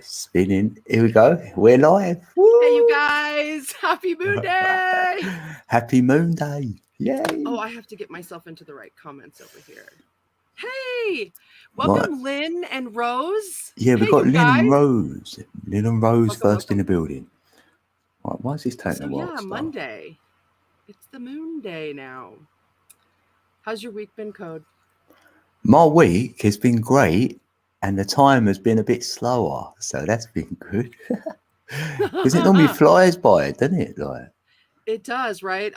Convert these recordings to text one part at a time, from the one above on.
Spinning. Here we go. We're live. Woo! Hey, you guys. Happy Moon Day. Happy Moon Day. Yay. Oh, I have to get myself into the right comments over here. Hey, welcome, Right. Lynn and Rose. Yeah, we've Hey, got you Lynn and guys. Rose. Lynn and Rose Welcome, first in the welcome. building. Right, why is this taking So a while yeah, to start? Monday. It's the Moon Day now. How's your week been, Code? My week has been great, and the time has been a bit slower, so that's been good. Because it normally flies by, doesn't it? Like, It does, right?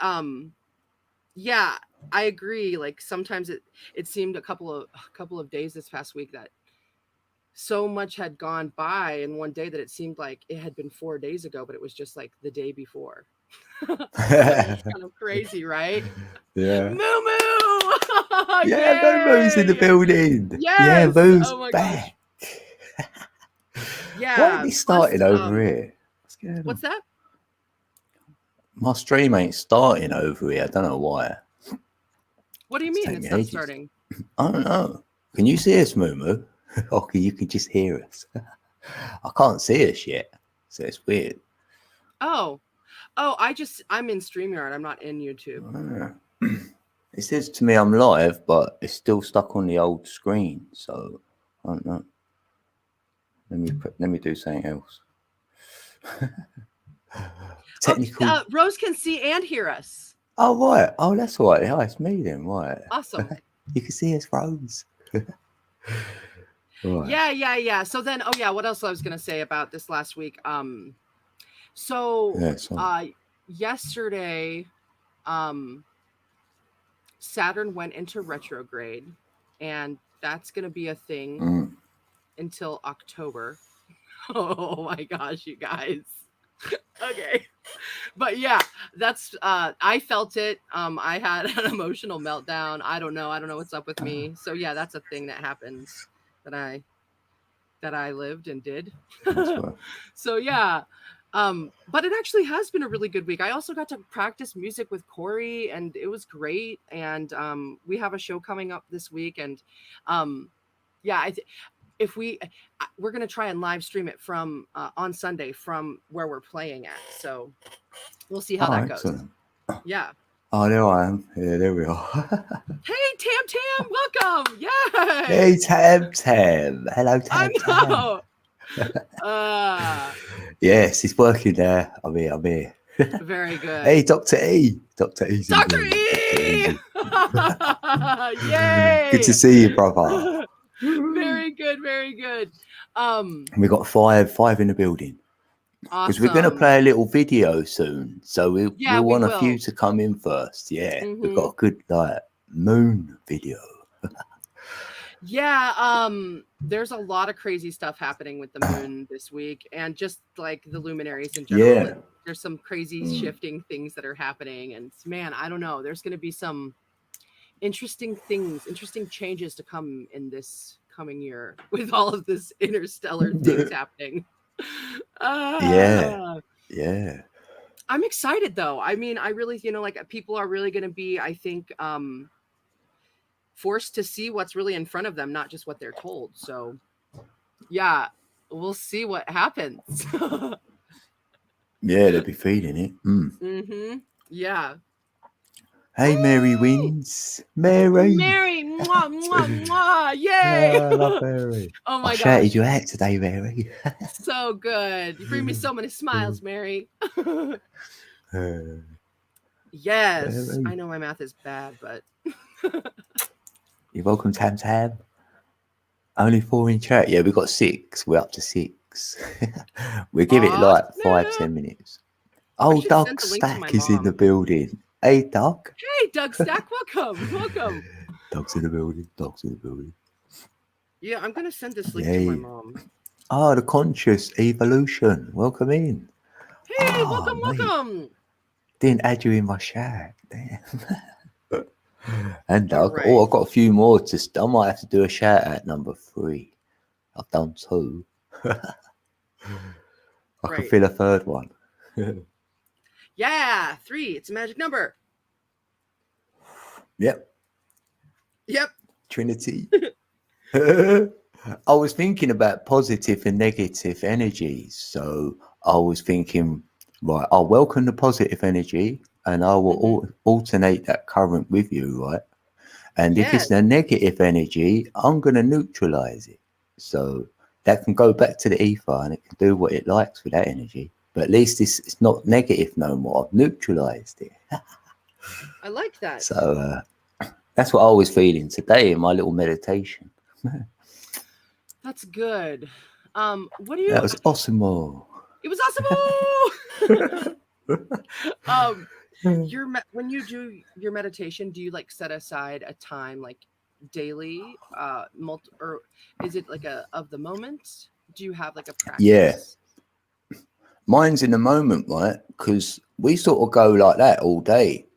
Yeah, I agree. Like sometimes it seemed a couple of days this past week that so much had gone by in one day that it seemed like it had been 4 days ago, but it was just like the day before. It's kind of crazy, right? yeah. Moo moo! Yeah, Momo's in the Yay! building. Yes! Yeah, Moo's Oh my back. Yeah. Why ain't he starting Plus, over here? What's going on? what's that? My stream ain't starting over here. I don't know why. What do you It's mean taking it's not ages. starting? I don't know. Can you see us, Moo? Okay, you can just hear us. I can't see us yet, so it's weird. Oh, I'm in StreamYard. I'm not in YouTube. It says to me I'm live, but it's still stuck on the old screen, so I don't know. Let me do something else. Technical. Oh, Rose can see and hear us. Oh right. Oh, that's all right. Oh, it's me then. Right. Awesome. You can see us, Rose. Right. Yeah. So then, what else I was gonna say about this last week? Yesterday, Saturn went into retrograde, and that's gonna be a thing until October. Oh my gosh, you guys. Okay. But yeah, that's I felt it. I had an emotional meltdown. I don't know what's up with me. So yeah, that's a thing that happens that I lived and did. So yeah. But it actually has been a really good week. I also got to practice music with Corey, and it was great. And we have a show coming up this week, and we're going to try and live stream it from on Sunday from where we're playing at. So we'll see how that goes. Yeah. Oh, there I am. Yeah, there we are. Hey, Tam, welcome. Yay. Hey, Tam. Hello, Tam. I know. Yes, it's working there. I'm here. Very good. Hey, Dr. E. Dr. E. Dr. E. Yay. Good to see you, brother. Very good. We got five in the building. Because we're going to play a little video soon, so we want a few to come in first. Yeah, we've got a good moon video. Yeah, there's a lot of crazy stuff happening with the moon this week, and just like the luminaries in general. Yeah. There's some crazy shifting things that are happening, and man, I don't know. There's going to be some interesting changes to come in this coming year with all of this interstellar things happening. Yeah. I'm excited though. I mean, I really, people are really going to be, I think, forced to see what's really in front of them, not just what they're told. So yeah, we'll see what happens. Yeah, they'll be feeding it. Yeah. Hey, Mary wins. Mary, mwah, mwah, mwah. Yay. Yeah, I love Mary. Oh my I gosh. shouted you out today, Mary. So good. You bring me so many smiles, Mary. Yes. Mary. I know my math is bad, but you're welcome, Tam. Only 4 in chat. Yeah, we got 6. We're up to 6. We'll give it like 5-10 minutes. Oh, Doug Stack is in the building. Hey, Doug. Hey, Doug Stack. Welcome. Doug's in the building. Yeah, I'm going to send this link to my mom. Oh, the conscious evolution. Welcome in. Hey, welcome. Didn't add you in my chat. Damn. And Doug. Right. Oh, I've got a few more I might have to do a shout out number 3. I've done 2. I can feel a third one. Yeah, 3. It's a magic number. Yep. Trinity. I was thinking about positive and negative energies. So I was thinking, right, I'll welcome the positive energy and I will alternate that current with you, right? And if it's Yes. the negative energy, I'm going to neutralize it. So that can go back to the ether and it can do what it likes with that energy. But at least it's not negative no more. I've neutralized it. I like that. So that's what I was feeling today in my little meditation. That's good. What do That you? was awesome. It was awesome. When you do your meditation, do you like set aside a time like daily, or is it like a of the moment? Do you have like a Yeah, practice? mine's in the moment, right? Because we sort of go like that all day.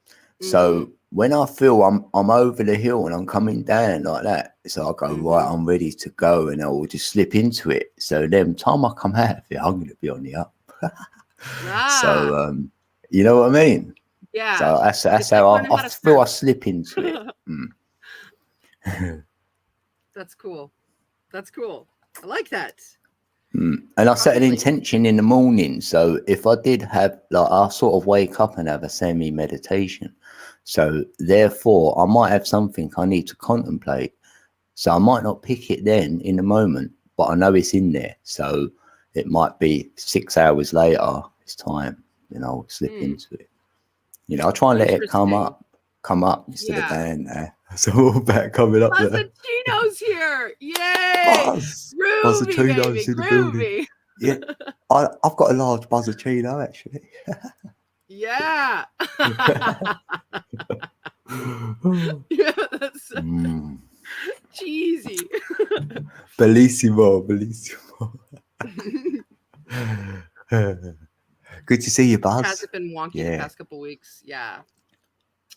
Mm-hmm. So when I feel I'm over the hill and I'm coming down like that, so I go right, Mm-hmm. I'm ready to go, and I will just slip into it. So then, time I come out of it, I'm gonna be on the up. Ah, So you know what I mean? yeah. So that's It's like how learning I how to feel. I surf. slip into it. That's cool. That's cool. I like that. And I set an Probably like intention in the morning. So if I did have, like, I sort of wake up and have a semi meditation. So therefore, I might have something I need to contemplate. So I might not pick it then in the moment, but I know it's in there. So it might be 6 hours later, it's time, I'll slip hmm, into it. I try and let it interesting. come up instead of Yeah. down there. So all about coming up there. Buzzachino's here. Yay! Buzz! Groovy, Buzzachino's baby. in the building. Groovy. Yeah, I've got a large Buzzachino actually. Yeah. Yeah, that's Mm. cheesy. Bellissimo, bellissimo. Good to see you, Has Buzz. it been wonky the Yeah, past couple weeks? Yeah.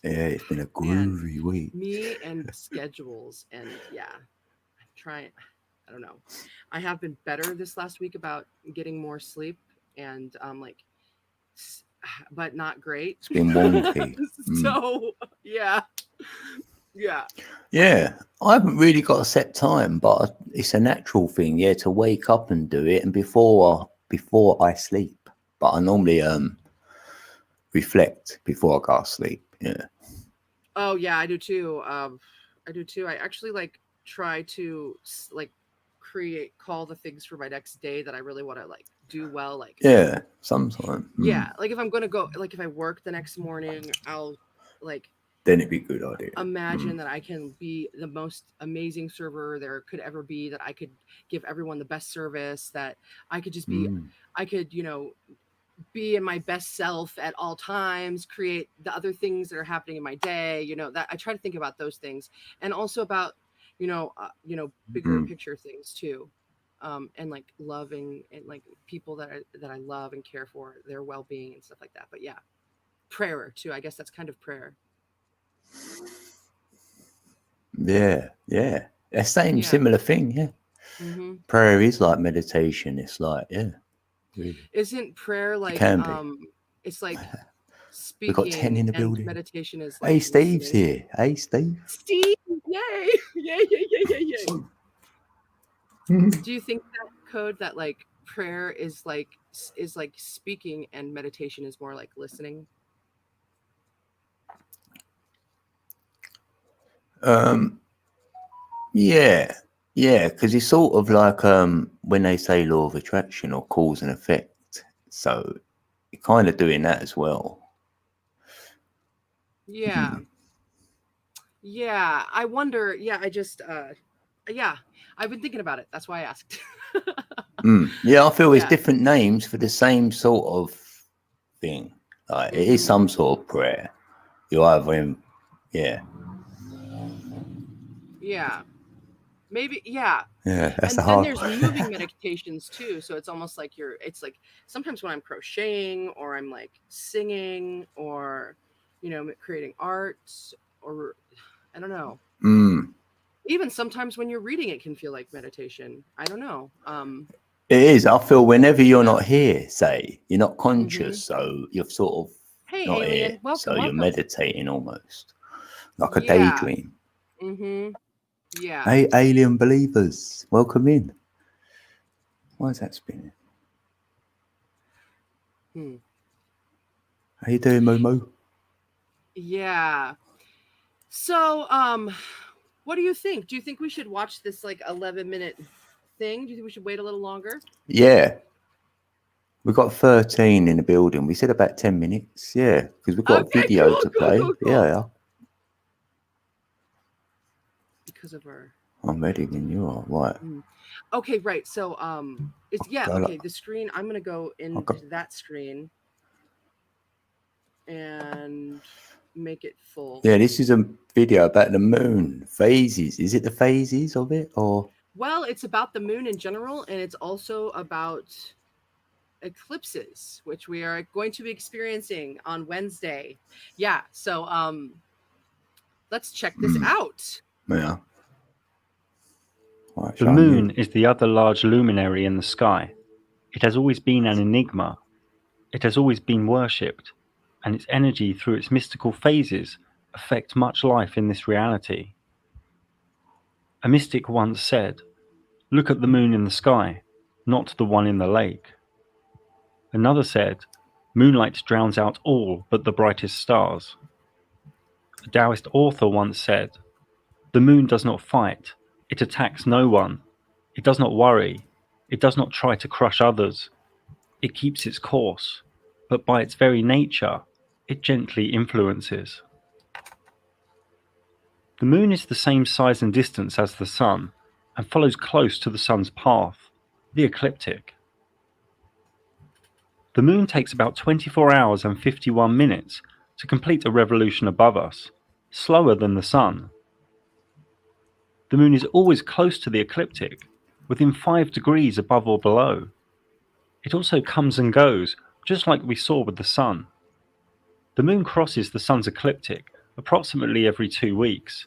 yeah, it's been a Man, groovy week. me and schedules and yeah, I'm trying. I don't know. I have been better this last week about getting more sleep and like but not great. It's been wonky. Mm. So, yeah. Yeah. Yeah, I haven't really got a set time, but it's a natural thing, yeah, to wake up and do it, and before I sleep. But I normally reflect before I go to sleep. Yeah. Oh, yeah, I do too. I do too. I actually like try to like call the things for my next day that I really want to like do well like Yeah, sometime. yeah, like if I'm going to go like if I work the next morning, I'll like Then it'd be a good idea. imagine that I can be the most amazing server there could ever be, that I could give everyone the best service, that I could just be Mm. I could, be in my best self at all times, create the other things that are happening in my day, that I try to think about those things, and also about, bigger Mm. picture things too. And like loving and like people that I love and care for their well-being and stuff like that. But yeah, prayer too. I guess that's kind of prayer. Yeah, yeah. The same Yeah. similar thing, yeah. Hmm. Prayer is like meditation. It's like, yeah, really. Isn't prayer It like can be. it's like We've got 10 speaking in the and building. meditation is like Hey, Steve's listening? here. Hey, Steve. Steve, yay! Yay, yay, yay, yay, yay. Do you think that code that like prayer is like speaking and meditation is more like listening? um, yeah, yeah, because it's sort of like when they say law of attraction or cause and effect. So you're kind of doing that as well. Yeah. Yeah. I wonder, yeah, I just yeah, I've been thinking about it. That's why I asked. Yeah, I feel it's Yeah. different names for the same sort of thing. Like it is Hmm. some sort of prayer. You're either in, yeah, Yeah. Maybe yeah. yeah. That's the And then hard there's one. moving meditations too. So it's almost like it's like sometimes when I'm crocheting or I'm like singing or creating art or I don't know. Mm. Even sometimes when you're reading it can feel like meditation. I don't know. It is. I feel whenever you're Yeah. not here, say you're not Hmm. conscious, so you're sort of Hey, not here, alien. Welcome, so you're welcome. meditating almost like a Yeah. daydream. Hmm. Yeah. Hey, alien believers, welcome in. Why is that spinning? How you doing, Momo? Yeah. So, what do you think? Do you think we should watch this like 11-minute thing? Do you think we should wait a little longer? Yeah. We've got 13 in the building. We said about 10 minutes. Yeah, because we've got a Okay, video cool, to cool, play. cool, cool. Yeah. Because of our. I'm ready when you are. Right. Okay, right. So, it's okay. The screen. I'm gonna go into that screen and make it full. Yeah, this is a video about the moon phases. Is it the phases of it, or? Well, it's about the moon in general, and it's also about eclipses, which we are going to be experiencing on Wednesday. Yeah. So, let's check this out. Yeah. Right, the moon is the other large luminary in the sky. It has always been an enigma. It has always been worshipped, and its energy through its mystical phases affect much life in this reality. A mystic once said, "Look at the moon in the sky, not the one in the lake." Another said, "Moonlight drowns out all but the brightest stars." A Taoist author once said, "The moon does not fight, it attacks no one, it does not worry, it does not try to crush others, it keeps its course, but by its very nature, it gently influences." The moon is the same size and distance as the sun and follows close to the sun's path, the ecliptic. The moon takes about 24 hours and 51 minutes to complete a revolution above us, slower than the sun. The moon is always close to the ecliptic, within 5 degrees above or below. It also comes and goes, just like we saw with the sun. The moon crosses the sun's ecliptic approximately every 2 weeks.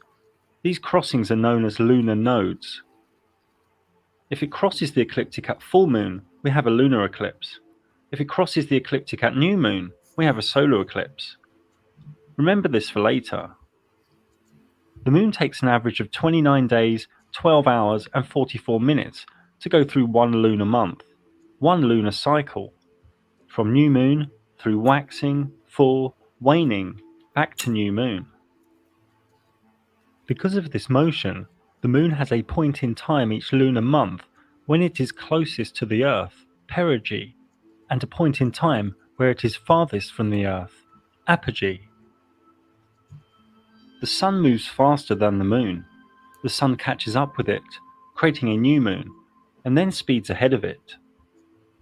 These crossings are known as lunar nodes. If it crosses the ecliptic at full moon, we have a lunar eclipse. If it crosses the ecliptic at new moon, we have a solar eclipse. Remember this for later. The moon takes an average of 29 days, 12 hours, and 44 minutes to go through one lunar month, one lunar cycle, from new moon through waxing, full, waning, back to new moon. Because of this motion, the moon has a point in time each lunar month when it is closest to the Earth, perigee, and a point in time where it is farthest from the Earth, apogee. The sun moves faster than the moon. The sun catches up with it, creating a new moon, and then speeds ahead of it.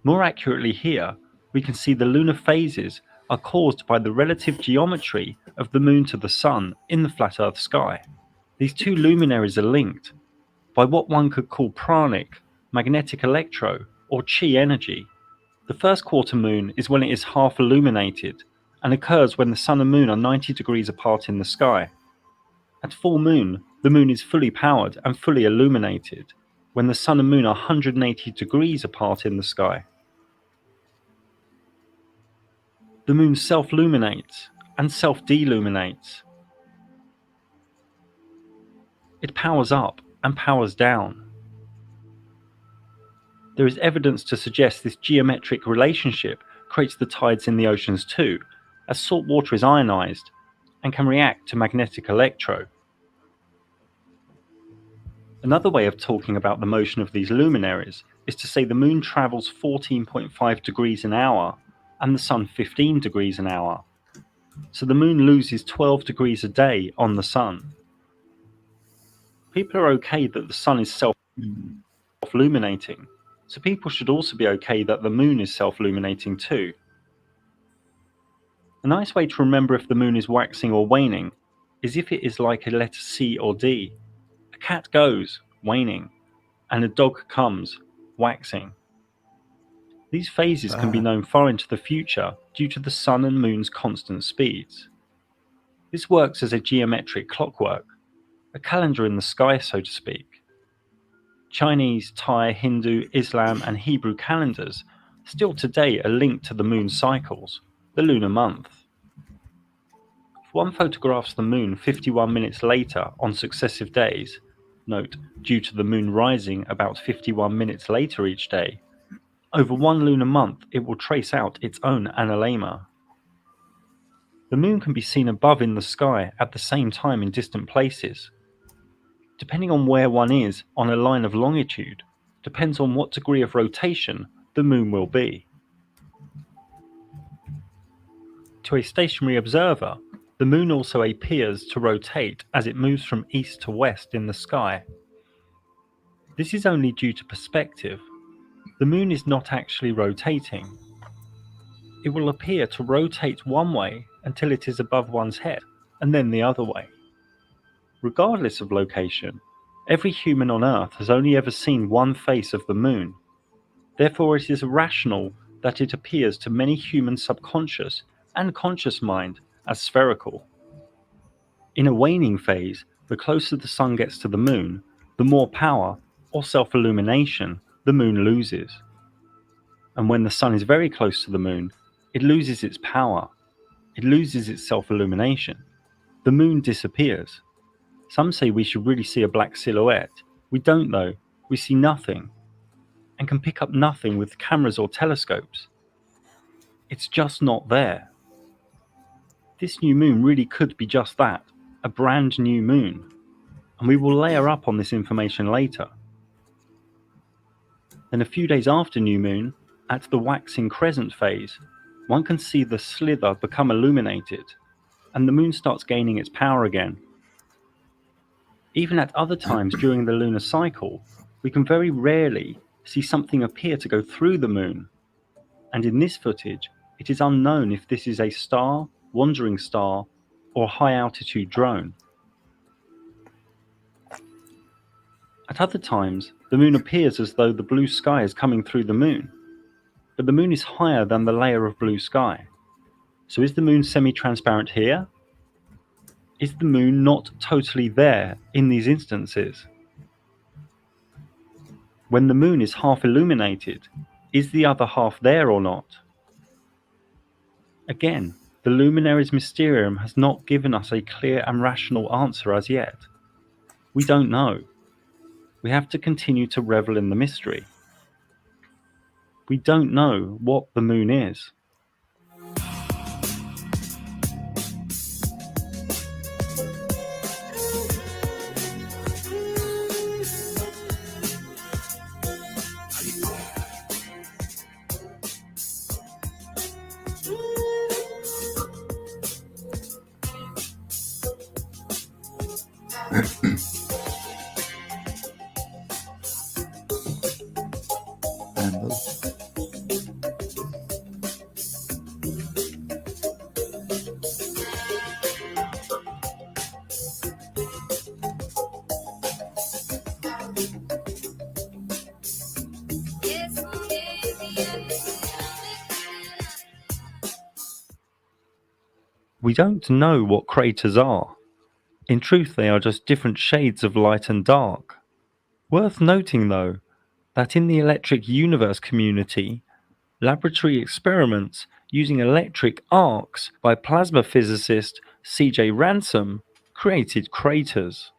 More accurately here, we can see the lunar phases are caused by the relative geometry of the moon to the sun in the flat Earth sky. These two luminaries are linked by what one could call pranic, magnetic electro, or chi energy. The first quarter moon is when it is half illuminated and occurs when the sun and moon are 90 degrees apart in the sky. At full moon, the moon is fully powered and fully illuminated when the sun and moon are 180 degrees apart in the sky. The moon self-luminates and self-deluminates. It powers up and powers down. There is evidence to suggest this geometric relationship creates the tides in the oceans too, as salt water is ionized and can react to magnetic electro. Another way of talking about the motion of these luminaries is to say the moon travels 14.5 degrees an hour and the sun 15 degrees an hour. So the moon loses 12 degrees a day on the sun. People are okay that the sun is self-illuminating, so people should also be okay that the moon is self-illuminating too. A nice way to remember if the moon is waxing or waning is if it is like a letter C or D. A cat goes, waning, and a dog comes, waxing. These phases can be known far into the future due to the sun and moon's constant speeds. This works as a geometric clockwork, a calendar in the sky, so to speak. Chinese, Thai, Hindu, Islam, and Hebrew calendars still today are linked to the moon cycles, the lunar month. If one photographs the moon 51 minutes later on successive days, note, due to the moon rising about 51 minutes later each day, over one lunar month it will trace out its own analemma. The moon can be seen above in the sky at the same time in distant places. Depending on where one is on a line of longitude, depends on what degree of rotation the moon will be. To a stationary observer, the moon also appears to rotate as it moves from east to west in the sky. This is only due to perspective. The moon is not actually rotating. It will appear to rotate one way until it is above one's head, and then the other way. Regardless of location, every human on Earth has only ever seen one face of the moon. Therefore, it is rational that it appears to many human subconscious and conscious mind as spherical. In a waning phase, the closer the sun gets to the moon, the more power, or self-illumination, the moon loses. And when the sun is very close to the moon, it loses its power. It loses its self-illumination. The moon disappears. Some say we should really see a black silhouette. We don't though. We see nothing, and can pick up nothing with cameras or telescopes. It's just not there. This new moon really could be just that, a brand new moon, and we will layer up on this information later. Then a few days after new moon, at the waxing crescent phase, one can see the slither become illuminated, and the moon starts gaining its power again. Even at other times during the lunar cycle, we can very rarely see something appear to go through the moon, and in this footage, it is unknown if this is a star, wandering star, or high-altitude drone. At other times, the moon appears as though the blue sky is coming through the moon, but the moon is higher than the layer of blue sky. So is the moon semi-transparent here? Is the moon not totally there in these instances? When the moon is half illuminated, is the other half there or not? Again, the luminaries' mysterium has not given us a clear and rational answer as yet. We don't know. We have to continue to revel in the mystery. We don't know what the moon is. We don't know what craters are. In truth, they are just different shades of light and dark. Worth noting, though, that in the electric universe community, laboratory experiments using electric arcs by plasma physicist C.J. Ransom created craters.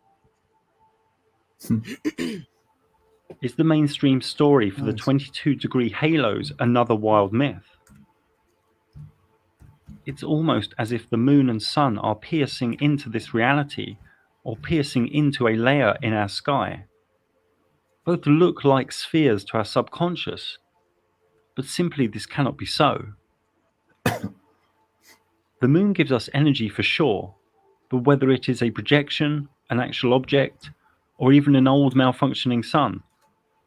Is the mainstream story for the 22-degree halos another wild myth? It's almost as if the moon and sun are piercing into this reality, or piercing into a layer in our sky. Both look like spheres to our subconscious, but simply this cannot be so. The moon gives us energy for sure, but whether it is a projection, an actual object, or even an old malfunctioning sun,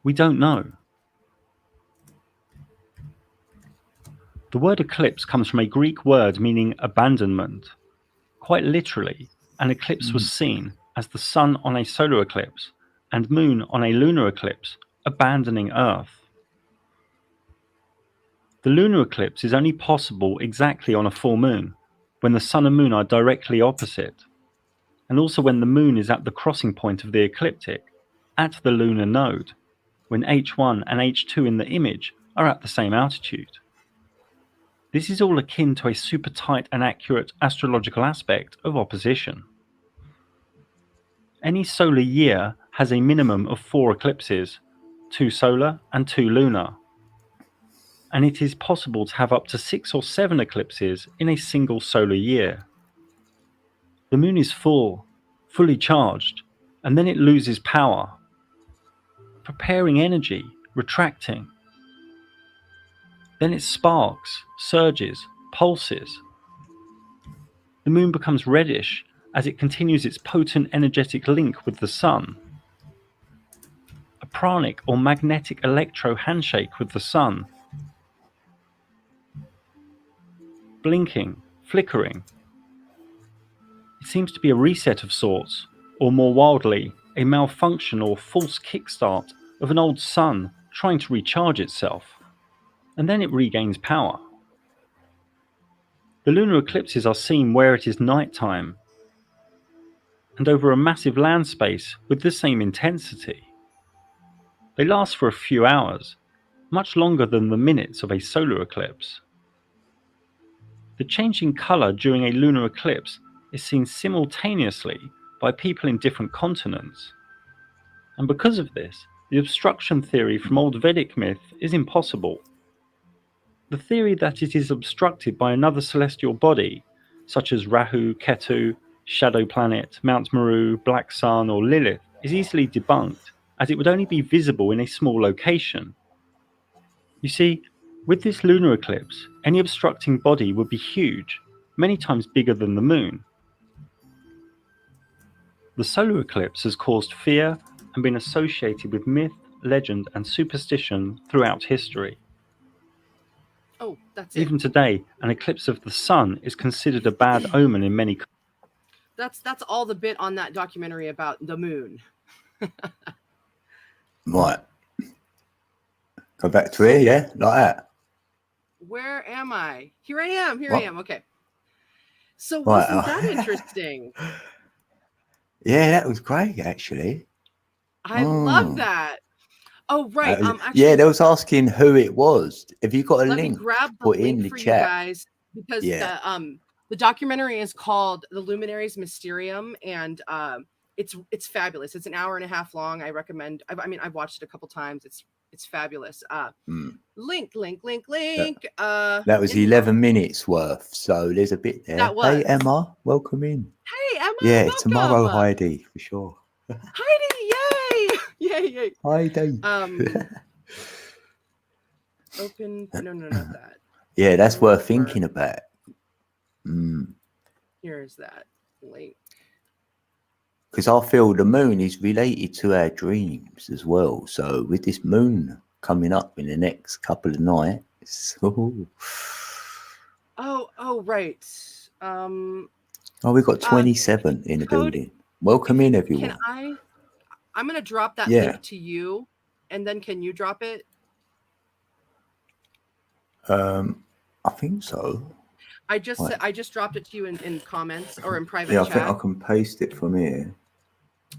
we don't know. The word eclipse comes from a Greek word meaning abandonment. Quite literally, an eclipse was seen as the sun on a solar eclipse and moon on a lunar eclipse, abandoning Earth. The lunar eclipse is only possible exactly on a full moon, when the sun and moon are directly opposite, and also when the moon is at the crossing point of the ecliptic, at the lunar node, when H1 and H2 in the image are at the same altitude. This is all akin to a super tight and accurate astrological aspect of opposition. Any solar year has a minimum of 4 eclipses, 2 solar and 2 lunar. And it is possible to have up to 6 or 7 eclipses in a single solar year. The moon is full, fully charged, and then it loses power, preparing energy, retracting. Then it sparks, surges, pulses. The moon becomes reddish as it continues its potent energetic link with the sun. A pranic or magnetic electro handshake with the sun. Blinking, flickering. It seems to be a reset of sorts, or more wildly, a malfunction or false kickstart of an old sun trying to recharge itself, and then it regains power. The lunar eclipses are seen where it is night time, and over a massive land space with the same intensity. They last for a few hours, much longer than the minutes of a solar eclipse. The change in colour during a lunar eclipse is seen simultaneously by people in different continents. And because of this, the obstruction theory from old Vedic myth is impossible. The theory that it is obstructed by another celestial body, such as Rahu, Ketu, Shadow Planet, Mount Meru, Black Sun, or Lilith, is easily debunked, as it would only be visible in a small location. You see, with this lunar eclipse, any obstructing body would be huge, many times bigger than the moon. The solar eclipse has caused fear and been associated with myth, legend, and superstition throughout history. Oh, that's it. Even today, an eclipse of the sun is considered a bad omen in many countries. That's all the bit on that documentary about the moon. Right. Go back to here, yeah? Like that. Where am I? Here I am. What? I am. Okay. So Right. wasn't that interesting? Yeah, that was great, actually. I love that. Oh, right. Actually, yeah, they was asking who it was. Have you got a let link? me grab the put link in the for chat. you guys, because the documentary is called The Luminaries Mysterium, and it's fabulous. It's an hour and a half long. I recommend. I mean, I've watched it a couple times. It's fabulous. Link. That was 11 minutes worth, so there's a bit there. That was. Hey, Emma, welcome in. Hey, Emma. Yeah, welcome. tomorrow, Heidi, for sure. Heidi, yay! Heidi. Open. No, not that. Yeah, that's worth thinking about. Here's that link. Because I feel the moon is related to our dreams as well. So with this moon coming up in the next couple of nights. Oh, right. We've got 27 in the building. Welcome in, everyone. I'm going to drop that link to you, and then can you drop it? I think so. I just dropped it to you in comments or in private chat. chat. I think I can paste it from here.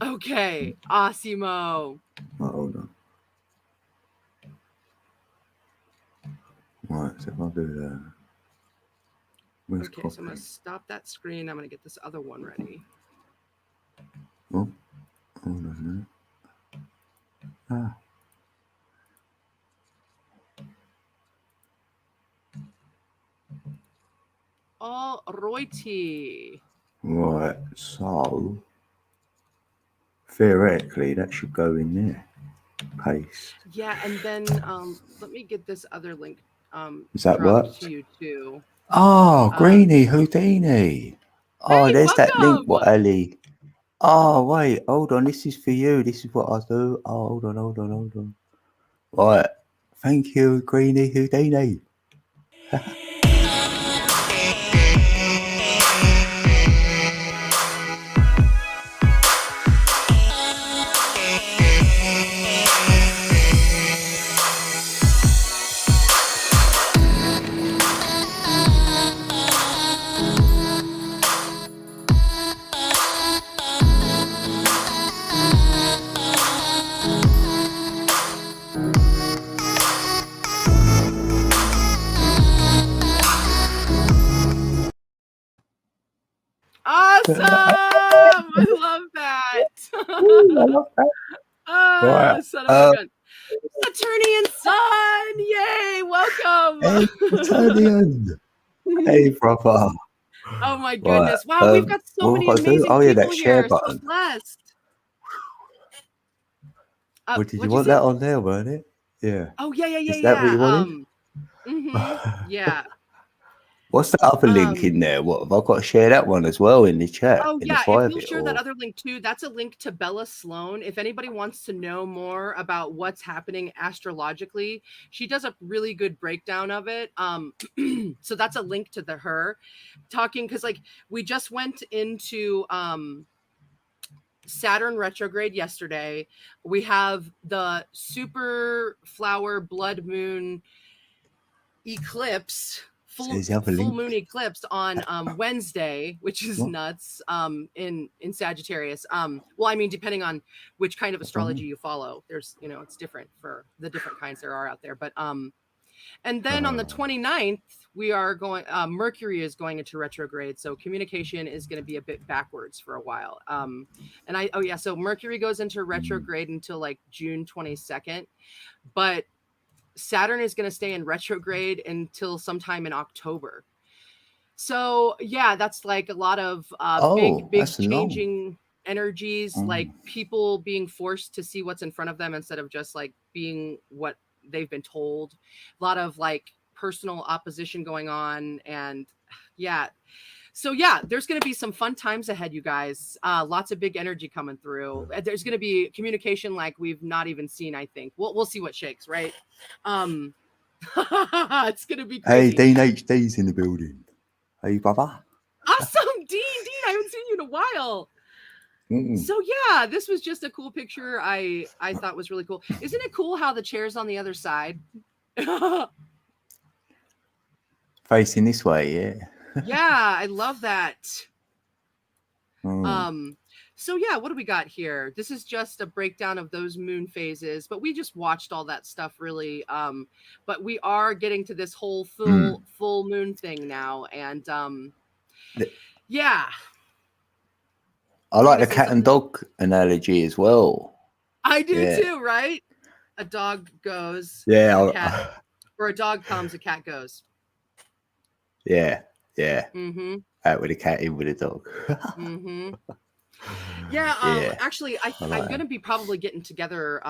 Okay, awesimo. Oh, hold on. Right, so if I do that. Okay, so I'm going to stop that screen. I'm going to get this other one ready. Oh, hold on a minute. All righty. Right, so theoretically that should go in there. Paste. Yeah, and then let me get this other link. Does that work? To you too. Oh, Greenie Houdini. Oh, hey, there's welcome. that link. What, Ali? Oh, wait, hold on. This is for you. This is what I do. Oh, hold on. Right. Thank you, Greenie Houdini. Awesome! I love that. Ooh, I love that. Right. Son of a gun. Saturnian sun! Yay! Welcome! Hey, Saturnian. Hey, brother. Oh my Right. goodness. Wow, we've got so what many have I got to do? amazing Oh, yeah, people that share here. So button. blessed. Well, did you what'd want say? that on there, weren't it? Yeah. Oh, yeah. Is that what you wanted? Yeah. What's the other link in there? What have I got to share that one as well in the chat? Oh, in yeah. the If private, you'll share that or- other link too, that's a link to Bella Sloan. If anybody wants to know more about what's happening astrologically, she does a really good breakdown of it. So that's a link to her talking, because like we just went into Saturn retrograde yesterday. We have the super flower blood moon eclipse, There's the other full link. moon eclipse on Wednesday, which is What? nuts, in Sagittarius. Well, I mean, depending on which kind of astrology you follow, there's, it's different for the different kinds there are out there. But and then on the 29th, we are going, Mercury is going into retrograde. So communication is going to be a bit backwards for a while. So Mercury goes into retrograde until like June 22nd. But Saturn is going to stay in retrograde until sometime in October. So yeah, that's like a lot of big changing energies, like people being forced to see what's in front of them instead of just like being what they've been told. A lot of like personal opposition going on. And yeah, so yeah, there's going to be some fun times ahead, you guys. Lots of big energy coming through. There's going to be communication like we've not even seen, I think. We'll see what shakes, right? It's going to be crazy. Hey, Dean HD's in the building. Hey, brother. Awesome, Dean, I haven't seen you in a while. So yeah, this was just a cool picture. I thought was really cool. Isn't it cool how the chair's on the other side? Facing this way, yeah. Yeah, I love that. So yeah, what do we got here? This is just a breakdown of those moon phases, but we just watched all that stuff really. But we are getting to this whole full moon thing now, and yeah. I like the cat and dog analogy as well. I do too, right? A dog goes, or a dog comes, a cat goes. Yeah. Mm-hmm. Out with a cat, in with a dog. Mm-hmm. Yeah. Actually, I'm going to be probably getting together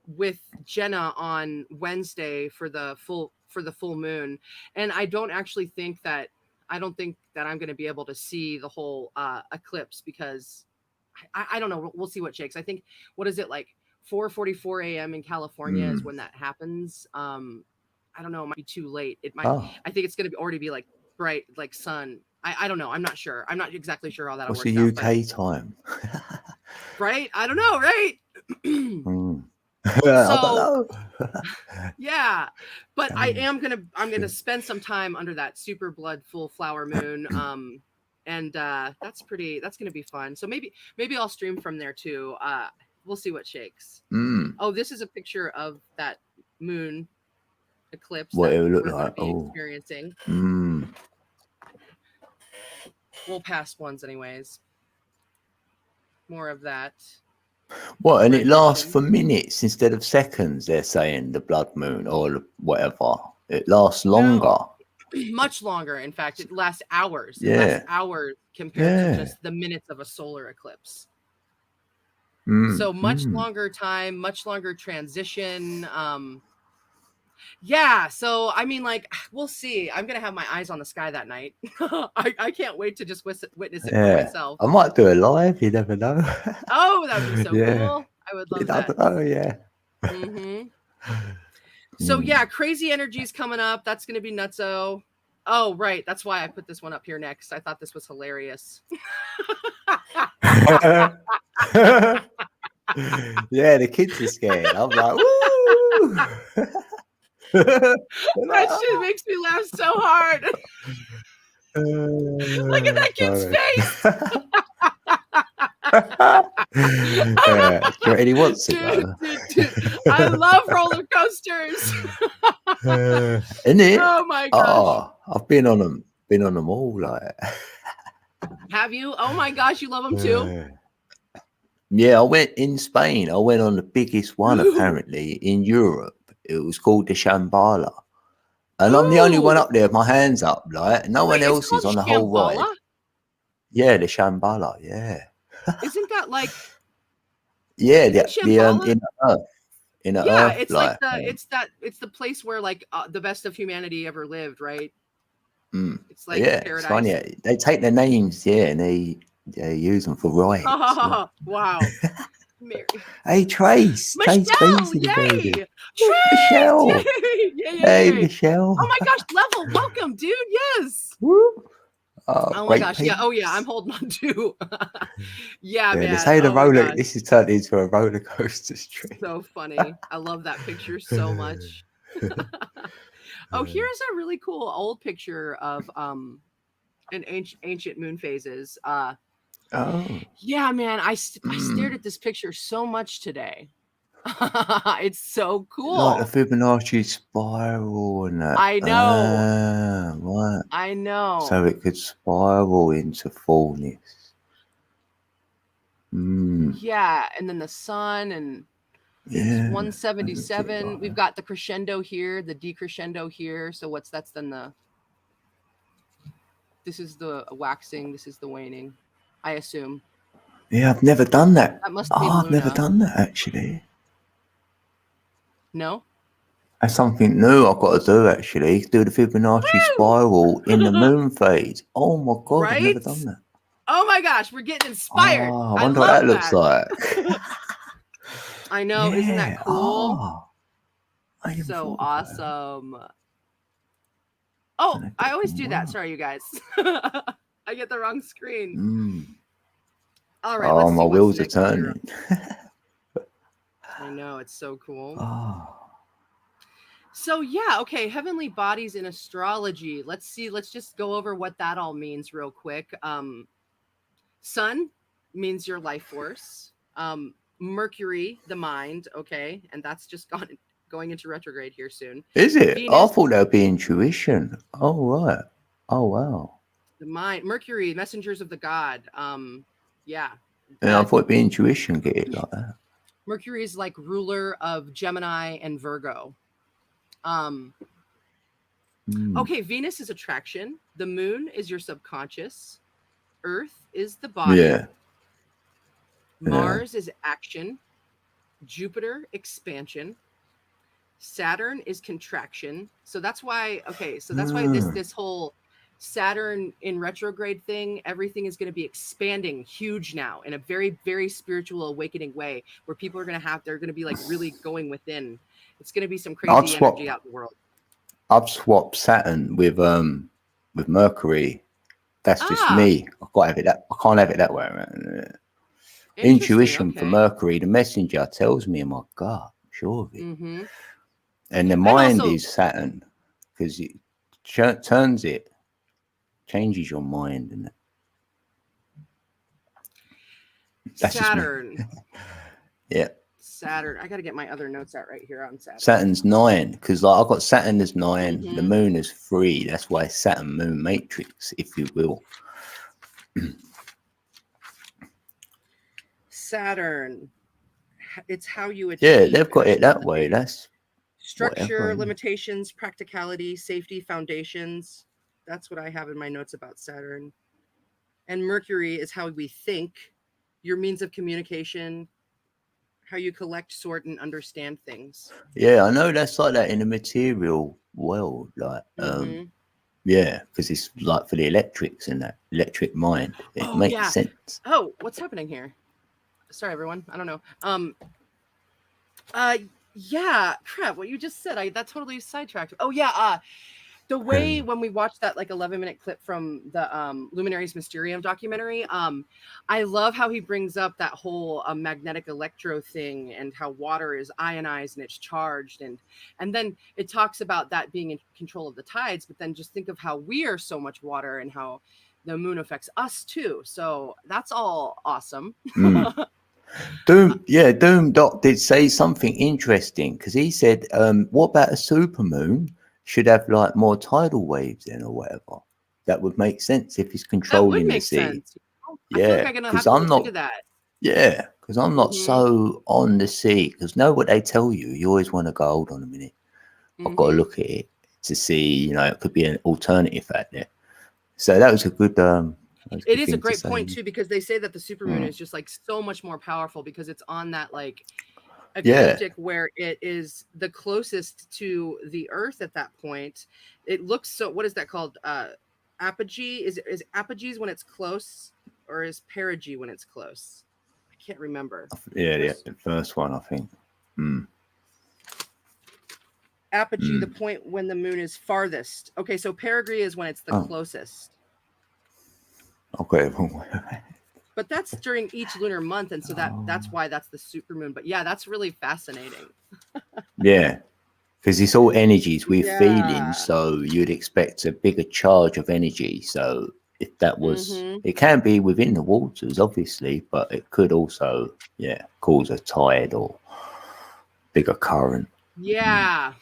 with Jenna on Wednesday for the full moon, and I don't think that I'm going to be able to see the whole eclipse because I don't know. We'll see what shakes. I think, what is it, like 4:44 a.m. in California is when that happens. I don't know. It might be too late. It might. I think it's going to already be like bright, like sun. I don't know. I'm not sure. I'm not exactly sure how that works. What's the UK time? Right? I don't know. Right? I don't know. Yeah, but I'm gonna spend some time under that super blood full flower moon. And that's gonna be fun. So maybe I'll stream from there too. We'll see what shakes. Oh, this is a picture of that moon eclipse. What it would look we're like. Experiencing. We'll pass ones anyways. More of that. What, and it lasts for minutes instead of seconds, they're saying, the blood moon or whatever. It lasts longer. No, much longer. In fact, it lasts hours. It lasts hours compared to just the minutes of a solar eclipse. So much longer time, much longer transition. Yeah, so I mean, like, we'll see. I'm gonna have my eyes on the sky that night. I can't wait to just witness it for myself. I might do a live. You never know. Oh, that'd be so cool. I would love that. Oh yeah. So yeah, crazy energies coming up. That's gonna be nutso. Oh right, that's why I put this one up here next. I thought this was hilarious. Yeah, the kids are scared. I'm like, woo! That shit makes me laugh so hard. Look at that kid's face. Yeah, he wants to go. Dude. I love roller coasters. Isn't it? Oh my gosh. Oh, I've been on them. Been on them all. Like, have you? Oh my gosh, you love them too. Yeah, I went in Spain. I went on the biggest one Ooh. apparently in Europe. It was called the Shambhala. And I'm the only one Ooh. up there with my hands up, like no one Wait, it's else is called on the whole ride. Shambhala? Yeah, the Shambhala, yeah. Isn't that like Yeah, isn't Shambhala? in the Yeah, earth, it's like it's the place where like the best of humanity ever lived, right? It's like yeah, paradise. it's funny. They take their names, yeah, and they use them for rights. Yeah. Wow. Mary. Hey, Trace B's Michelle, in the yay! building. Trace! Michelle. Yay, Hey, yay. Michelle. Oh my gosh, Level, welcome, dude. Yes. Woo. Oh my gosh, yeah. Oh yeah, I'm holding on to. Yeah, man. They say the Oh my roller. gosh. This is turned into a roller coaster street. So funny. I love that picture so much. Oh, here's a really cool old picture of an ancient moon phases. Oh. Yeah, man. I stared at this picture so much today. It's so cool. Like the Fibonacci spiral and that. I know. Right. I know. So it could spiral into fullness. Yeah, and then the sun and it's 177. We've got the crescendo here, the decrescendo here. So that's then this is the waxing, this is the waning, I assume. Yeah, I've never done that. That must be I've never Luna. done that actually. No? That's something new I've got to do actually. Do the Fibonacci spiral in the moon phase. Oh my god, I've never done that. Oh my gosh, we're getting inspired. Oh, I wonder what that looks like. I know, Yeah. isn't that cool? I So awesome. Oh, I always do that. Sorry, you guys. I get the wrong screen. All right. Oh, my wheels are turning. I know, it's so cool. Oh. So yeah, okay, heavenly bodies in astrology. Let's just go over what that all means real quick. Sun means your life force. Mercury, the mind, okay, and that's just going into retrograde here soon. Is it? Venus, I thought that would be intuition. Oh right. Oh wow. The mind, Mercury, messengers of the god. Yeah. And I thought it'd be intuition, get it like that. Mercury is like ruler of Gemini and Virgo. Okay, Venus is attraction. The moon is your subconscious. Earth is the body. Yeah. Mars is action. Jupiter, expansion. Saturn is contraction. So that's why, this whole Saturn in retrograde thing, everything is going to be expanding huge now in a very, very spiritual awakening way where people are they're going to be like really going within. It's going to be some crazy energy out in the world. I've swapped Saturn with Mercury. That's just me. I can't have it that way around. Intuition for Mercury, the messenger tells me in my gut, sure of it. And the mind is Saturn because it changes your mind, and that's Saturn. Yeah. Saturn. I got to get my other notes out right here on Saturn. Saturn's 9 because like I've got Saturn as 9, the moon is 3. That's why Saturn moon matrix, if you will. Saturn. It's how you achieve. Yeah, they've got it that way. That's structure, limitations, practicality, safety, foundations. That's what I have in my notes about Saturn. And Mercury is how we think, your means of communication, how you collect, sort, and understand things. Yeah, I know that's like that in the material world. Like, yeah, because it's like for the electrics and that electric mind. It makes sense. Oh, what's happening here? Sorry, everyone. I don't know. Yeah, crap. What you just said, that totally sidetracked. Oh yeah. The way when we watched that like 11-minute clip from the Luminaries Mysterium documentary, I love how he brings up that whole magnetic electro thing and how water is ionized and it's charged, and then it talks about that being in control of the tides, but then just think of how we are so much water and how the moon affects us too. So that's all awesome. Doom Doc did say something interesting because he said, what about a supermoon? Should have like more tidal waves in or whatever. That would make sense if he's controlling the sea. Sense. Yeah, because I'm not. Yeah, because I'm not Mhm. so on the sea. Because know what they tell you, you always want to go, hold on a minute, I've got to Mhm. look at it to see, it could be an alternative out there. So that was a good It is a thing to great say. point too, because they say that the supermoon Mm. is just like so much more powerful because it's on that like Yeah. ecliptic where it is the closest to the Earth at that point. It looks so. What is that called? Apogee is apogees when it's close, or is perigee when it's close? I can't remember. Yeah, There's the first one, I think. Mm. apogee, the point when the moon is farthest. Okay, so perigee is when it's the closest. Okay. But that's during each lunar month, and so that's why that's the supermoon. But yeah, that's really fascinating. Yeah, because it's all energies we're Yeah. feeling, so you'd expect a bigger charge of energy. So if that was, it can be within the waters, obviously, but it could also, cause a tide or bigger current. Yeah.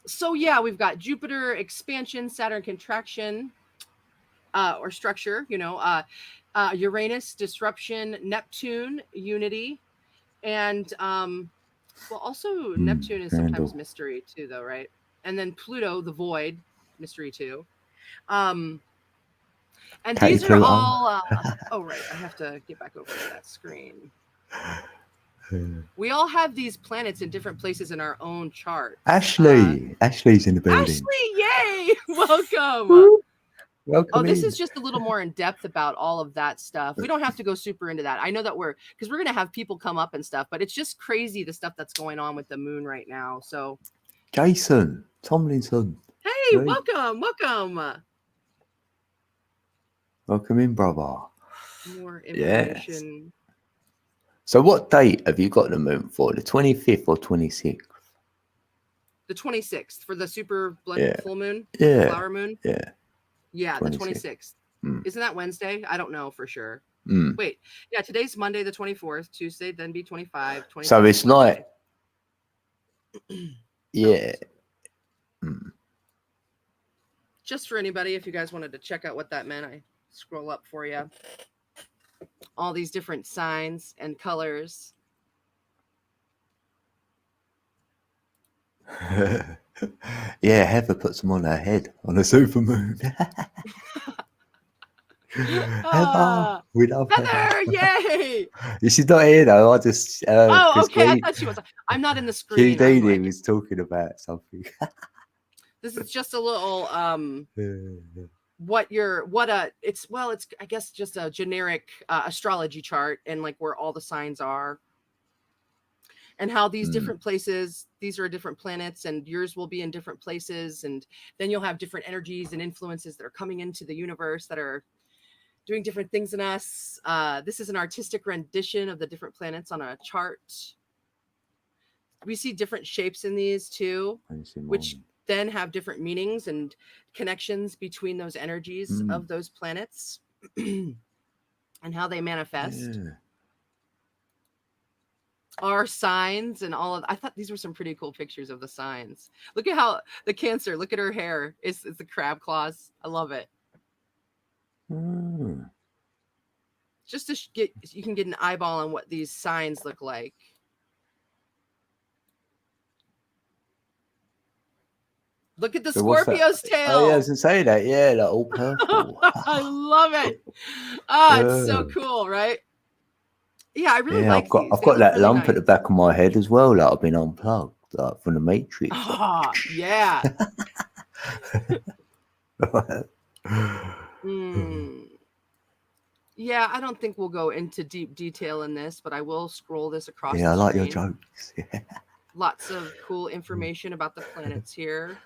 So yeah, we've got Jupiter expansion, Saturn contraction, or structure, Uranus disruption, Neptune unity, and also Neptune is sometimes mystery too, though, right? And then Pluto, the void, mystery too. And these are all oh right, I have to get back over to that screen. We all have these planets in different places in our own chart. Ashley's in the building. Ashley, yay! Welcome. Welcome This in. is just a little more in depth about all of that stuff. We don't have to go super into that. I know that because we're going to have people come up and stuff, but it's just crazy the stuff that's going on with the moon right now. So, Jason Tomlinson. hey, Right. welcome. Welcome in, brother. More information. Yes. So what date have you got the moon for? The 25th or 26th? The 26th for the super full moon? Yeah. Flower moon? Yeah, 26th. The 26th. Isn't that Wednesday? I don't know for sure. Wait. Yeah, today's Monday the 24th. Tuesday then be 25. So it's like, yeah. Just for anybody, if you guys wanted to check out what that meant, I scroll up for you. All these different signs and colors. Yeah, Heather puts them on her head on a supermoon. Heather, we love Heather, yay! She's not here though. I just okay. I thought she was. I'm not in the screen. Q was talking about something. This is just a little it's I guess just a generic astrology chart and like where all the signs are. And how these different places, these are different planets and yours will be in different places. And then you'll have different energies and influences that are coming into the universe that are doing different things in us. This is an artistic rendition of the different planets on a chart. We see different shapes in these too, which then have different meanings and connections between those energies of those planets and how they manifest. Yeah. Our signs and all of I thought these were some pretty cool pictures of the signs. Look at how the Cancer, look at her hair. It's the crab claws. I love it. Just to you can get an eyeball on what these signs look like. Look at the Scorpio's tail. Oh yeah, I was gonna say that. Yeah, like all purple. I love it. It's so cool, right? Yeah, I really like these. I've got that really lump at the back of my head as well. Like I've been unplugged, like from the Matrix. Yeah. Yeah, I don't think we'll go into deep detail in this, but I will scroll this across. Yeah, I like your jokes. Yeah. Lots of cool information about the planets here.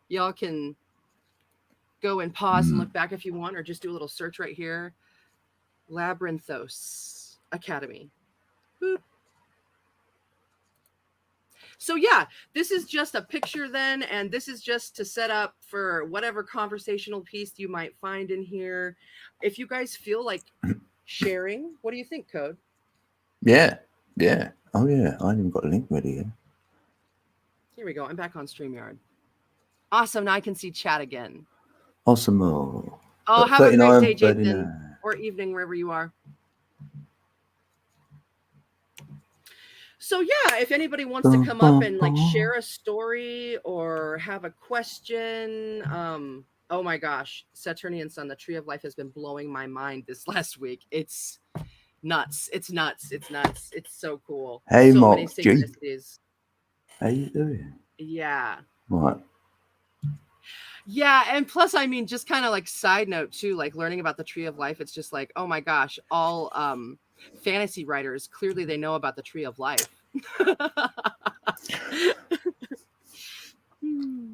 Y'all can go and pause and look back if you want, or just do a little search right here. Labyrinthos Academy. Boop. So yeah, this is just a picture then, and this is just to set up for whatever conversational piece you might find in here. If you guys feel like sharing, what do you think, Code? Yeah. Oh yeah, I haven't got a link ready yet. Here we go. I'm back on StreamYard. Awesome. Now I can see chat again. Awesome. Oh, have a great day, Jason, or evening, wherever you are. So yeah, if anybody wants to come up and like share a story or have a question, oh my gosh, Saturnian Sun, the Tree of Life has been blowing my mind this last week. It's nuts. It's nuts. It's nuts. It's so cool. Hey, so Mark many G. synchronicities. How you doing? Yeah. Right. Yeah, and plus, I mean, just kind of like side note too, like learning about the Tree of Life. It's just like, oh my gosh, all fantasy writers clearly they know about the Tree of Life.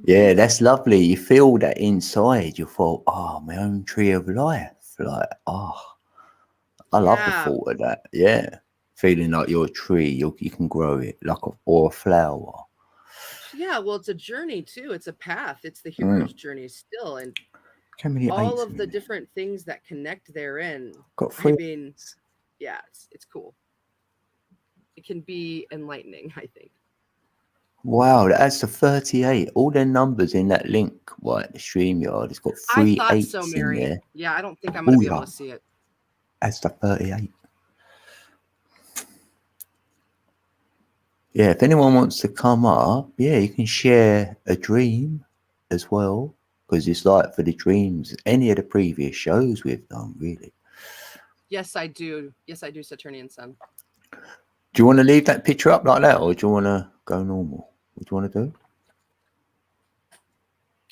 Yeah, that's lovely. You feel that inside. You thought, oh, my own tree of life. Like, oh, I love the thought of that. Yeah. Feeling like you're a tree, you can grow it like or a flower. Yeah, well, it's a journey too. It's a path. It's the hero's journey still. And all of the different things that connect therein. Got 3. I mean, yeah, it's cool. It can be enlightening, I think. Wow, that's the 38. All the numbers in that link, right? The StreamYard, it's got 3 I thought 8s so, in Mary. there. Yeah, I don't think I'm going to be able to see it. That's the 38. Yeah, if anyone wants to come up, yeah, you can share a dream as well. Because it's like for the dreams, any of the previous shows we've done, really. Yes, I do. Yes, I do, Saturnian Sun. Do you want to leave that picture up like that, or do you want to go normal? What do you want to do?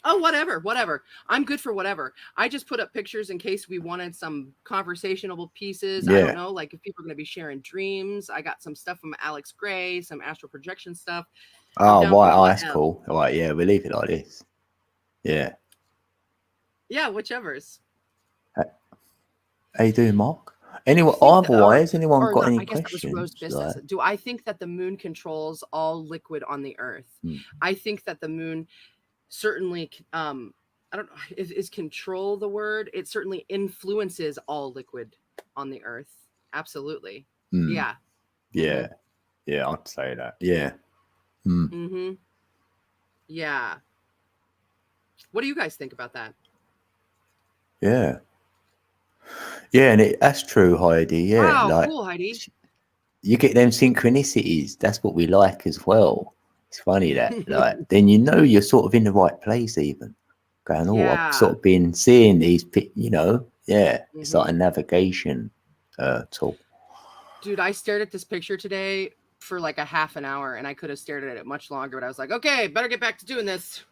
Oh, whatever. I'm good for whatever. I just put up pictures in case we wanted some conversational pieces. Yeah. I don't know, like if people are going to be sharing dreams. I got some stuff from Alex Gray, some astral projection stuff. Oh, right. Oh, that's cool. All right, yeah, we'll leave it like this. Yeah. Yeah, whichever's. How you doing, Mark? Anyone, otherwise, anyone got any I guess questions? That was Rose Business. Like, do I think that the moon controls all liquid on the earth? I think that the moon certainly, I don't know, is control the word? It certainly influences all liquid on the earth. Absolutely. Yeah. Yeah. Mm-hmm. Yeah, I'd say that. Yeah. Mm-hmm. Yeah. What do you guys think about that? Yeah. Yeah, and that's true, Heidi. Yeah. Wow, like, cool, Heidi. You get them synchronicities. That's what we like as well. It's funny that, like, then you know you're sort of in the right place even. Going, oh, I've sort of been seeing these, you know, yeah. It's like a navigation tool. Dude, I stared at this picture today for like a half an hour and I could have stared at it much longer, but I was like, okay, better get back to doing this.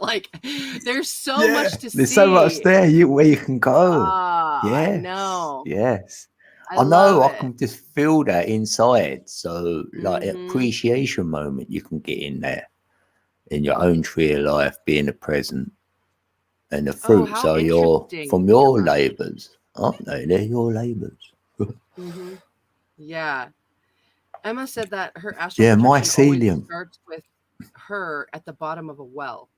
Like, there's so much to see. There's so much there where you can go. I know. Yes. I know. I can just feel that inside. So, like, appreciation moment you can get in there, in your own tree of life, being the present, and the fruits are from your labors, aren't they? They're your labors. Yeah. Emma said that her astral projection always starts with her at the bottom of a well.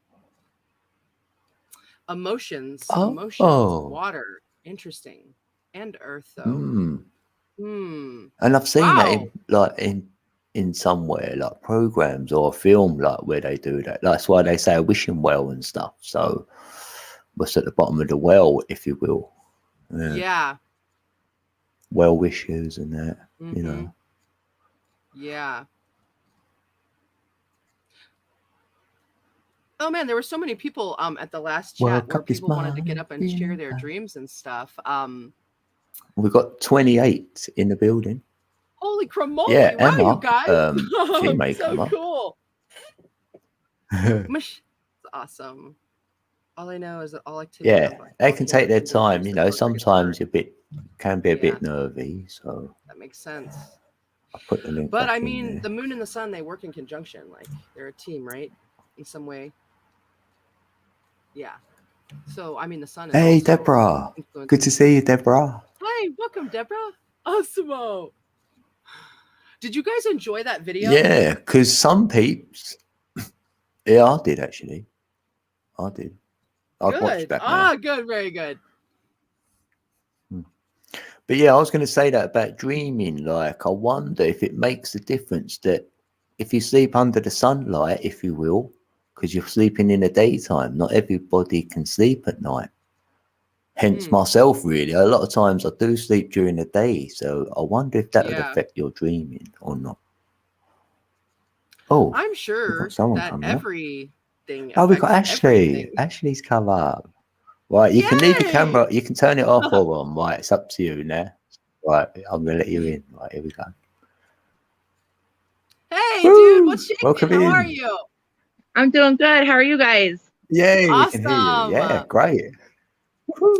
Emotions, water, interesting, and earth though. And I've seen that in somewhere like programs or a film like where they do that. That's why they say a wishing well and stuff. So what's at the bottom of the well, if you will. Yeah. Well wishes and that, you know. Yeah. Oh man, there were so many people at the last chat where people wanted to get up and share their dreams and stuff. We got 28 in the building. Holy cramoly! Yeah, wow, Emma, you guys! she may so come up. Cool. It's awesome. All I know is that all activity. Yeah, they can take their time. You know, sometimes can be a bit nervy. So that makes sense. I put the link. But I mean, the moon and the sun, they work in conjunction. Like they're a team, right? In some way. Yeah. So I mean, the sun is. Hey, Deborah. Good to see you, Deborah. Hi, welcome, Deborah. Awesome. Did you guys enjoy that video? Yeah, because some peeps. Yeah, I did actually. I did. I'd watch that. Ah, good, very good. But yeah, I was going to say that about dreaming. Like, I wonder if it makes a difference that if you sleep under the sunlight, if you will, because you're sleeping in the daytime, not everybody can sleep at night. Hence myself, really. A lot of times I do sleep during the day. So I wonder if that would affect your dreaming or not. Oh, I'm we've sure got someone that coming up. everything Oh, we've got affects Ashley. everything. Ashley's come up. Right, you can leave your Yay! camera. You can turn it off or on. Right, it's up to you now. Right, I'm gonna let you in. Right, here we go. Hey, Woo! dude, what's shaking? Welcome How are in. you? I'm doing good. How are you guys? Yay, we can hear you. Yeah, Awesome. great. Woohoo.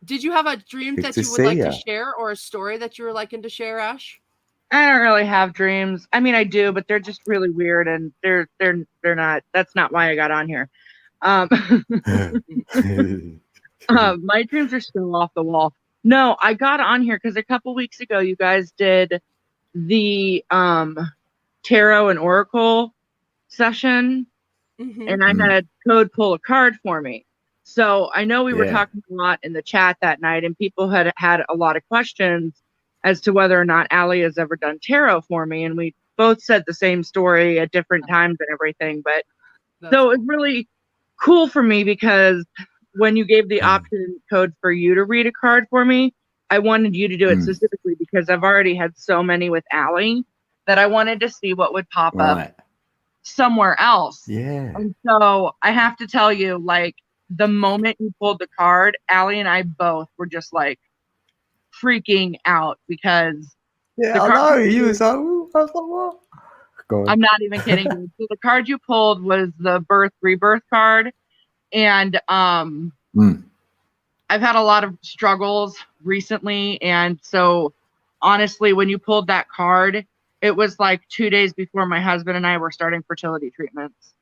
Did you have a dream Good that to you would like see to ya. share, or a story that you were liking to share, Ash? I don't really have dreams. I mean, I do, but they're just really weird, and they're not. That's not why I got on here. My dreams are still off the wall. No, I got on here because a couple weeks ago you guys did the tarot and oracle session, and I had Code pull a card for me. So I know we were talking a lot in the chat that night, and people had a lot of questions as to whether or not Allie has ever done tarot for me. And we both said the same story at different times and everything. But so it's really cool for me because when you gave the option code for you to read a card for me, I wanted you to do it specifically because I've already had so many with Allie that I wanted to see what would pop up somewhere else. Yeah. And so I have to tell you, like, the moment you pulled the card, Allie and I both were just like freaking out because I know. You was like, ooh, I was like, what? Go on. I'm not even kidding you. So the card you pulled was the birth rebirth card. And I've had a lot of struggles recently. And so honestly, when you pulled that card, it was like 2 days before my husband and I were starting fertility treatments.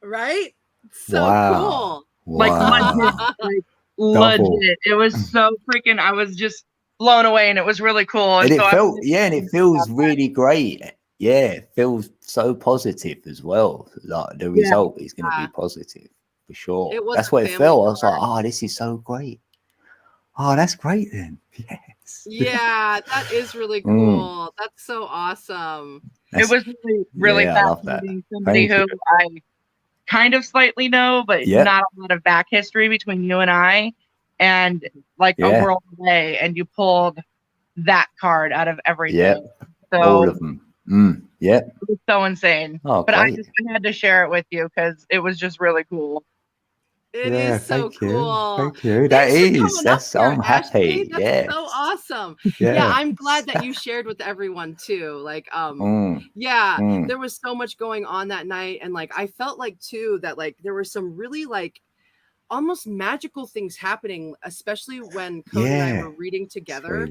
Right? So cool. Like legit. It was so freaking, I was just blown away, and it was really cool. And so it felt, and it feels really great. Yeah, it feels so positive as well. Like the result is going to be positive for sure. That's what it felt. I was like, oh, this is so great. Oh, that's great then. Yes. Yeah, that is really cool. That's so awesome. It was really fascinating. Somebody who I kind of slightly know, but not a lot of back history between you and I, and like a world away, and you pulled that card out of everything. So all of them. It was so insane. But I had to share it with you because it was just really cool. It is so cool. Thank you. I'm happy. That's so awesome. Yeah, I'm glad that you shared with everyone too. Like, there was so much going on that night. And like, I felt like too, that like, there were some really like almost magical things happening, especially when Code and I were reading together.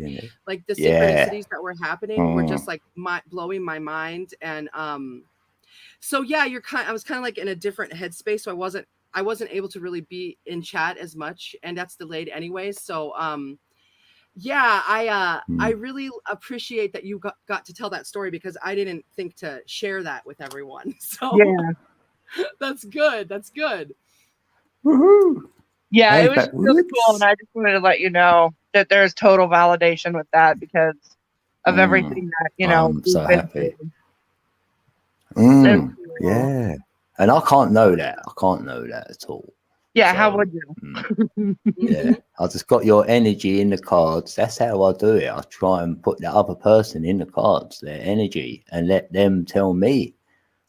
Like the synchronicities that were happening were just like blowing my mind. And so yeah, I was kind of like in a different headspace. So I wasn't able to really be in chat as much, and that's delayed anyways. So I really appreciate that you got to tell that story because I didn't think to share that with everyone. So that's good. That's good. Woohoo. Yeah, it was really cool, and I just wanted to let you know that there's total validation with that because of everything that I'm so happy. Yeah. And I can't know that. I can't know that at all. Yeah, so, how would you? I just got your energy in the cards. That's how I do it. I try and put the other person in the cards, their energy, and let them tell me.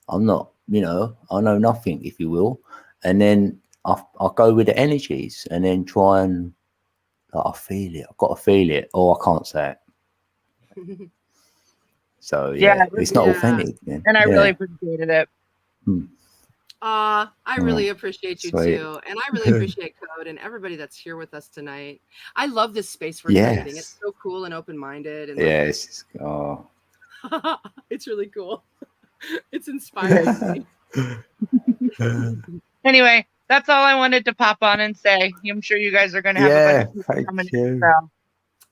I'm not, I know nothing, if you will. And then I'll go with the energies and then try and, I feel it. I've got to feel it, or I can't say it. So, it's not authentic. Man. And I really appreciated it. I really appreciate you too. And I really appreciate Code and everybody that's here with us tonight. I love this space we're creating. It's so cool and open-minded. And it's really cool. It's inspiring me. Anyway, that's all I wanted to pop on and say. I'm sure you guys are going to have a bunch of people coming in. So.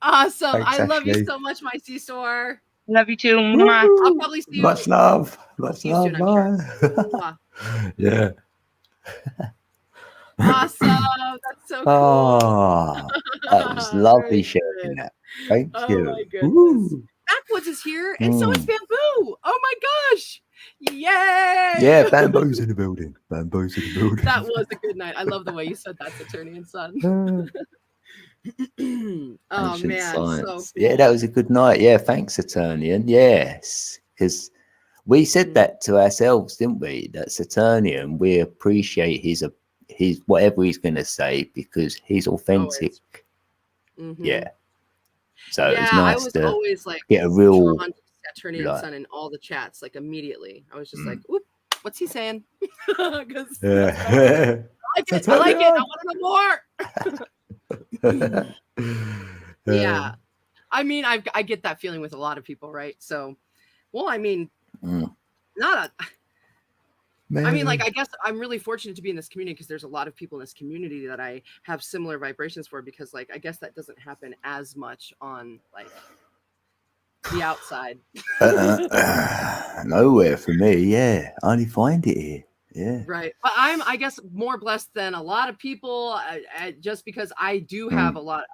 Awesome. Thanks, I love you so much, my C-Store. Love you too. I'll probably see you. Much love. Much love. Bye. Yeah. Awesome. That's so cool. Oh, that was lovely sharing that. Thank you. My goodness. Backwoods is here, and so is Bamboo. Oh my gosh. Yay. Yeah, Bamboo's in the building. Bamboo's in the building. That was a good night. I love the way you said that, Attorney and Son. Oh man. So cool. Yeah, that was a good night. Yeah, thanks, Attorney. And yes, because We said that to ourselves, didn't we? That Saturnian, we appreciate his whatever he's going to say because he's authentic. Mm-hmm. Yeah. So yeah, it's nice I was to always like get a real drawn to Saturnian like, Sun in all the chats, like immediately. I was just like, "Whoop, what's he saying?" Because yeah. I like it. I want to know more. Yeah, I mean, I get that feeling with a lot of people, right? So, well, I mean, not a. I mean, like, I guess I'm really fortunate to be in this community because there's a lot of people in this community that I have similar vibrations for because, like, I guess that doesn't happen as much on, like, the outside. Nowhere for me, yeah. I only find it here. Yeah. Right. But I'm, I guess, more blessed than a lot of people just because I do have a lot,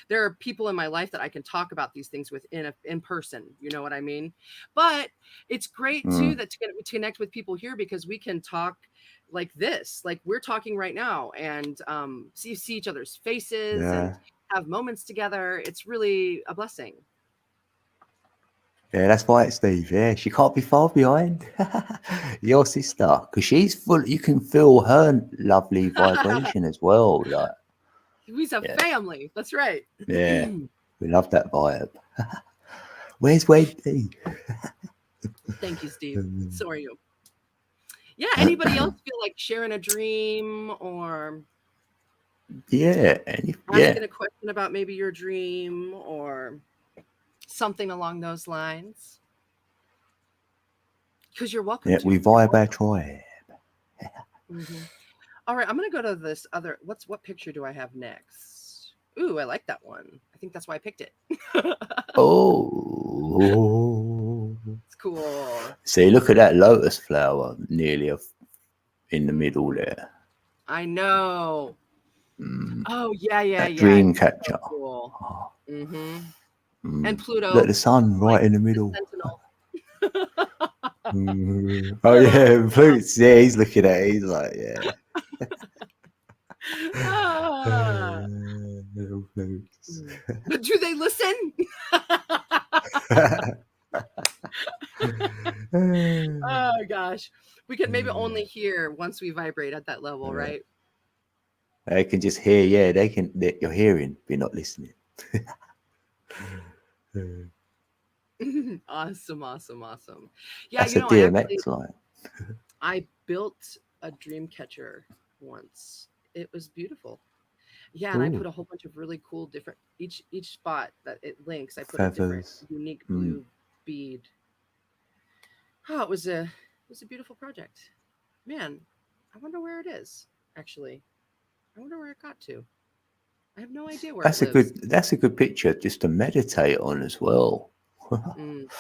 there are people in my life that I can talk about these things with in person. You know what I mean? But it's great too that to connect with people here because we can talk like this, like we're talking right now and see each other's faces and have moments together. It's really a blessing. Yeah, that's right, Steve. Yeah, she can't be far behind your sister because she's full. You can feel her lovely vibration as well. Like, we's a family. That's right. Yeah, we love that vibe. Where's Wendy? Thank you, Steve. So are you. Yeah. Anybody else feel like sharing a dream or asking a question about maybe your dream or something along those lines? Because you're welcome. Yeah, we vibe our tribe. All right, I'm gonna go to this other. What picture do I have next? Ooh, I like that one. I think that's why I picked it. Oh, it's cool. See, look at that lotus flower nearly in the middle there. I know. Oh yeah. Dream catcher. So cool. And Pluto. Look, the sun right in the middle. Oh yeah, Pluto's, yeah, he's looking at it. He's like, yeah. Little Plutes. But do they listen? Oh gosh, we can maybe only hear once we vibrate at that level, right? They can just hear. Yeah, you're hearing, but you're not listening. Awesome. Yeah, that's a DMX line. I built a dream catcher once. It was beautiful. Yeah, and I put a whole bunch of really cool different each spot that it links. I put a different unique blue bead. Oh, it was a beautiful project. Man, I wonder where it is. Actually, I wonder where it got to. I have no idea where. That's a good picture just to meditate on as well. It's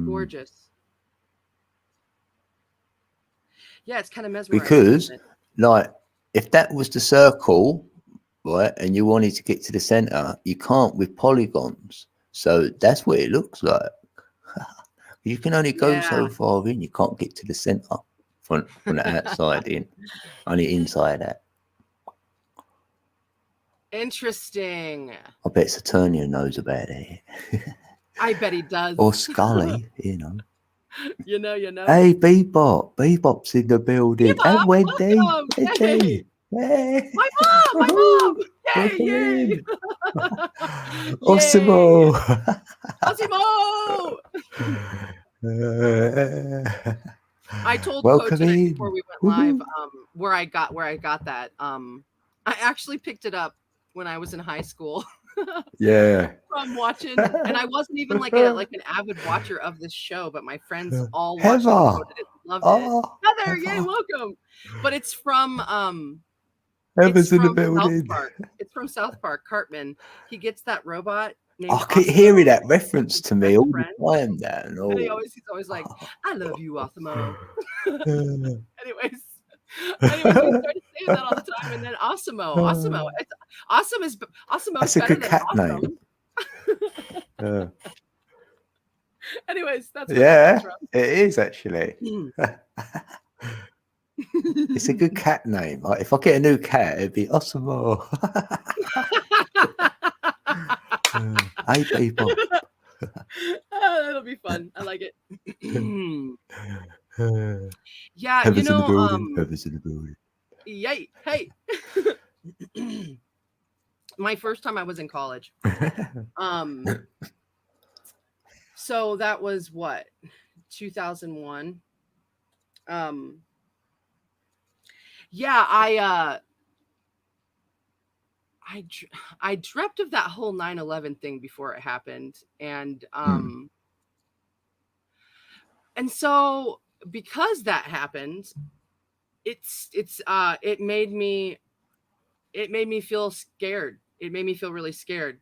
gorgeous. Yeah, it's kind of mesmerizing. Because, like, if that was the circle, right, and you wanted to get to the center, you can't with polygons. So that's what it looks like. You can only go so far in. You can't get to the center from the outside in, only inside out. Interesting. I bet Saturnia knows about it. I bet he does. Or Scully, you know. You know. Hey, Bebop. Bebop's in the building. Bebop, and Wendy. welcome. Wendy. Hey. My mom. Yay. Osimo. I told Coach today before we went live where I got that. I actually picked it up when I was in high school. Yeah. From watching, and I wasn't even like an avid watcher of this show, but my friends all watched it, loved it. Heather, yay, welcome. But it's from Heather's in the building. South Park. It's from South Park. Cartman. He gets that robot. I keep hearing that reference to me all the time. And he's always like, "I love you, Osimo." Anyways, we started saying that all the time, and then Osimo. Osimo. That's a good cat name. Anyways, that's it is actually. It's a good cat name. Like, if I get a new cat, it'd be Osimo. Hey, people. That'll be fun. I like it. Yeah, Heaven's in the building. Heaven's in the building. Yay, hey. My first time I was in college. So that was what, 2001. Yeah, I dreamt of that whole 9/11 thing before it happened, and and so because that happened, it made me feel scared. It made me feel really scared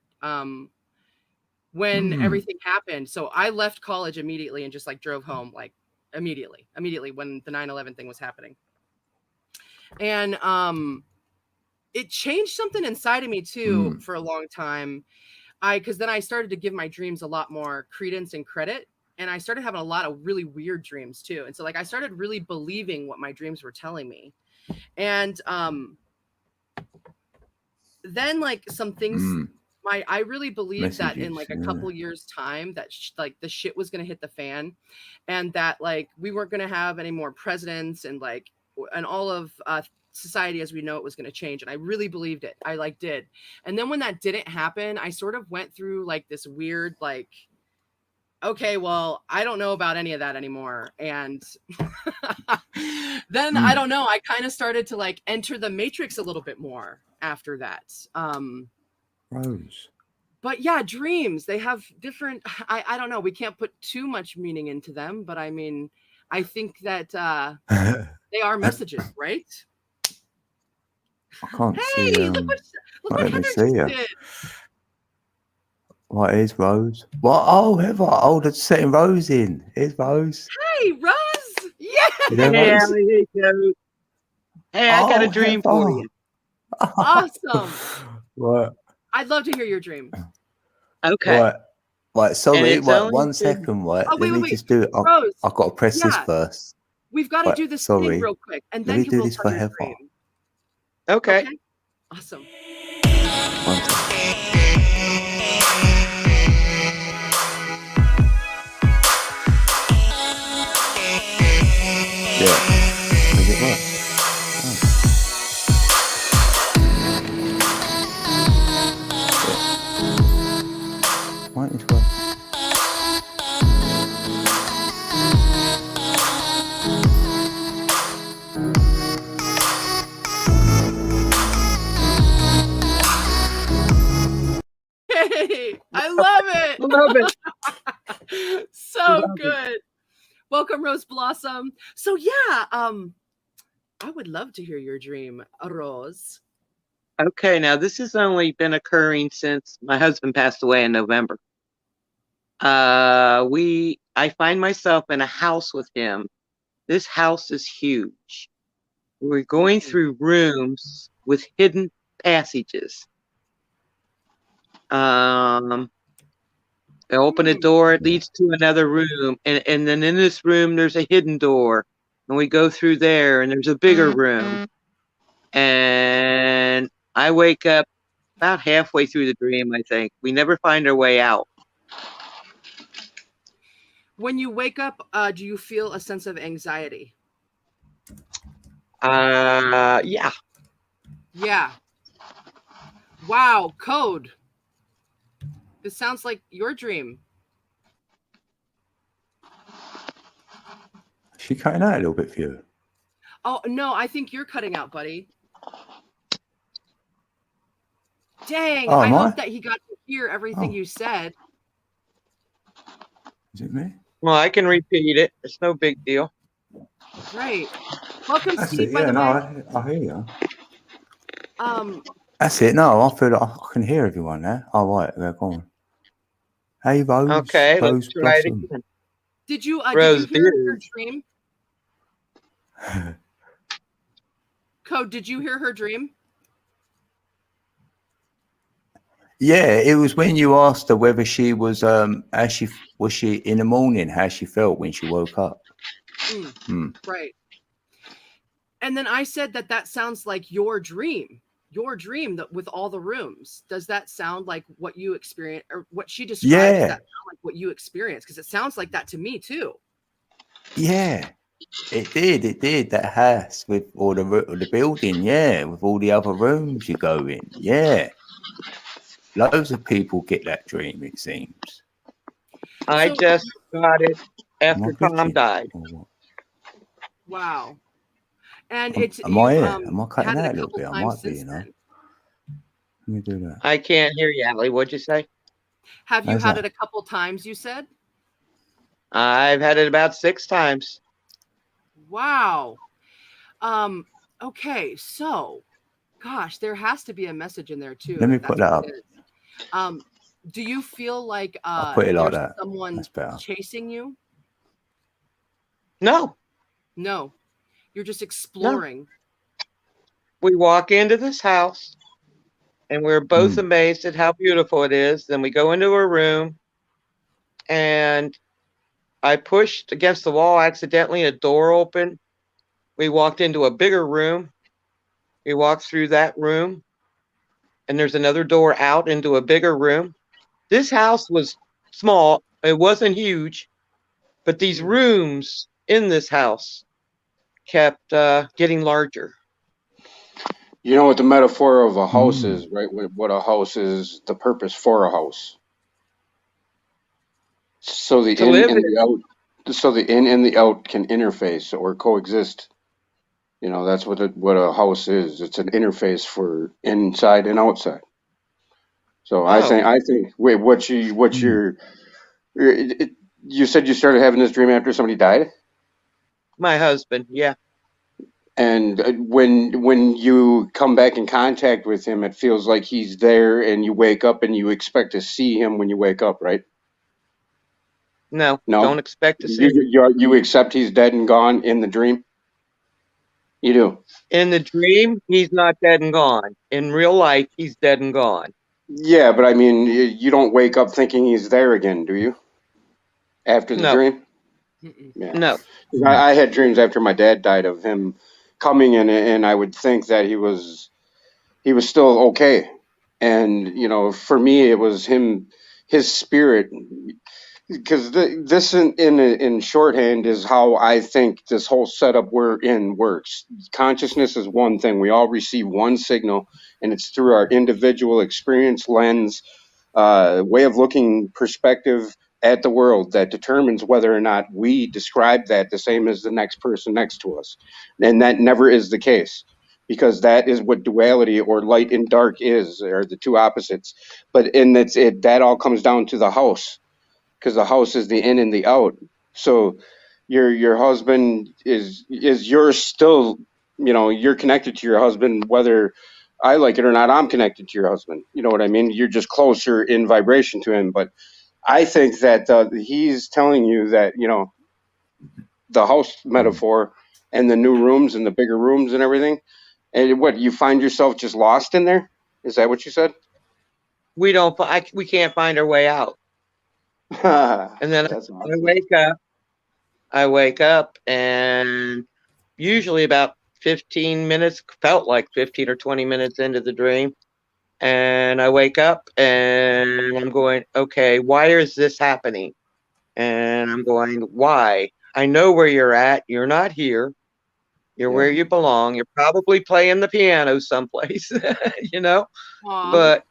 when everything happened. So I left college immediately and just like drove home, like immediately when the 9/11 thing was happening. And it changed something inside of me too for a long time. Because then I started to give my dreams a lot more credence and credit. And I started having a lot of really weird dreams too. And so like I started really believing what my dreams were telling me. And then like some things, I really believed that in like a couple years time that like the shit was going to hit the fan, and that like we weren't going to have any more presidents, and like and all of society as we know it was going to change. And I really believed it. I like did. And then when that didn't happen, I sort of went through like this weird like, okay, well, I don't know about any of that anymore. And then I don't know, I kind of started to like enter the matrix a little bit more after that. Rose. But yeah, dreams, they have different, I don't know, we can't put too much meaning into them, but I mean, I think that they are messages, right? I can't hey, see. look what let Heather me see just you. did. What is Rose? What? Oh, Heather. Oh, they're setting Rose in. Here's Rose. Hey, Rose. Yeah. Hey, Allie, hey, Joe. Hey, I got a dream Heather. for you. Awesome. What? I'd love to hear your dream. Okay. What? Right, sorry, it's right, only 1 been- second, right. Oh, Let wait, me just do it. Rose. I've got to press this Yeah. first. We've got to Right, do this sorry. thing real quick, and Let then me you do will this tell for your Heather. dream. Okay. Awesome. 1 second. Yeah. Does it work? Why don't you work? Hey, I love it. I love it. So good. Welcome, Rose Blossom. So yeah, I would love to hear your dream, Rose. Okay, now this has only been occurring since my husband passed away in November. I find myself in a house with him. This house is huge. We're going through rooms with hidden passages. I open a door, it leads to another room, and then in this room there's a hidden door, and we go through there, and there's a bigger room, and I wake up about halfway through the dream. I think we never find our way out. When you wake up, do you feel a sense of anxiety? Yeah. Yeah. Wow, code. This sounds like your dream. Is she cutting out a little bit for you? Oh, no, I think you're cutting out, buddy. Dang, I hope that he got to hear everything you said. Is it me? Well, I can repeat it. It's no big deal. Great. Welcome, That's Steve, it. by Yeah, the no, way. I hear you. That's it. No, I feel like I can hear everyone now. Oh, right. Go on. Hey, Rose. Okay, Rose let's try it Blossom. again. Did you Rose hear her Beard. dream? Code, did you hear her dream? Yeah, it was when you asked her whether she was was she in the morning, how she felt when she woke up. Right. And then I said that sounds like your dream that with all the rooms. Does that sound like what you experience, or what she described? Does that sound like what you experience? Because it sounds like that to me too. Yeah, it did. It did. That house with all the building. Yeah, with all the other rooms you go in. Yeah, loads of people get that dream. It seems. I So just got it Am I after Tom glitching? died. Or what? wow. And Am, it's am I you've here? Am I cutting had it out a a little couple bit? I times might be. since then. Let me do that. I can't hear you, Allie. What'd you say? Have you How's had that? it a couple times, you said? I've had it about 6 times. Wow. Okay, so gosh, there has to be a message in there too. Let me If put that's that what up. it is. Do you feel like I'll put it like there's that. someone That's better. chasing you? No, No. You're just exploring. we walk into this house and we're both Hmm. amazed at how beautiful it is. Then we go into a room and I pushed against the wall accidentally, a door opened. We walked into a bigger room. We walked through that room and there's another door out into a bigger room. This house was small. It wasn't huge, but these Hmm. rooms in this house kept getting larger. You know what the metaphor of a house Hmm. is, right? What a house is, the purpose for a house. So the To in live and in. the out, so the in and the out can interface or coexist. You know, that's what a house is. It's an interface for inside and outside. So Oh, I think. Wait, what's Hmm. you said you started having this dream after somebody died, my husband. Yeah. and when you come back in contact with him, it feels like he's there, and you wake up and you expect to see him when you wake up, right? No, No, don't expect to see him. you accept he's dead and gone in the dream. You do. In the dream, he's not dead and gone. In real life, he's dead and gone. Yeah, but I mean, you don't wake up thinking he's there again, do you? After the No, dream? Mm-mm. Yeah. no. 'Cause I had dreams after my dad died of him coming in, and I would think that he was still okay. And for me, it was his spirit, because this in shorthand is how I think this whole setup we're in works. Consciousness is one thing. We all receive one signal, and it's through our individual experience lens, way of looking, perspective at the world that determines whether or not we describe that the same as the next person next to us. And that never is the case, because that is what duality or light and dark is, are the two opposites. But that all comes down to the house, because the house is the in and the out. So your husband is yours still. You're connected to your husband whether I like it or not. I'm connected to your husband. You know what I mean? You're just closer in vibration to him. But I think that he's telling you that the house Hmm. metaphor and the new rooms and the bigger rooms and everything. And what, you find yourself just lost in there? Is that what you said? We don't. We can't find our way out. And then That's I awesome. wake up. I wake up, and usually about 15 minutes, felt like 15 or 20 minutes into the dream, and I wake up and I'm going, okay, why is this happening? And I'm going, why? I know where you're at. You're not here. You're Yeah. where you belong. You're probably playing the piano someplace, you know. Aw. But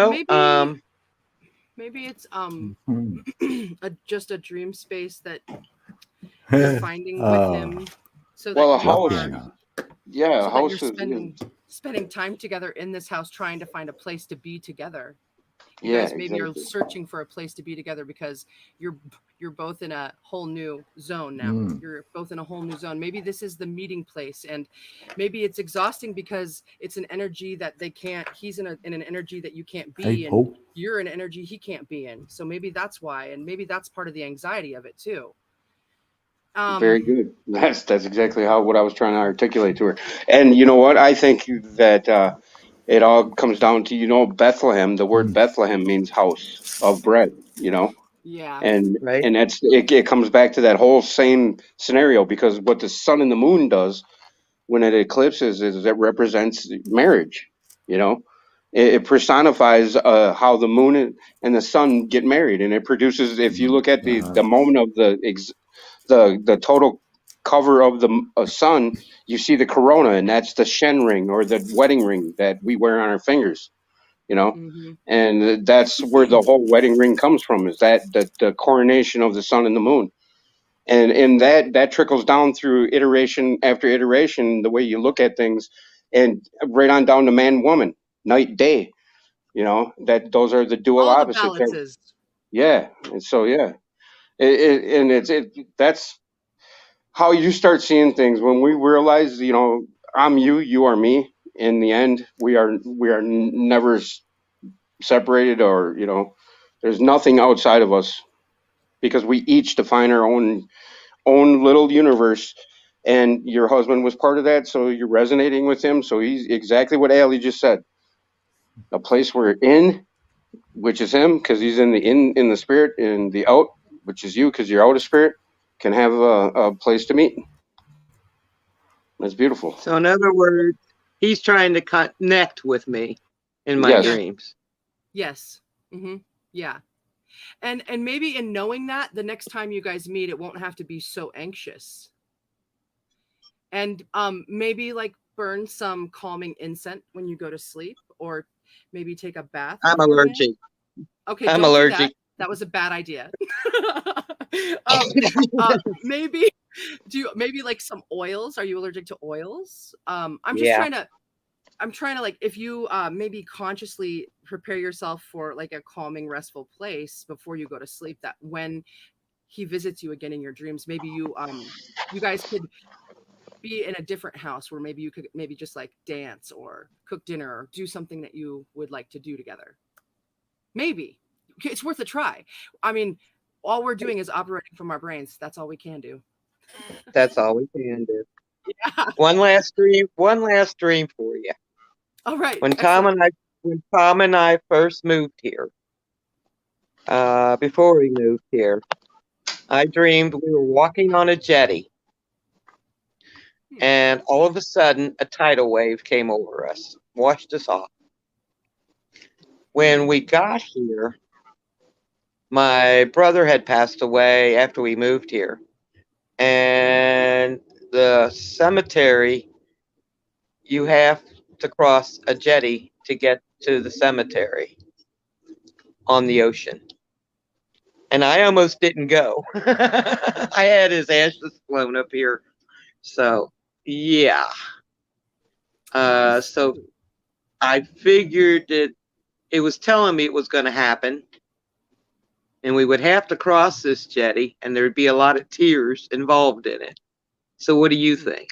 Maybe maybe it's Hmm. just a dream space that you're finding with him so Well, that a you Love house, are piano. yeah, a so that you're house spending time together in this house trying to find a place to be together. You yeah, guys maybe are exactly. searching for a place to be together because you're both in a whole new zone now. Hmm. You're both in a whole new zone. Maybe this is the meeting place, and maybe it's exhausting because it's an energy that they can't. He's in an energy that you can't Hey, be, and Paul. you're in an energy he can't be in. So maybe that's why, and maybe that's part of the anxiety of it too. Very Um, good. That's exactly what I was trying to articulate to her. And you know what? I think that it all comes down to, Bethlehem. The word Hmm. Bethlehem means house of bread. yeah. And right? and it comes back to that whole same scenario, because what the sun and the moon does when it eclipses is it represents marriage. You know, it personifies how the moon and the sun get married, and it produces. If you look at the moment of the total cover of the sun, you see the corona, and that's the Shen ring or the wedding ring that we wear on our fingers, you know. Mm-hmm. And that's where the whole wedding ring comes from, is that the coronation of the sun and the moon. And that trickles down through iteration after iteration, the way you look at things, and right on down to man woman, night day, you know, that those are the dual All the opposites. balances. Yeah. And so that's how you start seeing things when we realize, you know, I'm you, you are me. In the end, we are never separated, or, you know, there's nothing outside of us, because we each define our own little universe. And your husband was part of that, so you're resonating with him. So he's exactly what Allie just said. A place we're in, which is him, because he's in the spirit, and the out, which is you, because you're out of spirit, can have a place to meet. That's beautiful. So in other words, he's trying to connect with me in my Yes. dreams. Yes. Mm-hmm. Yeah. And maybe in knowing that, the next time you guys meet, it won't have to be so anxious. And maybe like burn some calming incense when you go to sleep, or maybe take a bath. I'm beforehand. allergic. Okay, I'm don't allergic. do that. That was a bad idea. Maybe maybe like some oils. Are you allergic to oils? I'm just trying to like, if you maybe consciously prepare yourself for like a calming, restful place before you go to sleep, that when he visits you again in your dreams, maybe you guys could be in a different house where maybe you could maybe just like dance or cook dinner or do something that you would like to do together. Maybe it's worth a try. I mean, all we're doing is operating from our brains. That's all we can do. That's all we can do. Yeah. One last dream for you. All right. When Tom and I first moved here, before we moved here, I dreamed we were walking on a jetty, and all of a sudden a tidal wave came over us, washed us off. When we got here, my brother had passed away after we moved here, and the cemetery, you have to cross a jetty to get to the cemetery on the ocean. And I almost didn't go. I had his ashes flown up here. So, yeah. So I figured that it was telling me it was going to happen. And we would have to cross this jetty, and there'd be a lot of tears involved in it. So what do you think?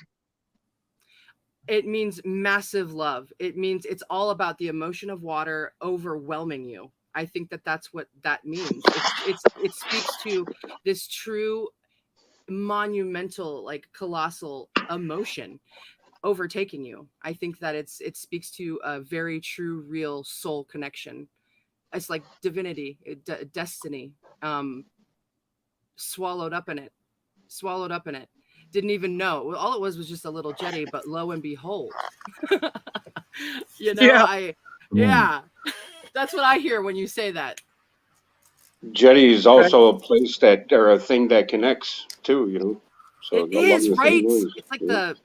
It means massive love. It means it's all about the emotion of water overwhelming you. I think that that's what that means. It speaks to this true, monumental, like colossal emotion overtaking you. I think that it speaks to a very true, real soul connection. It's like divinity, destiny, swallowed up in it. Didn't even know. All it was just a little jetty, but lo and behold, you know, Yeah. That's what I hear when you say that. Jetty is also a place that, or a thing that connects too, you know. So It is, right? It's like the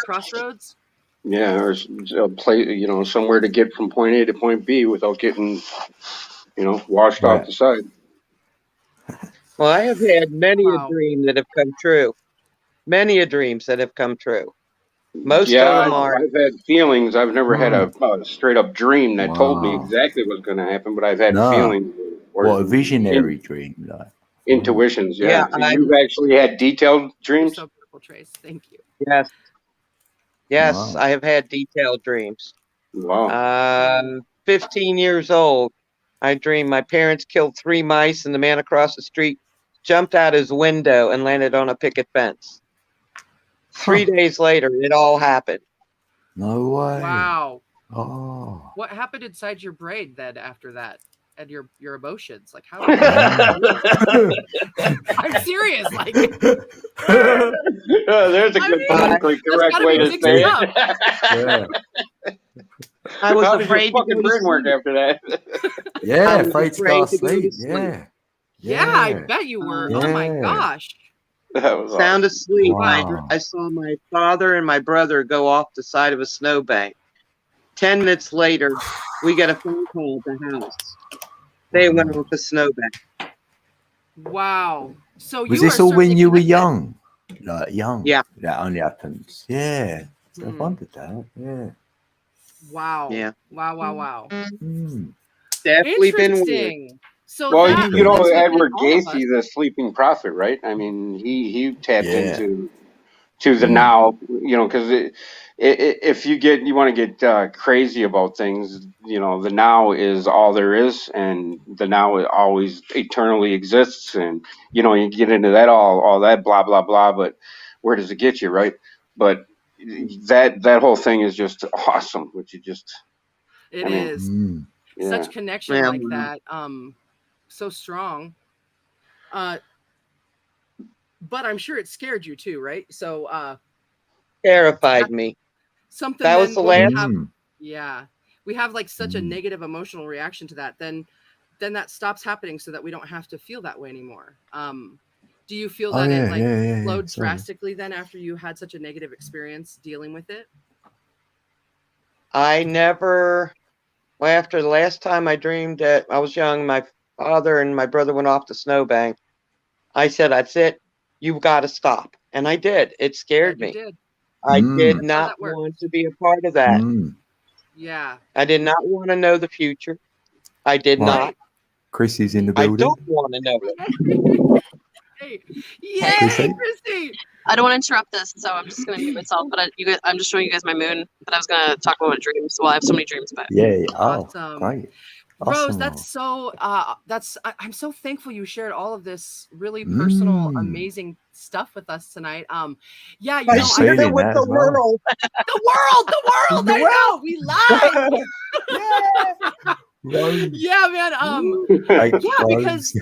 crossroads. Yeah, or a place, you know, somewhere to get from point A to point B without getting, you know, washed off the side. Well, I have had many Wow. a dream that have come true. Many a dreams that have come true. Most Yeah, of them are. I've had feelings. I've never had a straight up dream that told me Wow. exactly what's going to happen, but I've had No. feelings. Or What a visionary dream, like. intuitions. Yeah, Yeah, you've actually had detailed You're dreams. so beautiful, Trace. Thank you. Yes. Yes, Wow. I have had detailed dreams. Wow. 15 years old, I dreamed my parents killed 3 mice, and the man across the street jumped out his window and landed on a picket fence. 3 days later, it all happened. No way. Wow. Oh. What happened inside your brain then after that? And your emotions? Like, how I'm serious. Like, there's a good politically correct way to say it. Yeah. I was How did afraid your to fucking go to brain work sleep. after that? Yeah, I was afraid to afraid go to go to sleep. sleep. Yeah. yeah, I bet you were. Oh my Yeah. gosh. That was Sound asleep. Wow. I saw my father and my brother go off the side of a snowbank. 10 minutes later, we get a phone call at the house. They went off the snowbank. Wow. So Was you this are all when certainly you were connected. young? Like young? Yeah. That only happens. Yeah. I Hmm. wondered that. Yeah. Wow. Yeah. Wow. Mm. Definitely been weird. Interesting. So Well, that you know, lives within Edward all of us. Gacy's a sleeping prophet, right? I mean, he tapped Yeah. into the now, you know, because if you want to get crazy about things, you know, the now is all there is, and the now always eternally exists, and you know, you get into that all that blah blah blah, but where does it get you, right? But that whole thing is just awesome, which you just It I mean, is Mm. yeah. such connection Yeah. like that. So strong. But I'm sure it scared you too, right? So Terrified me. something That was then the when we last. have, Mm. yeah, we have like such a negative emotional reaction to that, then that stops happening so that we don't have to feel that way anymore. Do you feel Oh that yeah, it like yeah. slowed Sorry. drastically then after you had such a negative experience dealing with it? I never. Well, after the last time I dreamed that I was young, my father and my brother went off the snowbank. I said, "That's it. You got to stop," and I did. It scared That you me. did. I did That's how not that works. want to be a part of that. Mm. Yeah. I did not want to know the future. I did Right. not. Chris is in the I building. don't want to know it. Hey, Chrissy? yay, Chrissy! I don't want to interrupt this, so I'm just going to mute myself. But I'm just showing you guys my moon. But I was going to talk about my dreams. Well, I have so many dreams, but Yeah. Oh, Awesome. great. Rose, Awesome, that's Rose. so I'm so thankful you shared all of this really personal, amazing stuff with us tonight. Yeah, you I know, shared it feeling with that the as well. world. the world, there you go. We live. Yeah. Rose. Yeah, man. Thanks, Yeah, Rose. because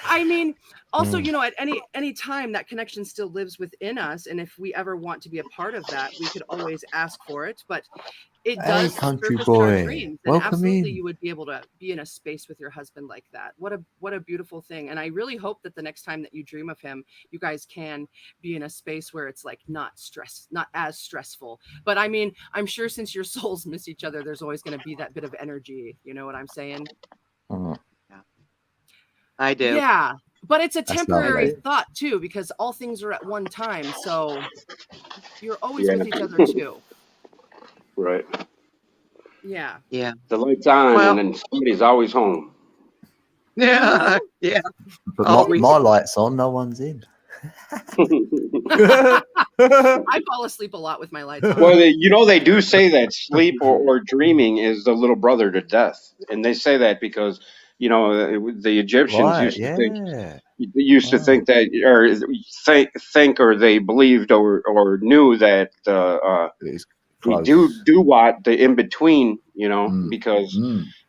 I mean, also, Mm. you know, at any time that connection still lives within us, and if we ever want to be a part of that, we could always ask for it. But it Hey, does country surface in our boy. dreams, and Welcome absolutely, in. you would be able to be in a space with your husband like that. What a beautiful thing! And I really hope that the next time that you dream of him, you guys can be in a space where it's like not as stressful. But I mean, I'm sure since your souls miss each other, there's always going to be that bit of energy. You know what I'm saying? Mm. I do. Yeah, but it's a That's temporary lovely. thought too, because all things are at one time. So you're always Yeah. with each other too. Right. Yeah. Yeah. The light's on, Well- and then somebody's always home. Yeah. Yeah. But Always. my light's on, no one's in. I fall asleep a lot with my lights on. Well, you know, they do say that sleep or dreaming is the little brother to death, and they say that because you know the Egyptians Right, used to think yeah. think that, or think, or they believed or knew that It's we close. do what the in between, you know, because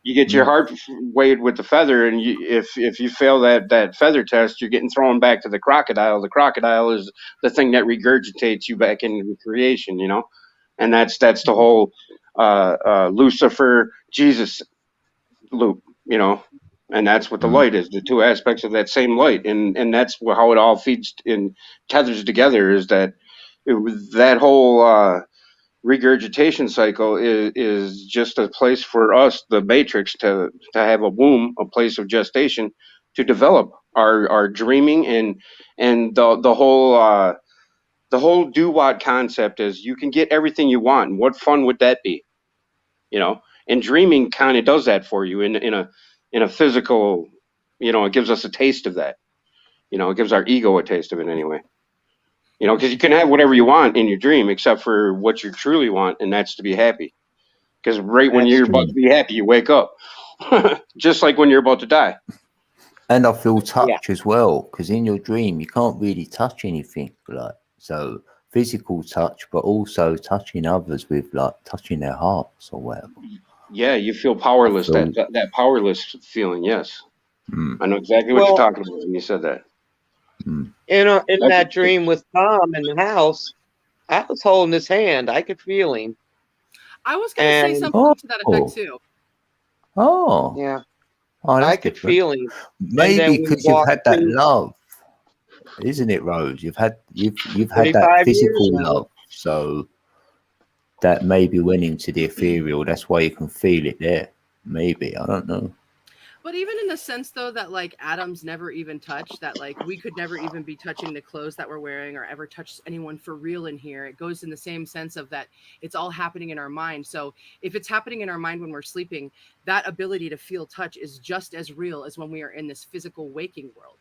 you get your heart weighed with the feather, and if you fail that feather test, you're getting thrown back to the crocodile. The crocodile is the thing that regurgitates you back into creation, you know, and that's the whole Lucifer Jesus loop, you know, and that's what the light is. The two aspects of that same light, and that's how it all feeds and tethers together. Is that that whole regurgitation cycle is just a place for us, the matrix, to have a womb, a place of gestation, to develop our dreaming, and the whole do-what concept is you can get everything you want, and what fun would that be, you know? And dreaming kind of does that for you in a physical, you know, it gives us a taste of that, you know, it gives our ego a taste of it anyway. You know, because you can have whatever you want in your dream, except for what you truly want, and that's to be happy. Because right when That's you're true. about to be happy, you wake up, just like when you're about to die. And I feel touch as well, because in your dream you can't really touch anything, like so physical touch, but also touching others with like touching their hearts or whatever. Yeah, you feel powerless. I feel- That powerless feeling. Yes, Mm. I know exactly what Well- you're talking about when you said that. In That's that dream with Tom in the house, I was holding his hand. I could feel him. I was going to say And- something to that effect too. Oh, Yeah. oh, that's I could different. feel him. Maybe then we because you've walked had that through- love. Isn't it, Rose? You've had that 35 physical years now. love, so that maybe went into the ethereal. That's why you can feel it there. Maybe, I don't know. But even in the sense, though, that like atoms never even touch, that like we could never even be touching the clothes that we're wearing or ever touch anyone for real in here. It goes in the same sense of that it's all happening in our mind. So if it's happening in our mind when we're sleeping, that ability to feel touch is just as real as when we are in this physical waking world.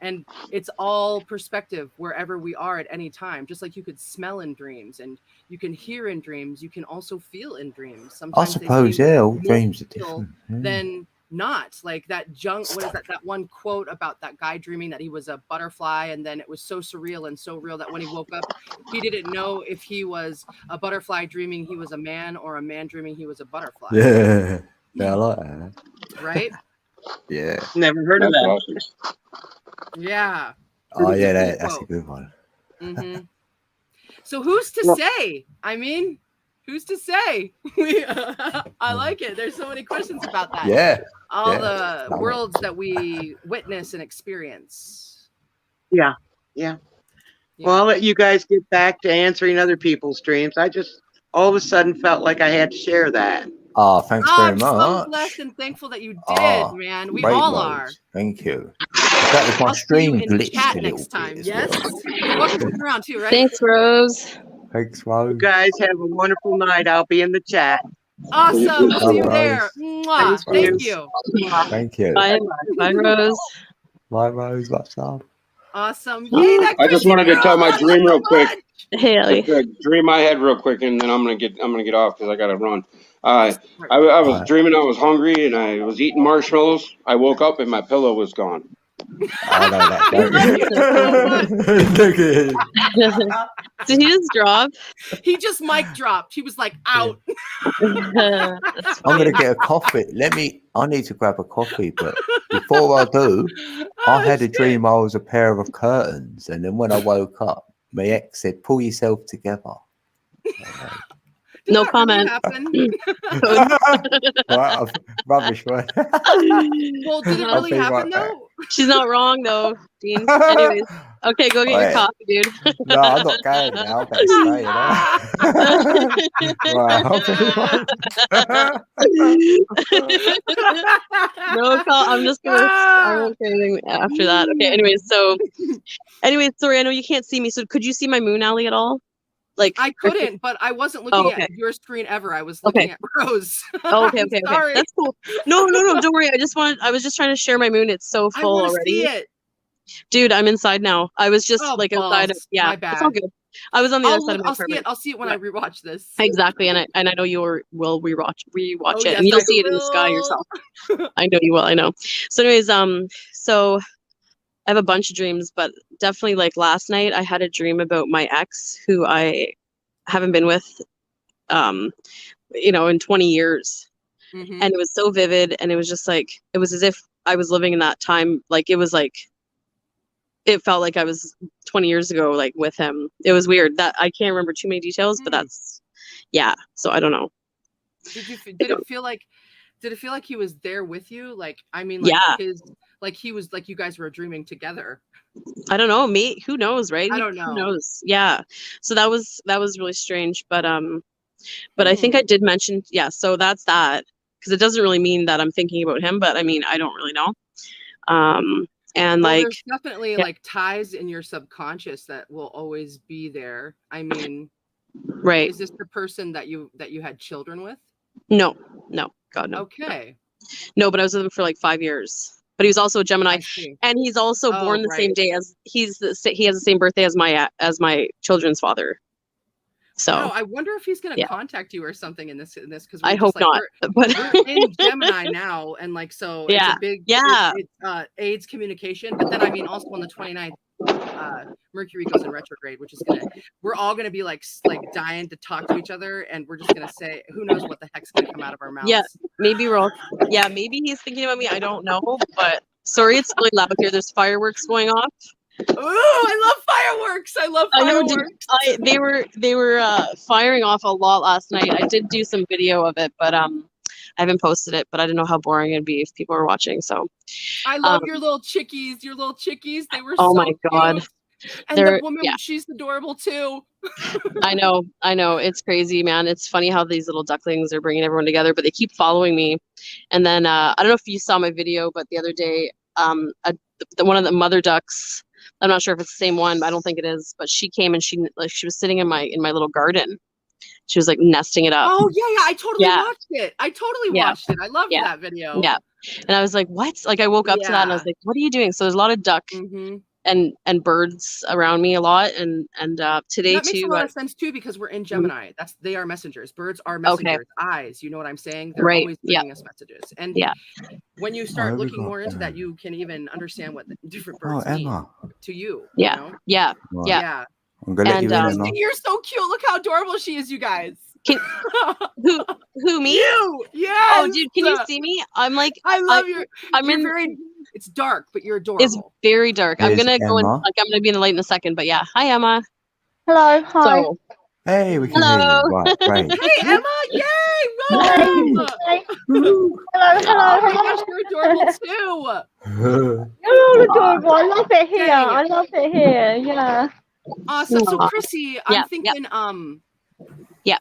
And it's all perspective wherever we are at any time. Just like you could smell in dreams and you can hear in dreams, you can also feel in dreams. I Sometimes they suppose, seem yeah, all more dreams are real different. Yeah. than not. Like that what is that one quote about that guy dreaming that he was a butterfly, and then it was so surreal and so real that when he woke up he didn't know if he was a butterfly dreaming he was a man or a man dreaming he was a butterfly. Yeah, I like that. Right? Yeah. Never heard of That's that. awesome. Yeah. Oh yeah, Cool that's a quote. good one. Mm-hmm. So who's to Well- say? I mean, who's to say? I like it. There's so many questions about that. Yeah. All yeah. the Love it. worlds that we witness and experience. Yeah. Well, I'll let you guys get back to answering other people's dreams. I just all of a sudden felt like I had to share that. Oh, thanks very I'm much. so blessed and thankful that you did, Oh, man. We great, all Rose. are. Thank you. That was my I'll see you stream in glitched chat a little next time. bit as Yes? well. You're welcome to come around too, right? Thanks, Rose. Thanks, You Rose. guys have a wonderful night. I'll be in the chat. Awesome. We'll see you Rose. there. Mwah. Thank Thank you. Thank you. Bye, bye, Rose. Bye, Rose. What's up? Awesome. Yay, that I just Christian wanted to girl. tell my Love you dream so real quick. much. Hey, Ellie. The dream I had real quick, and then I'm gonna get off because I gotta run. I was dreaming I was hungry and I was eating marshmallows. I woke up and my pillow was gone. I know that. We love you so much. Look at him. Did he just drop? He just mic dropped. He was like out. That's I'm funny. gonna get a coffee. I need to grab a coffee, but before I do, I had a dream I was a pair of curtains, and then when I woke up, my ex said, "Pull yourself together." Did No that comment. really happen? Right, rubbish, right? Well, did it I'll really be happen right back. though? She's not wrong though, Dean. Anyways, okay, go get your Right. coffee, dude. No, I'm not going now. I better stay, you know. Right, I'll be right. No call. I'm just gonna. I won't say anything after that. Okay. Anyways, sorry. I know you can't see me. So could you see my moon alley at all? Like I couldn't, but I wasn't looking okay. at your screen ever. I was looking at Rose. Oh, okay, okay, Sorry. That's cool. No, don't worry. I was just trying to share my moon. It's so I full want to already. see it. Dude, I'm inside now. I was just Oh, like outside. balls. Yeah, My it's all bad. good. I was on the other side of my I'll see it. apartment. I'll see it when I rewatch this. Exactly, and I know you will rewatch Oh, it, yes, and you'll I see it in the sky will. yourself. I know you will. I know. So, anyways, so I have a bunch of dreams, but definitely like last night, I had a dream about my ex, who I haven't been with, in 20 years, Mhm. and it was so vivid, and it was just like it was as if I was living in that time. Like it was like. It felt like I was 20 years ago, like with him. It was weird that I can't remember too many details, but that's, yeah. So I don't know. Did it feel like he was there with you? Like, I mean, like Yeah. he was like you guys were dreaming together. I don't know. Who knows, right? I don't know. Who knows? Yeah. So that was really strange. But I think I did mention, yeah. So that's that, because it doesn't really mean that I'm thinking about him, but I mean, I don't really know. And well, like, there's definitely like ties in your subconscious that will always be there. I mean, right. is this the person that you had children with? No, God, no. Okay. No, but I was with him for like 5 years. But he was also a Gemini, I see. and he's also born the same day as he has the same birthday as my children's father. So No, I wonder if he's gonna contact you or something in this because I hope not. We're in Gemini now, and like so it's a big it's AIDS communication. But then I mean also on the 29th, Mercury goes in retrograde, which is we're all gonna be like dying to talk to each other, and we're just gonna say who knows what the heck's gonna come out of our mouths. Yeah, maybe we're all maybe he's thinking about me. I don't know, but sorry, it's really loud here. There's fireworks going off. Oh, I love fireworks! I love fireworks. I know, they were firing off a lot last night. I did do some video of it, but I haven't posted it. But I don't know how boring it'd be if people were watching. So I love your little chickies. They were oh so my god, cute. And the They're woman, yeah. she's adorable too. I know. It's crazy, man. It's funny how these little ducklings are bringing everyone together, but they keep following me. And then I don't know if you saw my video, but the other day, one of the mother ducks, I'm not sure if it's the same one, but I don't think it is. But she came and she was sitting in my little garden. She was like nesting it up. Oh yeah, I totally Yeah. watched it. I Yeah. watched it. I loved Yeah. that video. Yeah. And I was like, what? Like I woke up to that and I Yeah. was like, what are you doing? So there's a lot of duck Mm-hmm. and birds around me a lot. And today That makes a too. lot of sense too, because we're in Gemini. They are messengers. Birds are messengers. Eyes. You know what I'm saying? They're Right. always bringing us messages. And Yeah. when you start we looking got, more into that, you can even understand what the different Oh, birds mean Emma. to you. Yeah. You know? Yeah. Right. Yeah. Yeah. I'm gonna let And, you in, Emma. You're so cute. Look how adorable she is, you guys. Who me? You. Yes. Oh, dude, can you see me? I'm like, I love your. I'm You're in. very. It's dark, but you're adorable. It's very dark. I'm There's gonna go in. Emma. Like, I'm gonna be in the light in a second. But yeah, hi Emma. Hello, hi. So, Hey, we can hear hello. you. Right, great. Hey Emma! Yay! Yay! Welcome! Hey. Woo. Hello, Oh my hello, gosh, you're adorable too. You're all adorable. I love it here. Dang. I love it here. Yeah. Awesome. So Aw. Chrissy, Yeah, I'm thinking Yeah.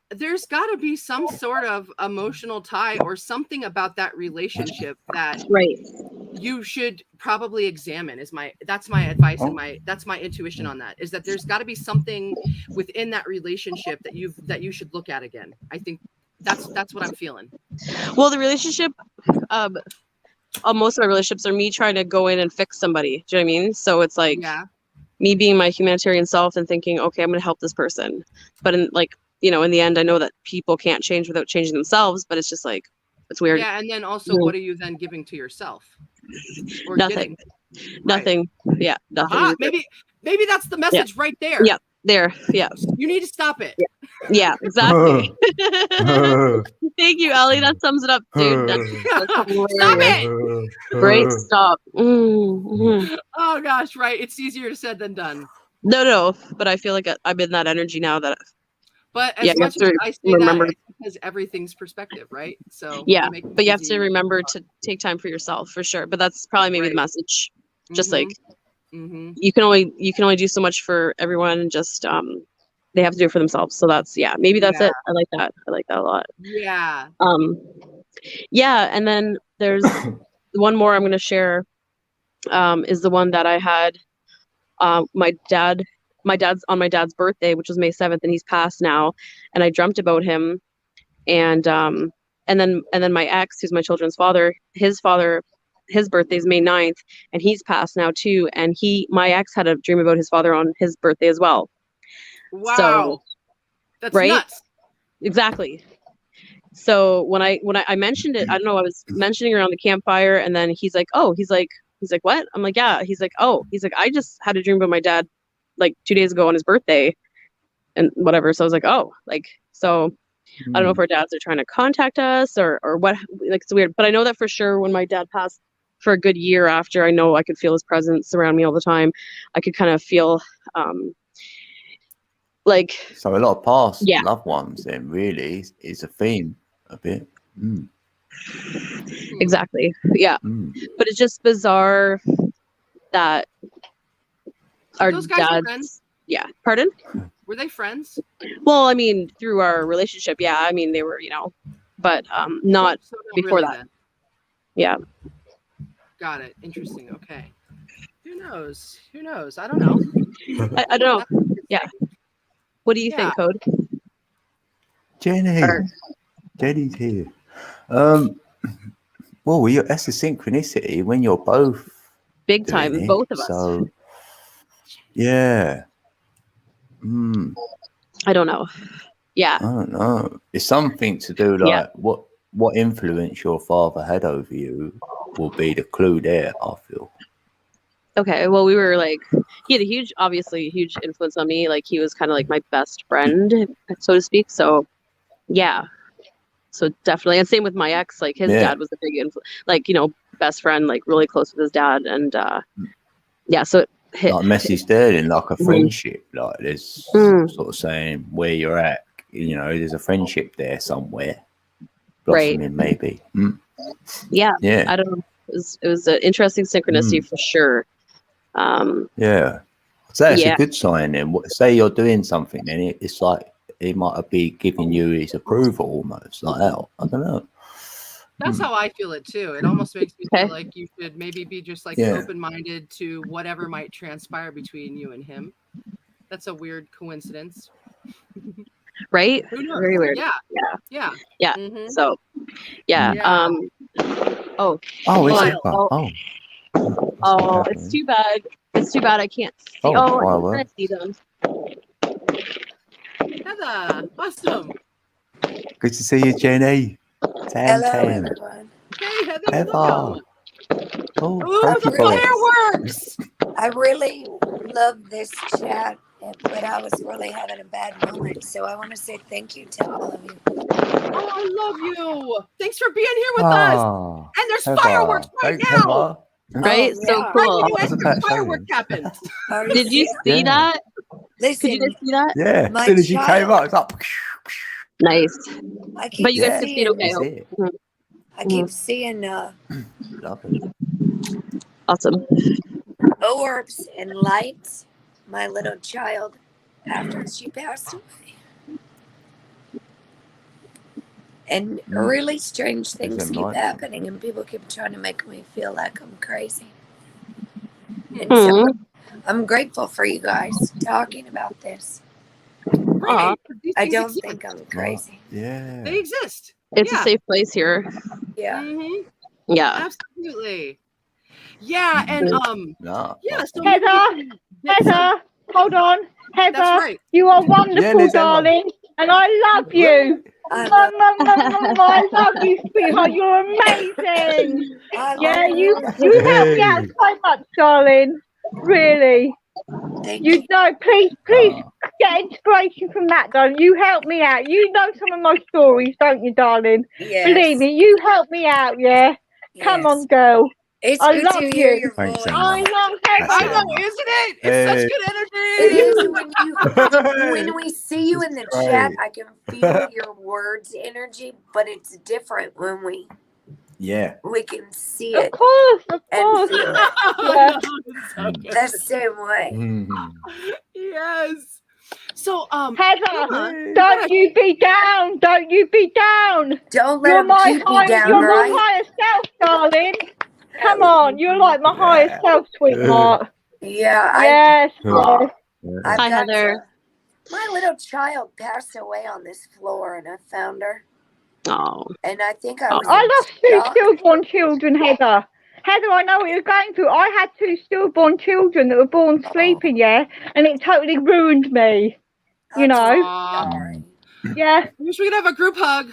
there's got to be some sort of emotional tie or something about that relationship that right. you should probably examine. That's my advice and that's my intuition on that, is that there's got to be something within that relationship that you should look at again. I think that's what I'm feeling. Well, the relationship, most of my relationships are me trying to go in and fix somebody. Do you know what I mean? So it's like me being my humanitarian self and thinking, okay, I'm going to help this person. But in in the end, I know that people can't change without changing themselves, but it's just like, it's weird. Yeah. And then also, what are you then giving to yourself? Or Nothing. Getting? Nothing. Right. Yeah. Nothing. Maybe that's the message right there. Yeah. There. Yeah. You need to stop it. Yeah, exactly. Thank you, Ellie. That sums it up, dude. That's Stop it. Great stop. Mm-hmm. Oh gosh, right. It's easier said than done. No, but I feel like I'm in that energy now that. But as much as I say that, it's because everything's perspective, right? So yeah, but you have to remember to take time for yourself for sure. But that's probably maybe the message. Just like you can only do so much for everyone, and just they have to do it for themselves. So that's maybe that's it. I like that. I like that a lot. Yeah. Yeah, and then there's one more I'm going to share. Is the one that I had. My dad's on my dad's birthday, which was May 7th, and he's passed now. And I dreamt about him, and then my ex, who's my children's father, his birthday is May 9th, and he's passed now too. And my ex had a dream about his father on his birthday as well. Wow, so, that's right? Nuts. Exactly. So when I mentioned it, I don't know, I was mentioning around the campfire, and then he's like, what? I'm like, yeah. He's like, I just had a dream about my dad like 2 days ago on his birthday and whatever. So I was like, so I don't know if our dads are trying to contact us or what, like, it's weird. But I know that for sure when my dad passed for a good year after, I know I could feel his presence around me all the time. I could kind of feel like. So a lot of past loved ones then really is a theme a bit. Exactly. Yeah. But it's just bizarre that our those guys were friends? Yeah. Pardon? Were they friends? Well, I mean, through our relationship, yeah. I mean, they were, but not before really that. Then. Yeah. Got it. Interesting. Okay. Who knows? I don't know. I don't know. Yeah. What do you think, Code? Jenny's here. Well, that's a synchronicity when you're both big time, both of us. So, yeah. I don't know. Yeah. I don't know. It's something to do like what influence your father had over you will be the clue there, I feel. Okay, well, we were like, he had a huge influence on me. Like, he was kind of like my best friend, so to speak. So, yeah. So definitely, and same with my ex. Like, his dad was a big influence. Like, best friend, like really close with his dad, and so it hit. Like message there, in like a friendship, like there's sort of saying where you're at. There's a friendship there somewhere, blossoming maybe. Yeah. I don't know. It was an interesting synchronicity for sure. Yeah, So that's Yeah. a good sign then. Say you're doing something, then it's like he might be giving you his approval almost like that. I don't know. That's how I feel it too. It almost makes me Okay. feel like you should maybe be just like Yeah. open-minded to whatever might transpire between you and him. That's a weird coincidence. Right? Who knows? Very weird. Yeah. Yeah. Yeah. Yeah. Mhm. So, yeah. Yeah. Oh, Oh, is Wild. it? Oh, oh, it's too bad. It's too bad I can't see. Oh, Oh, I fireworks. see them. Heather, awesome. good to see you, Jenny. Tam. everyone. Hey, Heather, Heather. welcome. Oh, Ooh, cracky the fireworks. fireworks. I really love this chat, but I was really having a bad moment. So I want to say thank you to all of you. Oh, I love you. Thanks for being here with us. Ah, And there's Heather. fireworks right Thanks, now. Heather. Right? Oh, So yeah. Right cool. when you I was entered, about to say fireworks happened. Are Did you serious? see Yeah. that? Could you Listen, guys see that? Yeah, as My soon as you came child- up, it's like. Nice. I keep But you guys Yeah, could see it seeing, okay. that's it. Mhm. I keep seeing Lovely. Awesome. orbs and lights. My little child, after she passed away, and really strange things them keep lights? happening, and people keep trying to make me feel like I'm crazy. And Hmm. so I'm grateful for you guys talking about this. Right. These I things don't exist. think I'm crazy. Yeah. They exist. It's Yeah. a safe place here. Yeah. Mhm. Yeah. Absolutely. Yeah, and No. yeah, so Heather, Heather, hold on. That's Heather, right. you are wonderful, Yeah, Liz, Emma. darling, and I love you. I love, I love you, sweetheart. You're amazing. I Yeah, love you you. help me out so much, darling. Really. Thank You you. know, please get inspiration from that, darling. You help me out. You know some of my stories, don't you, darling? Yes. Believe me, you help me out, yeah? Come on, girl. It's I good love to hear you. your Thanks, voice. Emma. I know, That's I Heather. know, isn't it? It's such good It energy. is when we see you in the That's chat. great. I can feel your words energy, but it's different when we can see Of it course, of and course. feel it Yeah. It's so good. the same way. Yes. So Heather, Emma, don't you be down. Don't you be down. Don't let You're them my keep me down, you're right? my higher self, darling. Come on, you're like my higher self, sweetheart. Yeah, Yes, Yeah. yes. I've Hi, got Heather. my little child passed away on this floor, and I found her, Oh. and I think I was. I in lost two shock. stillborn children, Heather. Heather, I know what you're going through. I had two stillborn children that were born sleeping, yeah, and it totally ruined me. You know? Sorry. Yeah. I wish we could have a group hug.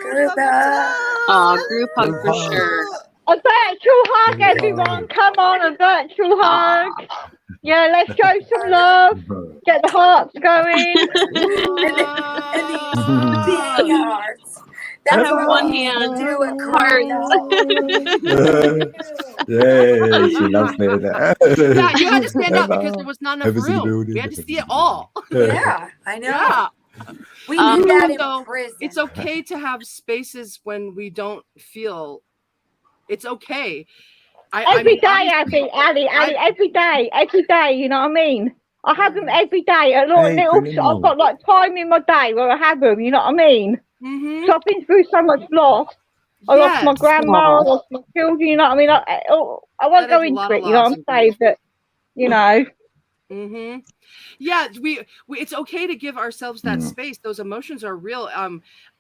Group hug. Oh, group hug for sure. A virtual hug, everyone. Come on, a virtual hug. Yeah, let's show some love. Get the hearts going. And these big hearts. I That's have what one we need hand. to do a Yeah, she loves me. Yeah, you had to stand up because there was not enough Heather's in the room. building. We had to see it all. Yeah, I know. Yeah. We need that in So prison. it's okay to have spaces when we don't feel. It's okay. Every day, Abby, Ali, every day, you know what I mean? I have them every day. I've got like time in my day where I have them, you know what I mean? Mm-hmm. So I've been through so much loss. I lost my grandma, I lost my children, you know what I mean? I won't go into it, you know what I'm saying? But, you know. Mm-hmm. Yeah, we it's okay to give ourselves that space. Those emotions are real.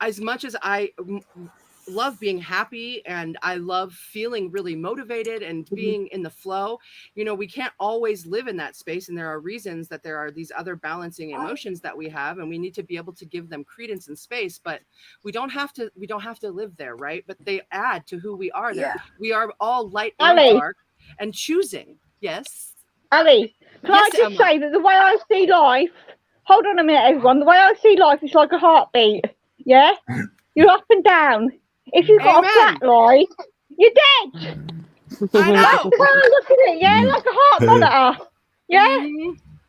As much as I love being happy and I love feeling really motivated and being in the flow, you know, we can't always live in that space, and there are reasons that there are these other balancing emotions that we have, and we need to be able to give them credence and space, but we don't have to live there, right? But they add to who we are. There we are all light and dark and choosing. Yes, Ali, can I just say that the way I see life, hold on a minute, everyone, the way I see life is like a heartbeat, yeah? You're up and down. If you've got a flat line, you're dead. I know. Look at it, yeah, like a heart monitor, yeah?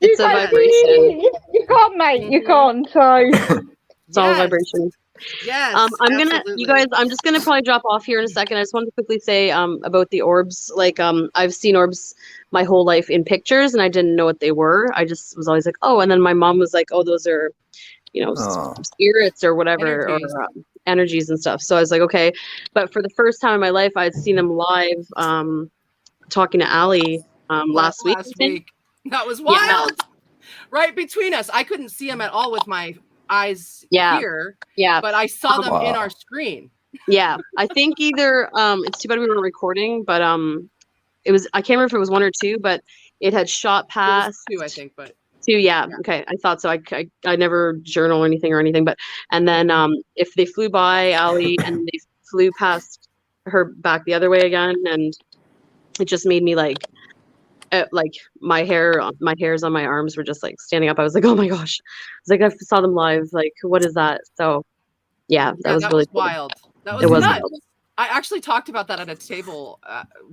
It's a vibration. You can't, mate, you can't, so... It's all vibration. Yes, I'm absolutely. just gonna probably drop off here in a second. I just wanted to quickly say about the orbs. Like I've seen orbs my whole life in pictures, and I didn't know what they were. I just was always like, oh, and then my mom was like, oh, those are, spirits or whatever, Energies. or energies and stuff. So I was like, okay. But for the first time in my life, I'd seen them live, talking to Allie last week. I think. That was wild. Yeah. Right between us. I couldn't see them at all with my eyes here. Yeah. But I saw them in our screen. Yeah. I think either it's too bad we weren't recording, but it was, I can't remember if it was 1 or 2, but it had shot past. It was 2, I think, but 2, yeah. Okay, I thought so. I never journal or anything, but and then if they flew by Allie and they flew past her back the other way again, and it just made me like my hairs on my arms were just like standing up. I was like, oh my gosh! I was like, I saw them live. Like, what is that? So yeah, that was really cool. Wild. That was nuts. Wild. I actually talked about that at a table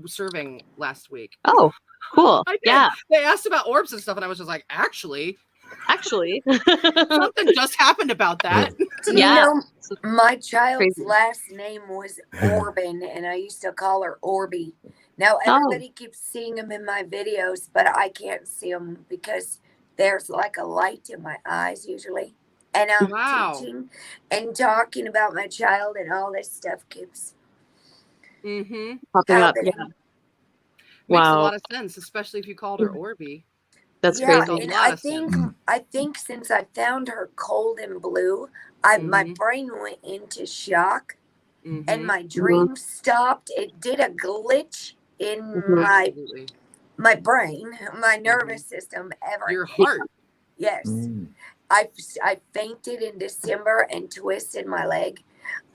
serving last week. Oh, cool. Yeah. They asked about orbs and stuff, and I was just like, actually, something just happened about that. You know, my child's last name was Orban, and I used to call her Orby. Now everybody keeps seeing them in my videos, but I can't see them because there's like a light in my eyes usually. And I'm teaching and talking about my child, and all this stuff keeps popping up. Yeah. Makes a lot of sense, especially if you called her Orby. That's crazy. And I think since I found her cold and blue, my brain went into shock, and my dream stopped. It did a glitch in my brain, my nervous system. Your heart. Yes. I fainted in December and twisted my leg.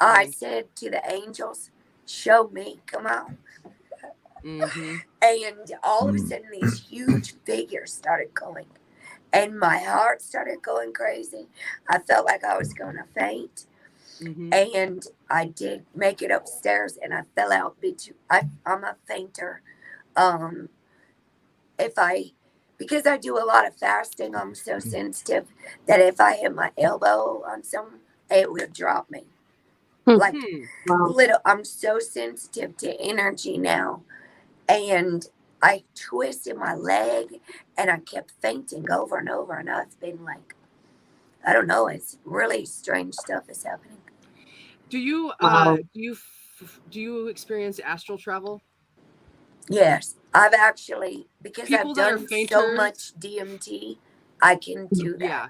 I said to the angels, show me, come on. And all of a sudden these huge figures started going, and my heart started going crazy. I felt like I was going to faint. And I did make it upstairs, and I fell out. I'm a fainter. Because I do a lot of fasting, I'm so sensitive that if I hit my elbow on something, it will drop me. Like little, I'm so sensitive to energy now. And I twisted my leg, and I kept fainting over and over. And I've been like, I don't know, it's really strange stuff is happening. Do you do you experience astral travel? Yes, I've actually, because I've done so much DMT, I can do that. Yeah.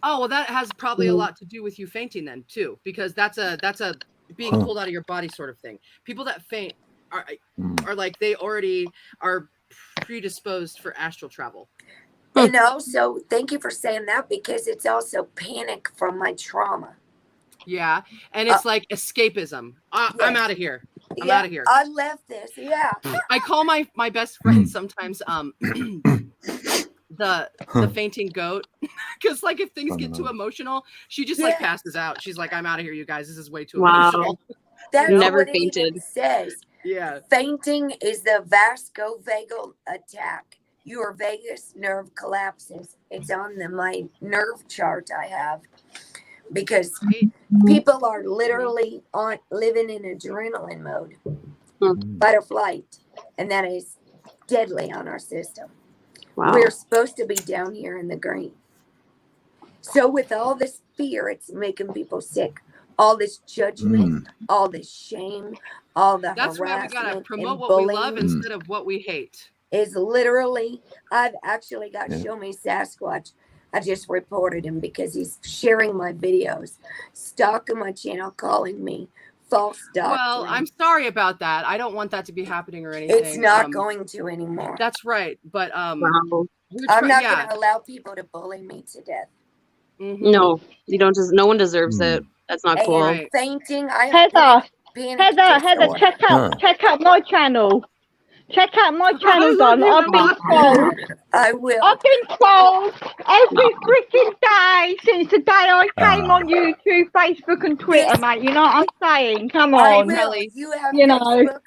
Oh, well, that has probably a lot to do with you fainting then too, because that's a being pulled out of your body sort of thing. People that faint are like they already are predisposed for astral travel. And also, thank you for saying that, because it's also panic from my trauma. Yeah, and it's like escapism. I'm out of here. I'm out of here. I left this. Yeah. I call my best friend sometimes the fainting goat, because like if things get too emotional, she just like passes out. She's like, I'm out of here, you guys. This is way too emotional. That's never what fainted. It says. Yeah. Fainting is the vascuvagal attack. Your vagus nerve collapses. It's on my nerve chart I have. Because people are literally living in adrenaline mode, fight or flight, and that is deadly on our system. Wow. We're supposed to be down here in the green. So with all this fear, it's making people sick. All this judgment, all this shame, all the harassment. That's why we gotta promote what we love instead of what we hate. Is literally, I've actually got Show Me Sasquatch. I just reported him because he's sharing my videos, stalking my channel, calling me false doctrine. Well, I'm sorry about that. I don't want that to be happening or anything. It's not going to anymore. That's right. But I'm not going to allow people to bully me to death. No, you don't. No one deserves it. That's not cool. And fainting. Heather, check out my channel. Check out my channel, Don. I've been told. I will. I've been told every freaking day since the day I came on YouTube, Facebook, and Twitter, mate. You know what I'm saying? Come on. Really? You have Facebook?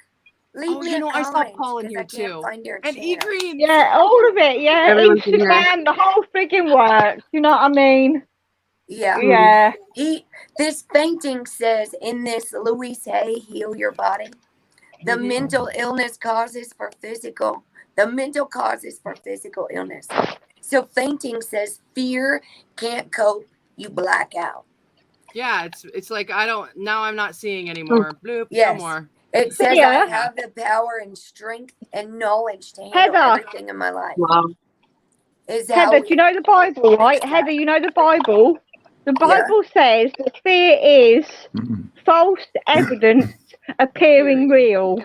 Leave me I saw Paul in here too. And E-Green. Yeah, all of it. Yeah, Instagram, the whole freaking works. You know what I mean? Yeah. Yeah. This painting says, in this Louise Hay, Heal Your Body, the mental illness causes for physical, the mental causes for physical illness. So fainting says fear, can't cope, you black out. Yeah, it's like I'm not seeing anymore. Bloop, Yes. no more. It says Yeah. I have the power and strength and knowledge to handle Heather. everything in my life. Wow. Is Heather, how do you know the Bible, right? Heather, you know the Bible? The Bible says that fear is false evidence appearing real.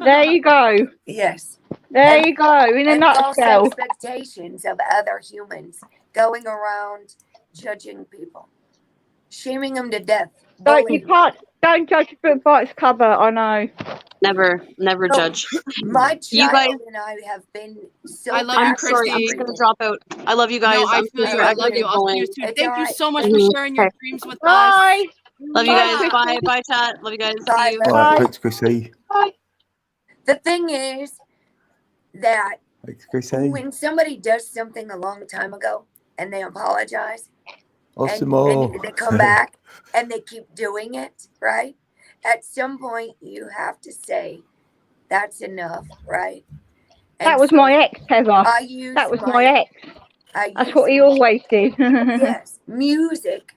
There you go. Yes. There you go, in a And false nutshell. expectations of other humans, going around judging people, shaming them to death. Don't judge a book by its cover, I know. Never judge. My You child guys, and I have been so I love you, I'm sorry, I'm Christy. just gonna drop out. I love you guys. No, I I'm feel so you. sorry. I I gotta love you. get I'll see you going. soon. It's Thank all you right. so much for sharing your Okay. dreams with us. Bye. Love you Yeah. guys. Bye. Bye, chat. Love you guys. Bye, See you. love Bye, you. thanks, Chrissy. The thing is that Thanks, Chrissy. when somebody does something a long time ago and they apologize and Osimo. they come back and they keep doing it, right? At some point, you have to say, that's enough, right? And That was so my ex, Heather. I use That was my ex. I That's use what he always did. yes, music,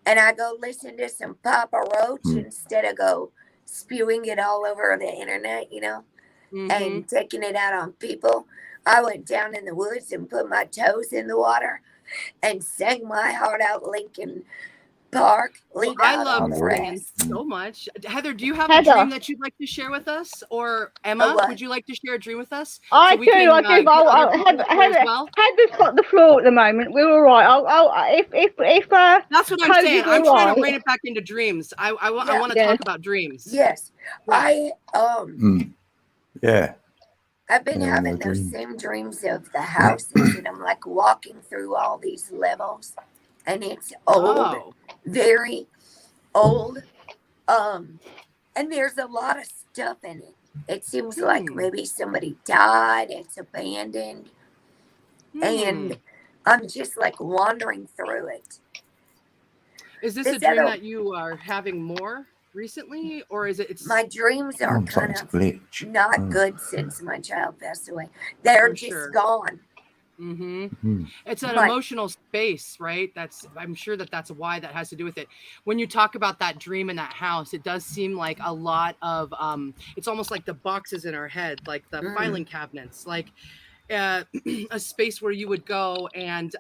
and I go listen to some Papa Roach instead of go spewing it all over the internet, you know, and taking it out on people. I went down in the woods and put my toes in the water and sang my heart out, Lincoln Park. Well, I love singing so much. Heather, do you have a dream that you'd like to share with us? Or Emma, would you like to share a dream with us? I so we do. can, I do. get other people to share as well? Heather's got the floor at the moment. We're all right. If that's what I'm saying. I'm trying to rein it back into dreams. I want to talk about dreams. Yes, yeah. Yeah. I've been having those same dreams of the houses, and I'm like walking through all these levels, and it's old, very old, and there's a lot of stuff in it. It seems like maybe somebody died. It's abandoned, and I'm just like wandering through it. Is this a dream that you are having more recently, or is it? My dreams are kind of not good since my child passed away. They're just gone. It's an emotional space, right? I'm sure that's why that has to do with it. When you talk about that dream in that house, it does seem like a lot of it's almost like the boxes in our head, like the filing cabinets, like a space where you would go and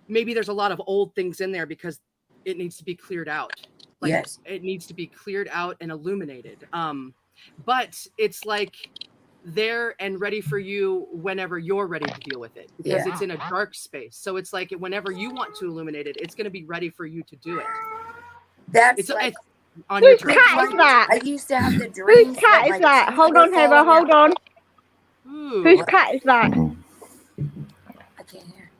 maybe there's a lot of old things in there because it needs to be cleared out. Like it needs to be cleared out and illuminated. But it's like there and ready for you whenever you're ready to deal with it, because it's in a dark space. So it's like whenever you want to illuminate it, it's going to be ready for you to do it. That's like, it's on your whose cat is that? I used to have the dreams. Whose cat is that? Hold on, Heather. Hold on. Whose cat is that? I can't hear.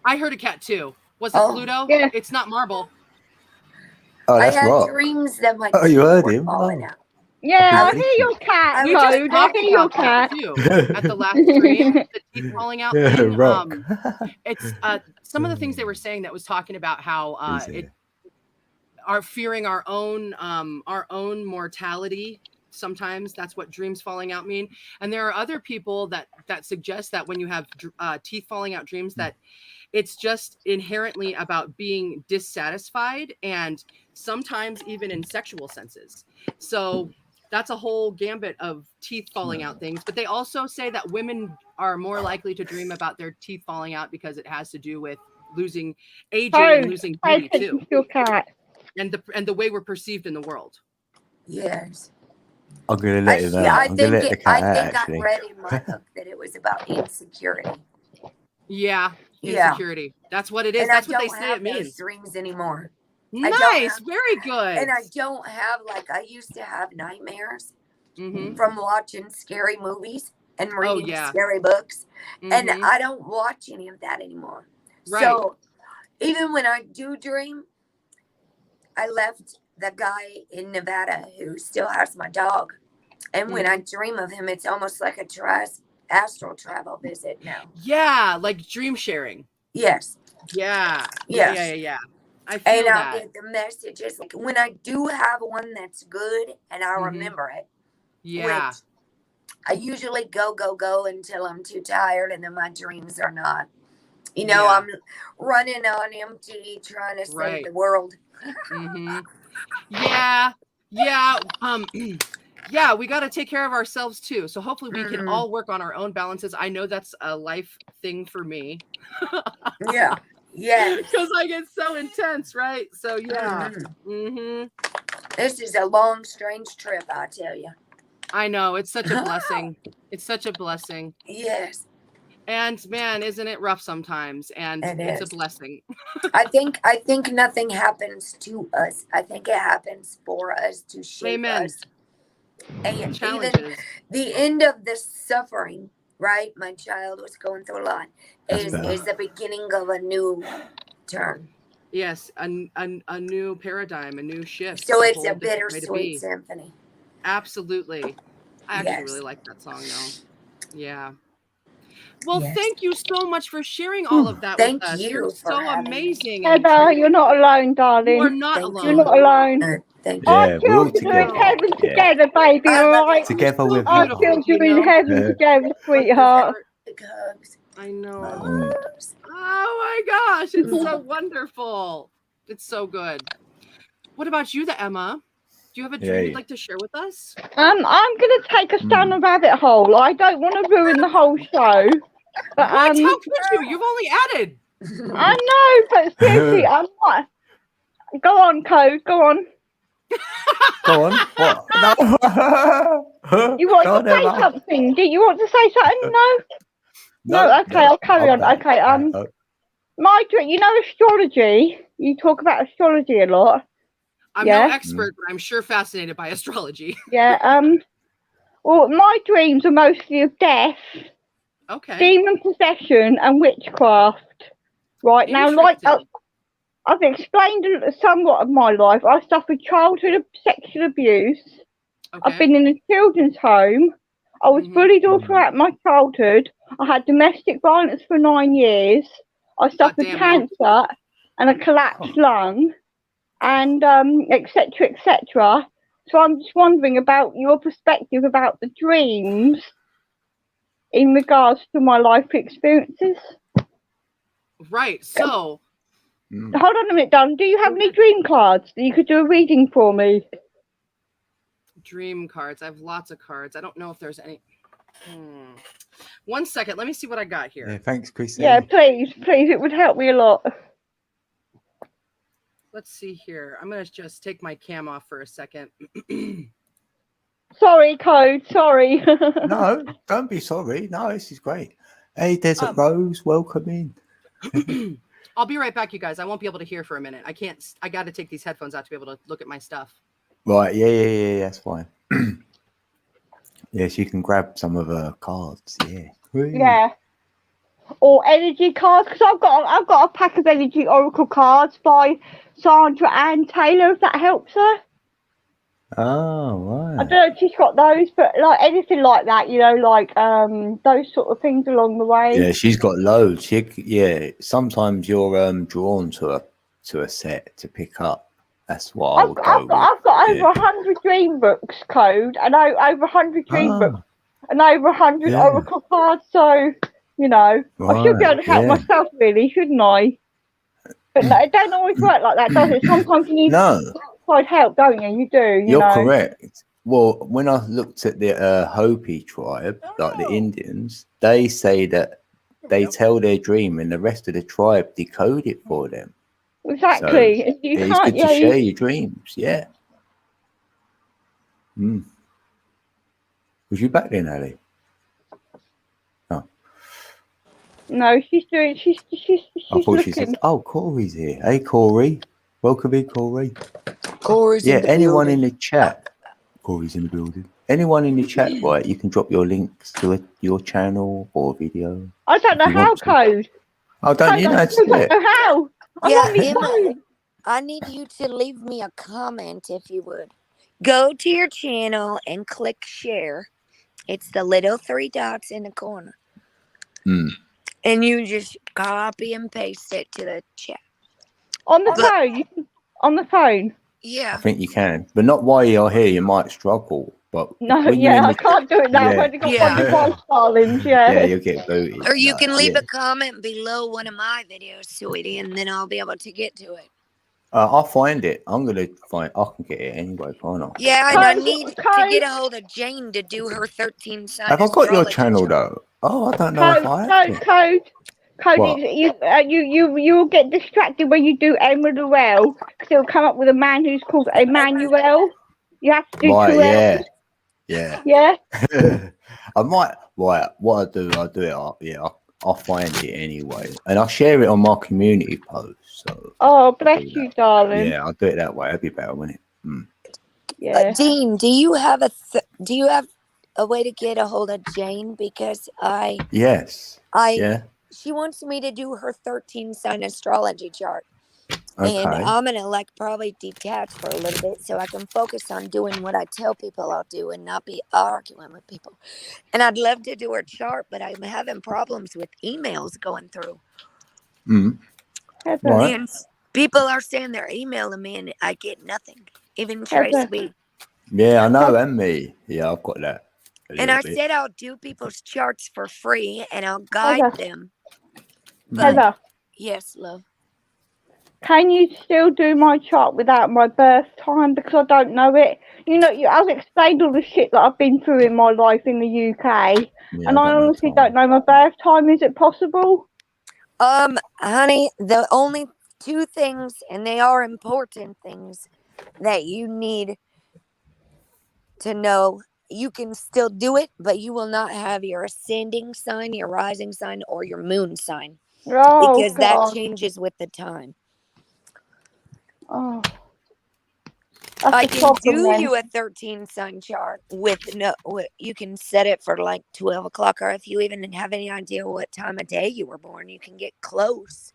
I heard a cat too. Was it Pluto? Yeah. It's not Marble. Oh, that's I had right. dreams that my you heard were him. falling out. Yeah, I hear your cat. We just talked I hear your about that cat. too at the last stream. The teeth falling out thing. It's some of the things they were saying that was talking about how are fearing our own mortality. Sometimes that's what dreams falling out mean. And there are other people that suggest that when you have teeth falling out dreams, that it's just inherently about being dissatisfied, and sometimes even in sexual senses. So that's a whole gambit of teeth falling out things. But they also say that women are more likely to dream about their teeth falling out because it has to do with losing aging and losing beauty too. Your cat. And the way we're perceived in the world. Yes. I'm gonna let him out. I read in my book that it was about insecurity. Yeah, insecurity. That's what it is. And that's I what they don't say have it means. those dreams anymore. Nice, very good. And I don't have, like, I used to have nightmares from watching scary movies and reading scary books, and I don't watch any of that anymore. Right. So even when I do dream, I left the guy in Nevada who still has my dog, and when I dream of him, it's almost like a astral travel visit now. Yeah, like dream sharing. Yes. Yeah. Yes. Yeah. I feel And I'll that. get the messages. Like when I do have one that's good and I remember it. Yeah. Which I usually go until I'm too tired and then my dreams are not. You know, I'm running on empty trying to save the world. Yeah. Yeah, we got to take care of ourselves too. So hopefully we can all work on our own balances. I know that's a life thing for me. Yeah. Because I get so intense, right? So yeah. This is a long, strange trip, I tell you. I know. It's such a blessing. It's such a blessing. Yes. And man, isn't it rough sometimes? And it's a blessing. I think nothing happens to us. I think it happens for us to shape us. And challenges. Even the end of the suffering, right? My child was going through a lot. Is the beginning of a new turn. Yes, a new paradigm, a new shift. So it's a bittersweet symphony. Absolutely. I actually really like that song though. Yeah. Well, thank you so much for sharing all of that with us. You're so amazing. Heather, you're not alone, darling. You're not alone. You're not alone. Thank you. Our children are in heaven together, baby, all right? Together with our children are in heaven together, sweetheart. I know. Oh my gosh, it's so wonderful. It's so good. What about you, Emma? Do you have a dream you'd like to share with us? I'm gonna take us down a rabbit hole. I don't want to ruin the whole show. But, How could you? You've only added. I know, but seriously, I'm not. Go on, Code. Go on. Go on. What? No. You want to say something? Do you want to say something? No. Okay, I'll carry on. Okay. My dream. You know astrology. You talk about astrology a lot. I'm no expert, but I'm sure fascinated by astrology. Yeah. Well, my dreams are mostly of death. Okay. Demon possession and witchcraft. Right now, like I've explained somewhat of my life. I suffered childhood sexual abuse. Okay. I've been in a children's home. I was bullied all throughout my childhood. I had domestic violence for 9 years. I suffered cancer and a collapsed lung, and etc. etc. So I'm just wondering about your perspective about the dreams in regards to my life experiences. Right. So hold on a minute, Don. Do you have any dream cards that you could do a reading for me? Dream cards. I have lots of cards. I don't know if there's any. 1 second. Let me see what I got here. Yeah, thanks, Chrissy. Yeah, please. It would help me a lot. Let's see here. I'm going to just take my cam off for a second. Sorry, Code. Sorry. No, don't be sorry. No, this is great. Hey, Desert Rose, welcome in. I'll be right back, you guys. I won't be able to hear for a minute. I got to take these headphones out to be able to look at my stuff. Right. Yeah. That's fine. Yes, you can grab some of her cards. Yeah. Whee. Yeah. Or energy cards, because I've got a pack of energy oracle cards by Sandra Ann Taylor, if that helps her. Oh, right. I don't know if she's got those, but like anything like that, you know, like those sort of things along the way. Yeah, she's got loads. Sometimes you're drawn to a set to pick up. That's what I would go with. I've got over 100 dream books, Code, and over 100 dream books, and over 100 oracle cards. So, you know, I should be able to help myself, really, shouldn't I? But no, it don't always work like that, does it? Sometimes you need outside help, don't you? You do. You're correct. Well, when I looked at the Hopi tribe, like the Indians, they say that they tell their dream, and the rest of the tribe decode it for them. Exactly. So, it's good to share your dreams. Yeah. Was you back then, Ali? Oh. No, she's doing. She's I thought she said, "Oh, Corey's here. Hey, Corey, welcome in, Corey." Corey's in the anyone building. in the chat. Corey's in the building. Anyone in the chat, right? You can drop your links to your channel or video. I don't know how, Code. Oh, don't you know? I don't know how. Emma, I need you to leave me a comment if you would. Go to your channel and click share. It's the little 3 dots in the corner. And you just copy and paste it to the chat. On the phone? On the phone? Yeah. I think you can, but not while you're here. You might struggle. But No, when you're in I the, can't do it now. I've only got one device, darling. yeah, you'll get booted. Or you No, can leave yeah. a comment below one of my videos, sweetie, and then I'll be able to get to it. I'll find it. I'm gonna find. I can get it anyway, can't I? Yeah, and I need to get a hold of Jane to do her 13 sign Have I got your astrology channel chart. though? Oh, I don't know if I have it. Code. What? You'll get distracted when you do Emmanuel, because it'll come up with a man who's called Emmanuel. You have to do Right, 2 L's. yeah. Yeah. I might. Right, what I do, I'll find it anyway, and I'll share it on my community post. So. Oh, bless you, darling. Yeah, I'll do it that way. That'd be better, wouldn't it? Mm. Yeah. Dean, do you have a way to get a hold of Jane? Because Yes. she wants me to do her 13 sign astrology chart. Okay. And I'm gonna probably detach for a little bit so I can focus on doing what I tell people I'll do and not be arguing with people. And I'd love to do her chart, but I'm having problems with emails going through. Right. And people are saying they're emailing me and I get nothing. Even Tracy. Yeah, I know, and me. Yeah, I've got that. And I said I'll do people's charts for free and I'll guide them. Heather. Yes, love. Can you still do my chart without my birth time, because I don't know it? You know, I've explained all the shit that I've been through in my life in the UK, and I honestly don't know my birth time. Is it possible? Honey, the only 2 things, and they are important things, that you need to know. You can still do it, but you will not have your ascending sign, your rising sign, or your moon sign. Oh, because that changes with the time. Oh. I can do you a 13 sign chart you can set it for 12 o'clock, or if you even have any idea what time of day you were born, you can get close.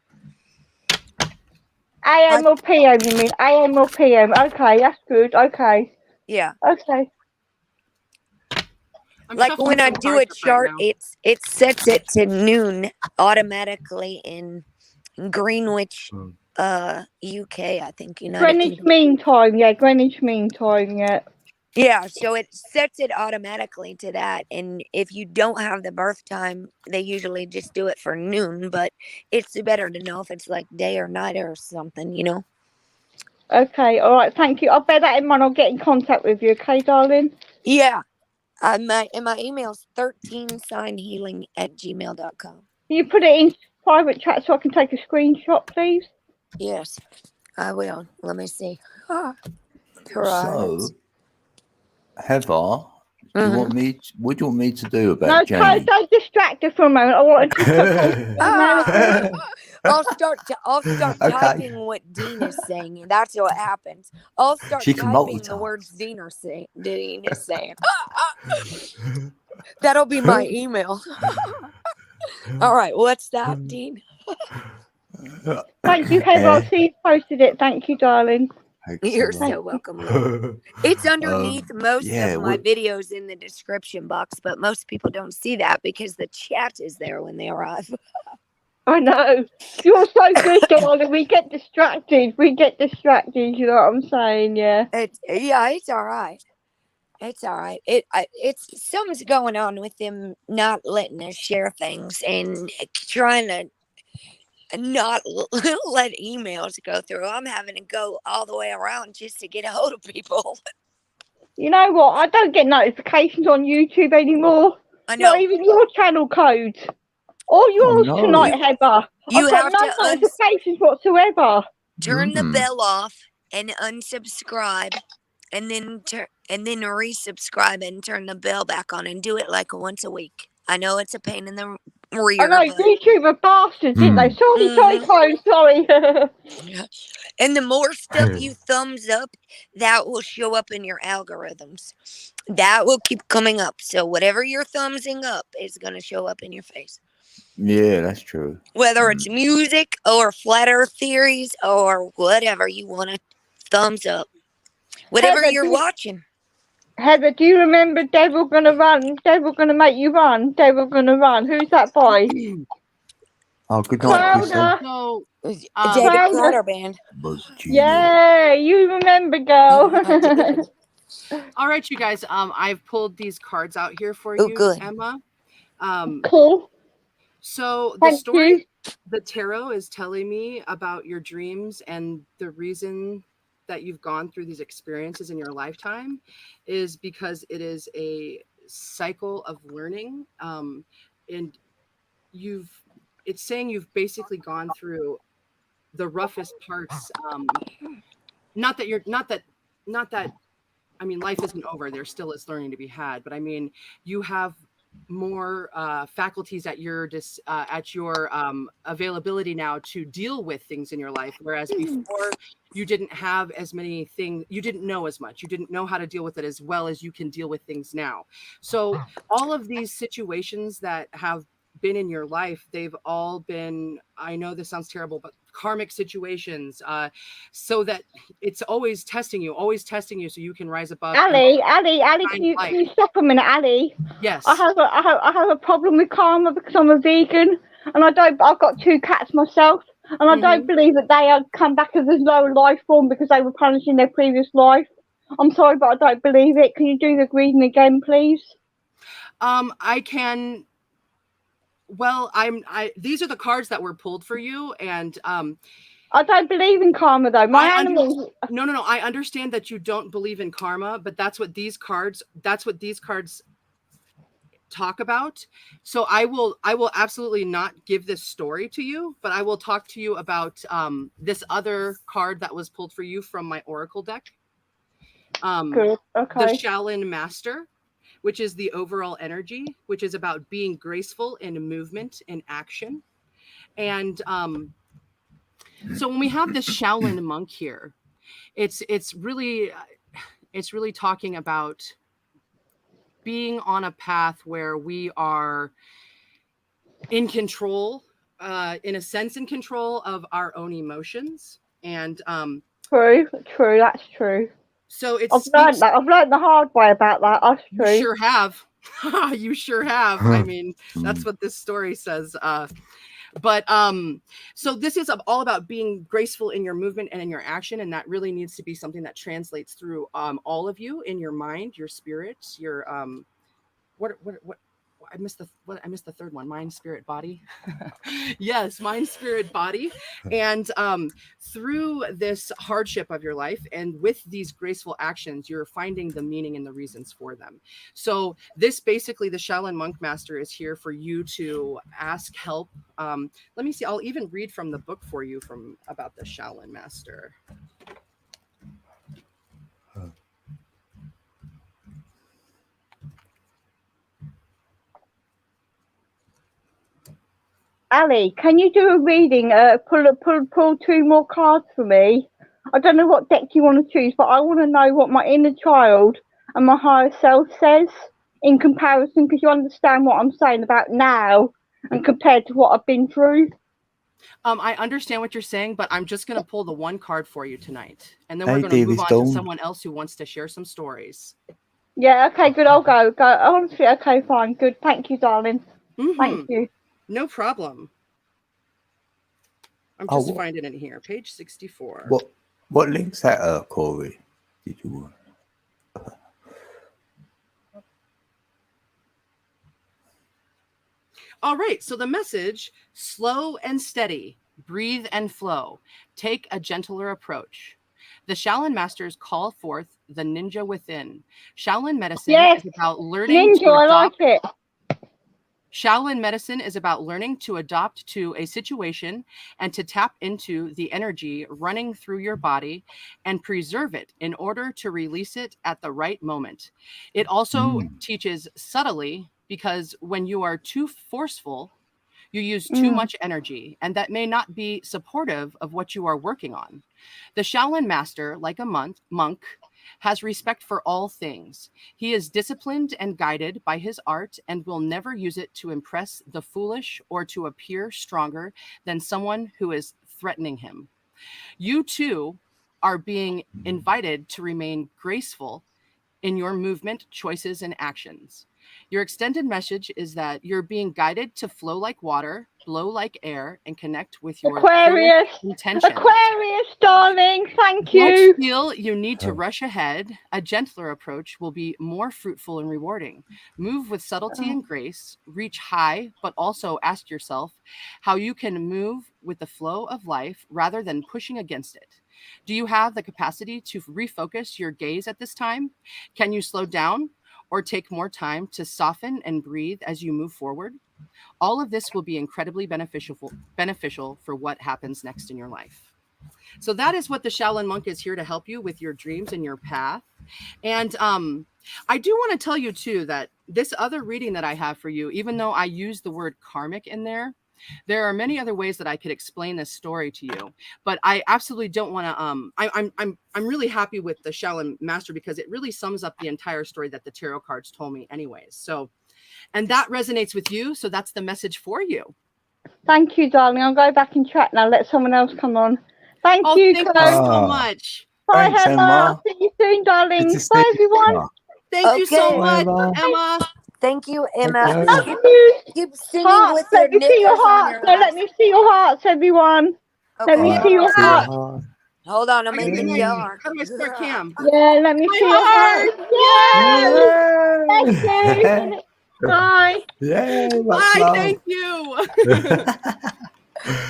AM or PM, you mean? AM or PM. Okay, that's good. Okay. Yeah. Okay. When I do a chart, it sets it to noon automatically in Greenwich, UK, I think. Greenwich Mean Time, yeah. Greenwich Mean Time, yeah. Yeah, so it sets it automatically to that. And if you don't have the birth time, they usually just do it for noon. But it's better to know if it's day or night or something, Okay, all right, thank you. I'll bear that in mind. I'll get in contact with you, okay, darling? Yeah. My email's 13signhealing@gmail.com. Can you put it in private chat so I can take a screenshot, please? Yes, I will. Let me see. So, Heather, do you want me? What do you want me to do about Jane? No, don't distract her for a moment. I want to. I'll start typing what Dean is saying, and that's what happens. I'll start typing the words Dean is saying. That'll be my email. All right, what's that, Dean? Thank you, Heather. I'll see you posted it. Thank you, darling. You're so welcome. It's underneath most of my videos in the description box, but most people don't see that because the chat is there when they arrive. I know. You're so good, darling. We get distracted. You know what I'm saying? Yeah. It's all right. It's all right. It's something's going on with them not letting us share things and trying to not let emails go through. I'm having to go all the way around just to get a hold of people. You know what? I don't get notifications on YouTube anymore. I know. Not even your channel code. Or yours tonight, Heather. You I've got no notifications whatsoever. Turn the bell off and unsubscribe, and then resubscribe and turn the bell back on, and do it once a week. I know it's a pain in the rear. I know, YouTube are bastards, didn't they? Sorry. And the more stuff you thumbs up, that will show up in your algorithms. That will keep coming up. So whatever you're thumbsing up is going to show up in your face. Yeah, that's true. Whether it's music or flat earth theories or whatever you want to thumbs up. Whatever Heather, you're watching. Heather, do you remember Devil Gonna Run? Devil Gonna Make You Run? Devil Gonna Run. Who's that by? Oh, good night, Crystal. So, David Crowder Band. Yeah, you remember, girl. I did. All right, you guys. I've pulled these cards out here for Oh, you, good. Emma. Cool. So the Thank story, you. the tarot is telling me about your dreams, and the reason that you've gone through these experiences in your lifetime is because it is a cycle of learning, and it's saying you've basically gone through the roughest parts. Not that you're not that I mean, life isn't over. There still is learning to be had, but I mean, you have more faculties at your availability now to deal with things in your life, whereas before you didn't have as many things. You didn't know as much. You didn't know how to deal with it as well as you can deal with things now. So all of these situations that have been in your life, they've all been, I know this sounds terrible, but karmic situations, so that it's always testing you so you can rise above. Ali, can you stop a minute, Ali? Yes. I have a problem with karma because I'm a vegan, and I've got 2 cats myself, and I don't believe that they have come back as a lower life form because they were punished in their previous life. I'm sorry, but I don't believe it. Can you do the reading again, please? I can. Well, these are the cards that were pulled for you, and I don't believe in karma though. My animals. No. I understand that you don't believe in karma, but that's what these cards talk about. So I will absolutely not give this story to you, but I will talk to you about this other card that was pulled for you from my oracle deck. Good. Okay. The Shaolin Master, which is the overall energy, which is about being graceful in movement and action. And so when we have this Shaolin monk here, it's really talking about being on a path where we are in control, in a sense, in control of our own emotions. And true, that's true. So I've learned the hard way about that. That's true. You sure have. You sure have. I mean, that's what this story says. But so this is all about being graceful in your movement and in your action, and that really needs to be something that translates through all of you, in your mind, your spirit, your what I missed the third one. Mind, spirit, body. Yes, mind, spirit, body. And through this hardship of your life and with these graceful actions, you're finding the meaning and the reasons for them. So this basically, the Shaolin Monk Master is here for you to ask help. Let me see. I'll even read from the book for you about the Shaolin Master. Ali, can you do a reading? Pull 2 more cards for me. I don't know what deck you want to choose, but I want to know what my inner child and my higher self says in comparison, because you understand what I'm saying about now and compared to what I've been through. I understand what you're saying, but I'm just going to pull the one card for you tonight, and then we're going to move on to someone else who wants to share some stories. Yeah, okay, good. I'll go. Honestly, okay, fine, good. Thank you, darling. Thank you. No problem. I'm just finding it here. Page 64. What link's that, Corey? Did you? All right. So the message: slow and steady, breathe and flow. Take a gentler approach. The Shaolin Masters call forth the ninja within. Shaolin medicine is about learning to adopt. I like it. Shaolin medicine is about learning to adapt to a situation and to tap into the energy running through your body and preserve it in order to release it at the right moment. It also teaches subtly, because when you are too forceful, you use too much energy, and that may not be supportive of what you are working on. The Shaolin Master, like a monk, has respect for all things. He is disciplined and guided by his art and will never use it to impress the foolish or to appear stronger than someone who is threatening him. You too are being invited to remain graceful in your movement, choices, and actions. Your extended message is that you're being guided to flow like water, blow like air, and connect with your Aquarius. intentions. Aquarius, darling. Thank Don't you. feel you need to rush ahead. A gentler approach will be more fruitful and rewarding. Move with subtlety and grace. Reach high, but also ask yourself how you can move with the flow of life rather than pushing against it. Do you have the capacity to refocus your gaze at this time? Can you slow down or take more time to soften and breathe as you move forward? All of this will be incredibly beneficial for what happens next in your life. So that is what the Shaolin monk is here to help you with your dreams and your path. And I do want to tell you too that this other reading that I have for you, even though I use the word karmic in there are many other ways that I could explain this story to you. But I absolutely don't want to. I'm really happy with the Shaolin Master because it really sums up the entire story that the tarot cards told me, anyways. So, and that resonates with you. So that's the message for you. Thank you, darling. I'll go back and chat now. Let someone else come on. Thank you, thank Chloe. you so much. Bye, Thanks, Emma. Emma. See you soon, darling. Good to see Bye, you, everyone. Emma. Thank you so Okay. much, Emma. Thank you, Emma. Thank Love you. Keep singing Hearts. with your Let me see your knickers on hearts. your No, let eyes. me see your hearts, everyone. Let me Okay, see your See your hearts. heart. hold on. I'm Are in you the doing? dark. How do I start cam? Yeah, let me My see your heart. hearts. Yay! Thank you. Bye. Yeah, much Bye. love. Thank you.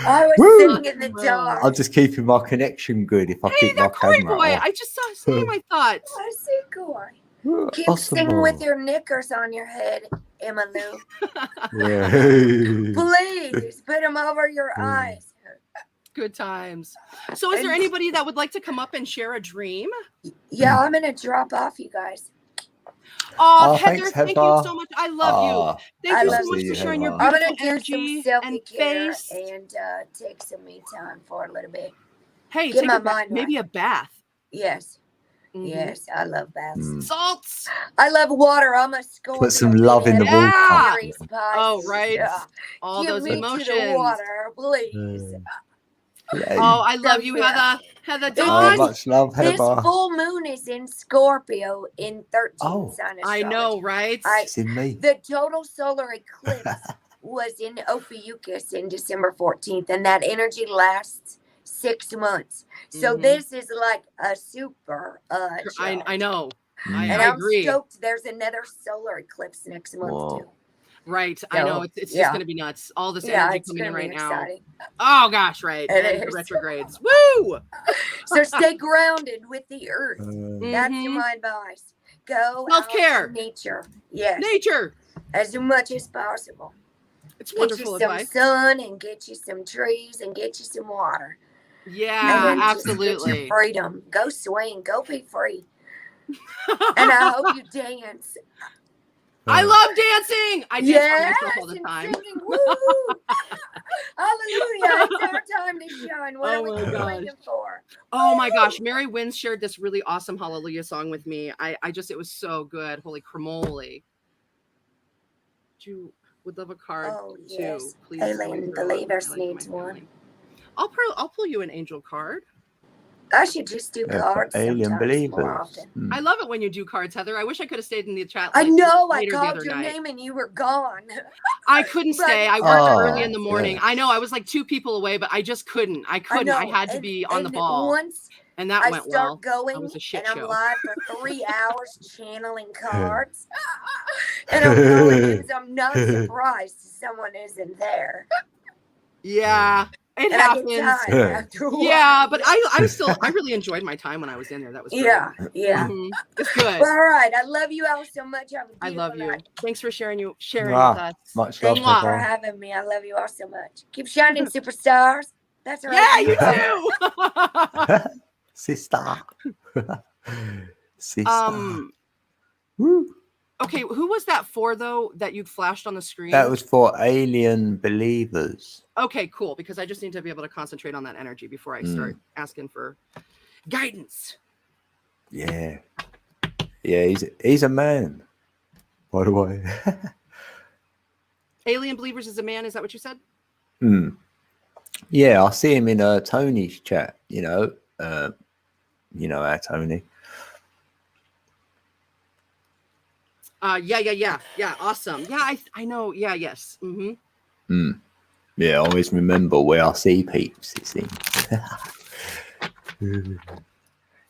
I was Woo! sitting in the dark. I'm just keeping my connection good if I Hey, keep my that Corey camera boy. on. I just saw his name, I thought. I see Corey. Keep Awesome. singing with your knickers on your head, Emma Lou. Yeah. Please put them over your eyes. Good times. So is there anybody that would like to come up and share a dream? Yeah, I'm going to drop off, you guys. Oh, thanks, Heather, thank you so much. I love you. Thank you love so much you, for sharing your Heather. I'm beautiful going to do energy some and self-care face. and take some me time for a little bit. Hey, Get take my a mind maybe right. a bath. Yes. Mhm. Yes, I love baths. Salts. I love water. I'm a Scorpio. Put some love in the Yeah. water. Aries, Oh, Pisces. right. All Give those me emotions. to the water, please. Oh, I love you, Heather. Heather Dawn. Much love, This Heather. full moon is in Scorpio in 13 sign astrology. I know, right? It's in me. The total solar eclipse was in O.B.E.s in December 14th, and that energy lasts 6 months. So this is like a super I know. and I I'm agree. stoked there's another solar eclipse next month too. Right. So, I know. It's just going to be nuts. All this energy coming in right exciting. now. Oh, gosh, right. It And the is. retrogrades. Woo! So stay grounded with the earth. That's my advice. Go Self-care. out to nature. Yes. Nature. As much as possible. It's get wonderful you some advice. sun and get you some trees and get you some water. Yeah, and absolutely. Just get your freedom. Go swing. Go be free. And I hope you dance. I love dancing. I dance by myself all the and time. Singing, woo! Hallelujah! It's our time to shine. What are we waiting for? Oh my gosh, Mary Wynn shared this really awesome Hallelujah song with me. It was so good. Holy cramoly. You would love a card too, please. Alien Believers needs one. I'll pull you an angel card. I should just do cards Alien Believers. More often. I love it when you do cards, Heather. I wish I could have stayed in the chat. I know. I called your name and you were gone. I couldn't stay. I worked early in the morning. I know. I was like 2 people away, but I just couldn't. I had to be on the ball. Once and that went well. Going, it was a shit and show. I'm live for 3 hours channeling cards. And I'm going because I'm not surprised someone isn't there. Yeah. It happens. Yeah, but I really enjoyed my time when I was in there. That was great. Yeah. It's good. Well, all right. I love you all so much. I love you. Thanks for sharing with us. Much love. Thank you for having me. I love you all so much. Keep shining, superstars. That's right. Yeah, you too. Sister. Sister. Woo. Okay, who was that for, though, that you flashed on the screen? That was for Alien Believers. Okay, cool, because I just need to be able to concentrate on that energy before I start asking for guidance. Yeah. Yeah, he's a man, by the way. Alien Believers is a man, is that what you said? Yeah, I see him in Tony's chat, you know our Tony. Yeah. Awesome. Yeah, I know. Yeah, yes. Mm-hmm. Yeah, I always remember where I see peeps, it seems.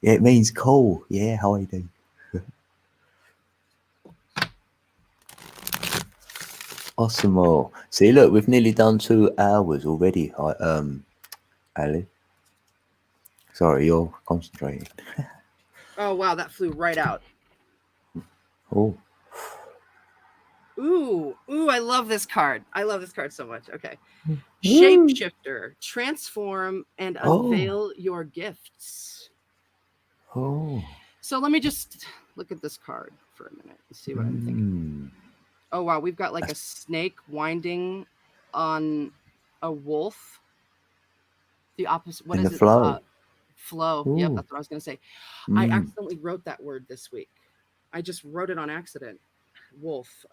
Yeah, it means cool. Yeah, how I do. Awesome. Oh. See, look, we've nearly done 2 hours already. Ali. Sorry, you're concentrating. Oh wow, that flew right out. Oh. Ooh, I love this card. I love this card so much. Okay. Shapeshifter. Transform and unveil your gifts. Oh. So let me just look at this card for a minute and see what I'm thinking. Oh wow, we've got like a snake winding on a wolf. The opposite. What In is the it? flow. Flow. Ooh. Yep, that's what I was gonna say. I accidentally wrote that word this week. I just wrote it on accident. Wolf.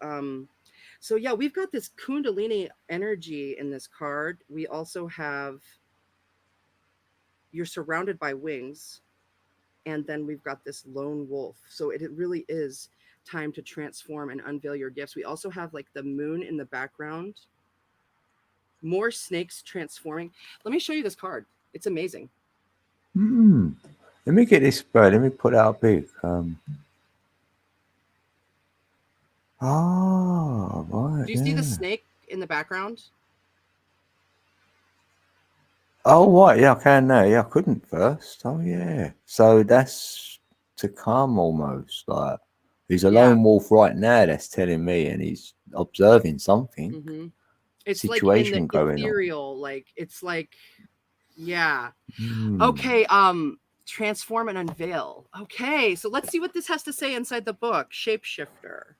So yeah, we've got this Kundalini energy in this card. We also have you're surrounded by wings, and then we've got this lone wolf. So it really is time to transform and unveil your gifts. We also have like the moon in the background. More snakes transforming. Let me show you this card. It's amazing. Let me get this spread. Let me put out big. Right. Do you see the snake in the background? Oh, right. Yeah, I can now. Yeah, I couldn't first. Oh, yeah. So that's to come almost. Like, he's a lone wolf right now that's telling me, and he's observing something. It's situation like in the going ethereal, like it's like, yeah. Okay, transform and unveil. Okay, so let's see what this has to say inside the book. Shapeshifter.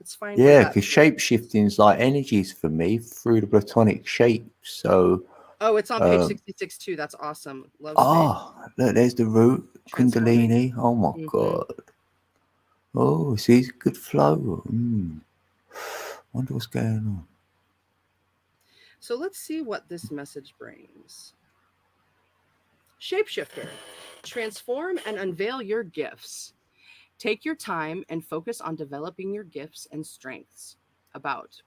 Let's find. Yeah, because shape shifting is like energies for me through the platonic shapes. So. Oh, it's on page 66 too. That's awesome. Love. Look, there's the root Kundalini. Oh my god. Oh, see, it's good flow. Wonder what's going on. So let's see what this message brings. Shapeshifter. Transform and unveil your gifts. Take your time and focus on developing your gifts and strengths. About.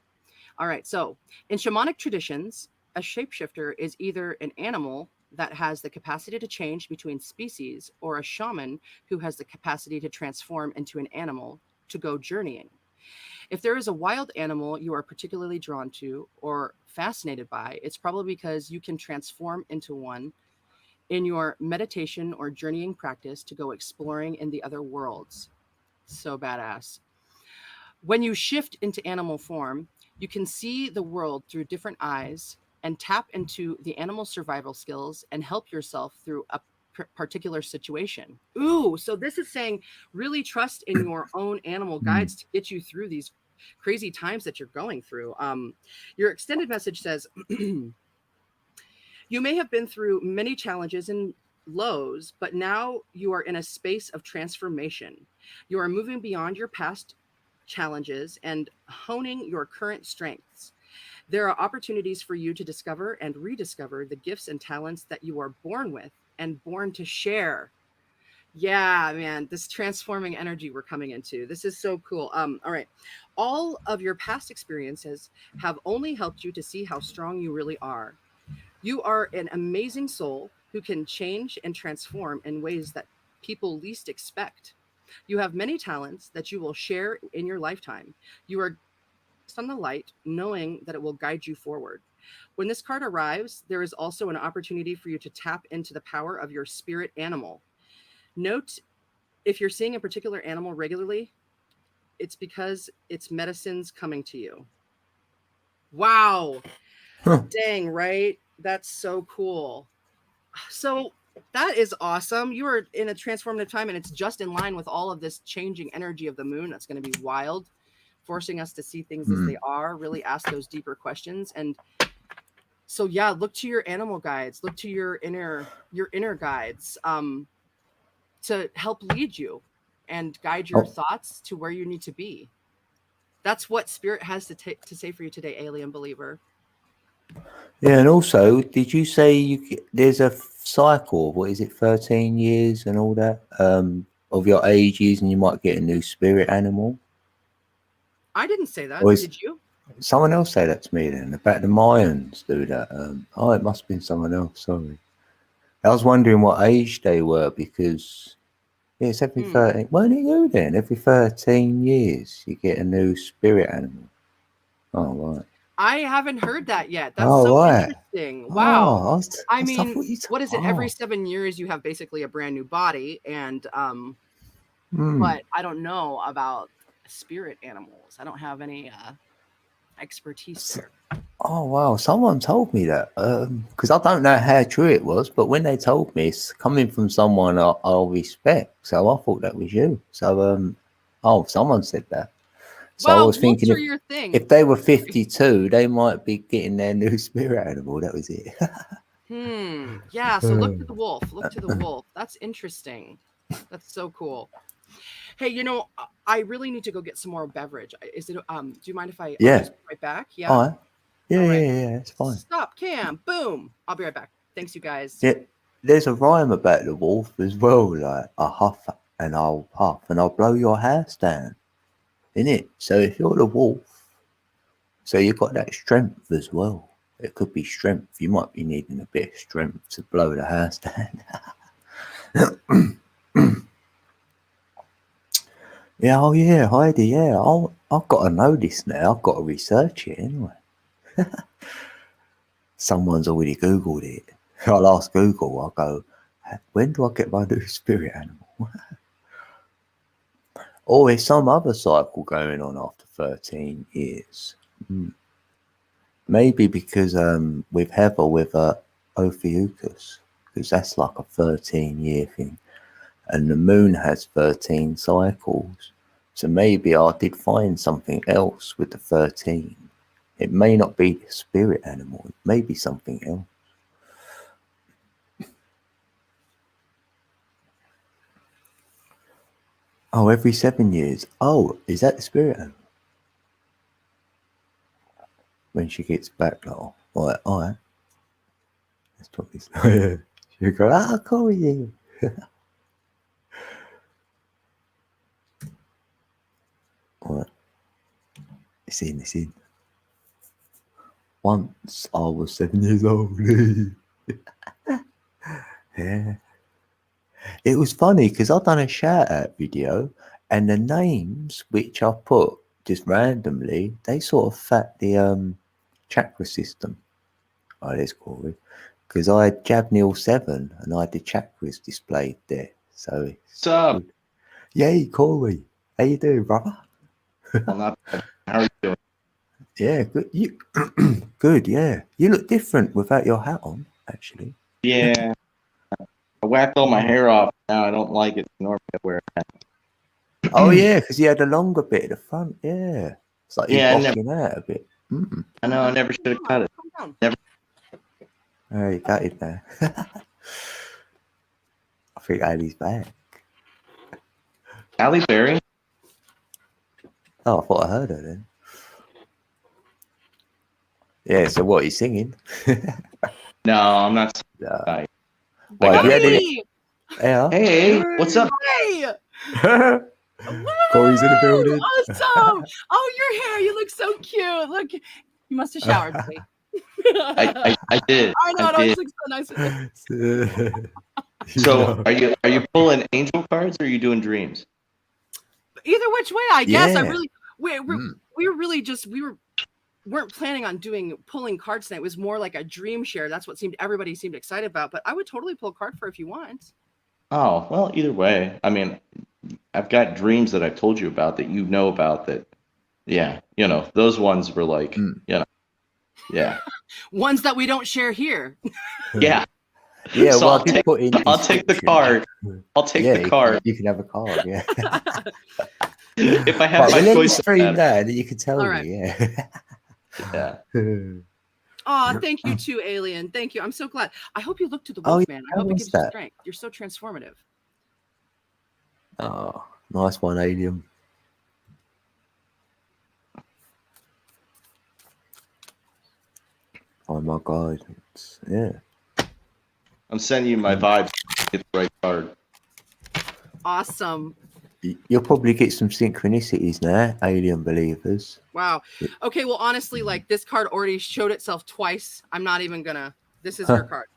All right, so in shamanic traditions, a shapeshifter is either an animal that has the capacity to change between species or a shaman who has the capacity to transform into an animal to go journeying. If there is a wild animal you are particularly drawn to or fascinated by, it's probably because you can transform into one in your meditation or journeying practice to go exploring in the other worlds. So badass. When you shift into animal form, you can see the world through different eyes and tap into the animal survival skills and help yourself through a particular situation. Ooh, so this is saying really trust in your own animal guides to get you through these crazy times that you're going through. Your extended message says, you may have been through many challenges and lows, but now you are in a space of transformation. You are moving beyond your past challenges and honing your current strengths. There are opportunities for you to discover and rediscover the gifts and talents that you are born with and born to share. Yeah, man, this transforming energy we're coming into. This is so cool. All right. All of your past experiences have only helped you to see how strong you really are. You are an amazing soul who can change and transform in ways that people least expect. You have many talents that you will share in your lifetime. You are on the light, knowing that it will guide you forward. When this card arrives, there is also an opportunity for you to tap into the power of your spirit animal. Note, if you're seeing a particular animal regularly, it's because it's medicine's coming to you. Wow. Dang, right? That's so cool. So that is awesome. You are in a transformative time, and it's just in line with all of this changing energy of the moon. That's going to be wild, forcing us to see things as they are, really ask those deeper questions. And so, yeah, look to your animal guides, look to your inner guides to help lead you and guide your thoughts to where you need to be. That's what Spirit has to say for you today, alien believer. Yeah, and also, did you say there's a cycle? What is it, 13 years and all that of your ages, and you might get a new spirit animal? I didn't say that. Or is- Did you? Someone else say that to me then. About the Mayans do that. Oh, it must have been someone else. Sorry. I was wondering what age they were because it's every 13. Weren't it you then? Every 13 years you get a new spirit animal. Oh, right. I haven't heard that yet. That's Oh, so right. interesting. Wow. Oh, I mean, what is it? Every 7 years you have basically a brand new body, and but I don't know about spirit animals. I don't have any expertise there. Oh, wow. Someone told me that because I don't know how true it was, but when they told me, it's coming from someone I respect, so I thought that was you. So, someone said that. So well, I was thinking your thing? If they were 52, they might be getting their new spirit animal. That was it. Yeah, so look to the wolf. Look to the wolf. That's interesting. That's so cool. Hey, you know, I really need to go get some more beverage. Is it do you mind if I Yeah. I'll just be right back? Yeah. All right. Yeah, All right. yeah, it's fine. Stop cam. Boom. I'll be right back. Thanks, you guys. Yeah, there's a rhyme about the wolf as well, like I huff and I'll puff and I'll blow your house down. Innit? So if you're the wolf, so you've got that strength as well. It could be strength. You might be needing a bit of strength to blow the house down. Yeah, oh yeah, Heidi, yeah. I've got to know this now. I've got to research it anyway. Someone's already Googled it. I'll ask Google, I'll go, when do I get my new spirit animal? Or is some other cycle going on after 13 years? Maybe because with Heather, with O.B.E.s, because that's like a 13-year thing. And the moon has 13 cycles. So maybe I did find something else with the 13. It may not be the spirit animal. It may be something else. Oh, every 7 years. Oh, is that the spirit animal? When she gets back, all right. Let's talk this. She'll go, call with you. All right. It's in. Once I was 7 years old. Yeah. It was funny because I've done a shout out video and the names which I put just randomly, they sort of fit the chakra system. Oh, let's call it. Because I had Jabnil 7 and I had the chakras displayed there. So What's up? Yay, Corey. How you doing, brother? Well, not bad. How are you doing? Yeah, good. You good, yeah. You look different without your hat on, actually. Yeah. I whacked all my hair off. Now I don't like it. Normally I wear a hat. Oh, yeah, because you had a longer bit at the front, yeah. It's like you're bossing out a bit. I know, I never should have cut it. Never. Oh, you got it there. I think Ali's back. Ali Berry? Oh, I thought I heard her then. Yeah, so what, are you singing? No, I'm not. No. Well, have you had any... Yeah. Hey, what's up? Hey! Corey's in the building. Awesome! Oh, your hair, you look so cute. Look, you must have showered today. I did. I know, it always looks so nice with you. So, are you pulling angel cards or are you doing dreams? Either which way, I guess. Yeah. I really, we were really just, weren't planning on pulling cards tonight. It was more like a dream share. That's what everybody seemed excited about. But I would totally pull a card for if you want. Oh, well, either way. I mean, I've got dreams that I've told you about that you know about that. Yeah, those ones were like, yeah. Ones that we don't share here. Yeah. Yeah, So well, I'll take the card. I'll take the card. You can have a card, yeah. If I have my choice. Stream that, you can tell right. me, yeah. Yeah. Oh, thank you too, Alien. Thank you. I'm so glad. I hope you look to the wolf, man. I hope it gives you strength. You're so transformative. Oh, nice one, Alien. Oh my God. Yeah. I'm sending you my vibes. Get the right card. Awesome. You'll probably get some synchronicities now, alien believers. Wow. Okay, well, honestly, like this card already showed itself twice. I'm not even gonna. This is her card.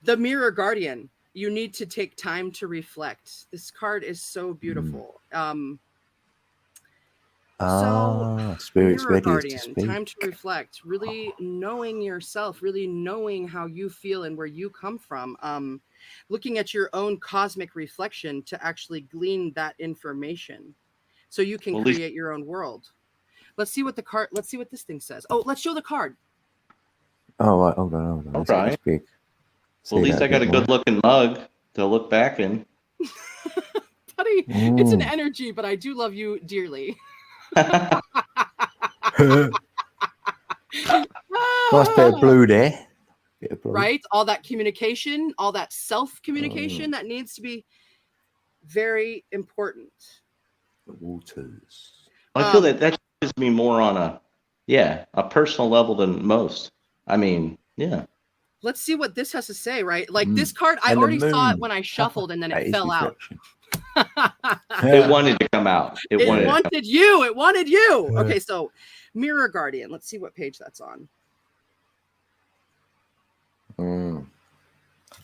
The Mirror Guardian. You need to take time to reflect. This card is so beautiful. Spirit's Mirror ready Guardian, to speak. time to reflect, really knowing yourself, really knowing how you feel and where you come from. Looking at your own cosmic reflection to actually glean that information so you can create your own world. Let's see what this thing says. Oh, let's show the card. Oh, right, hold on. Let's get this big. Well, at least I got a good-looking mug to look back in. Buddy, it's an energy, but I do love you dearly. Nice bit of blue there. Right? All that communication, all that self-communication that needs to be very important. The waters. I feel that gives me more on a personal level than most. I mean, yeah. Let's see what this has to say, right? Like this card, I already saw it when I shuffled and then it fell out. It wanted to come out. It wanted you. It wanted you. Okay, so Mirror Guardian. Let's see what page that's on.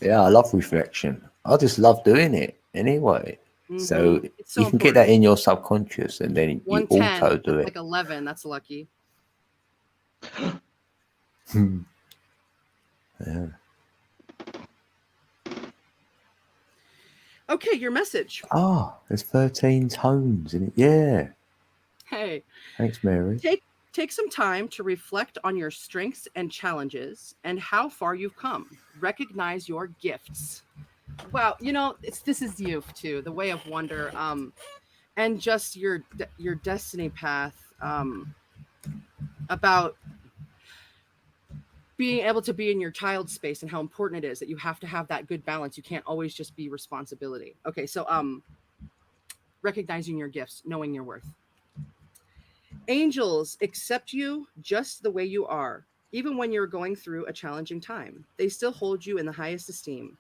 Yeah, I love reflection. I just love doing it anyway. So you can get that in your subconscious and then you auto do it. Like 11. That's lucky. Yeah. Okay, your message. Oh, there's 13 tones in it. Yeah. Hey. Thanks, Mary. Take some time to reflect on your strengths and challenges and how far you've come. Recognize your gifts. Wow, this is you too, the way of wonder, and just your destiny path, about being able to be in your child space and how important it is that you have to have that good balance. You can't always just be responsibility. Okay, so recognizing your gifts, knowing your worth. Angels accept you just the way you are, even when you're going through a challenging time. They still hold you in the highest esteem.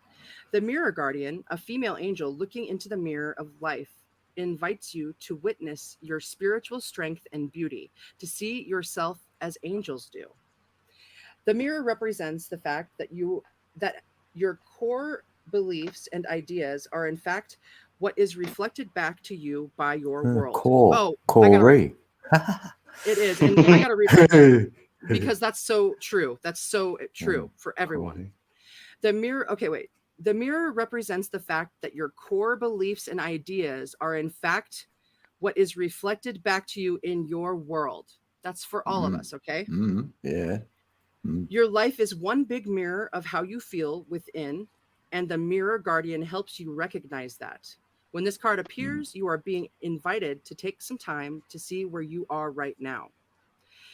The Mirror Guardian, a female angel looking into the mirror of life, invites you to witness your spiritual strength and beauty, to see yourself as angels do. The mirror represents the fact that your core beliefs and ideas are in fact what is reflected back to you by your world. Corey. It is, and I gotta read that because that's so true. That's so true for everyone. The mirror represents the fact that your core beliefs and ideas are in fact what is reflected back to you in your world. That's for all of us, okay? Yeah. Your life is one big mirror of how you feel within, and the Mirror Guardian helps you recognize that. When this card appears, you are being invited to take some time to see where you are right now.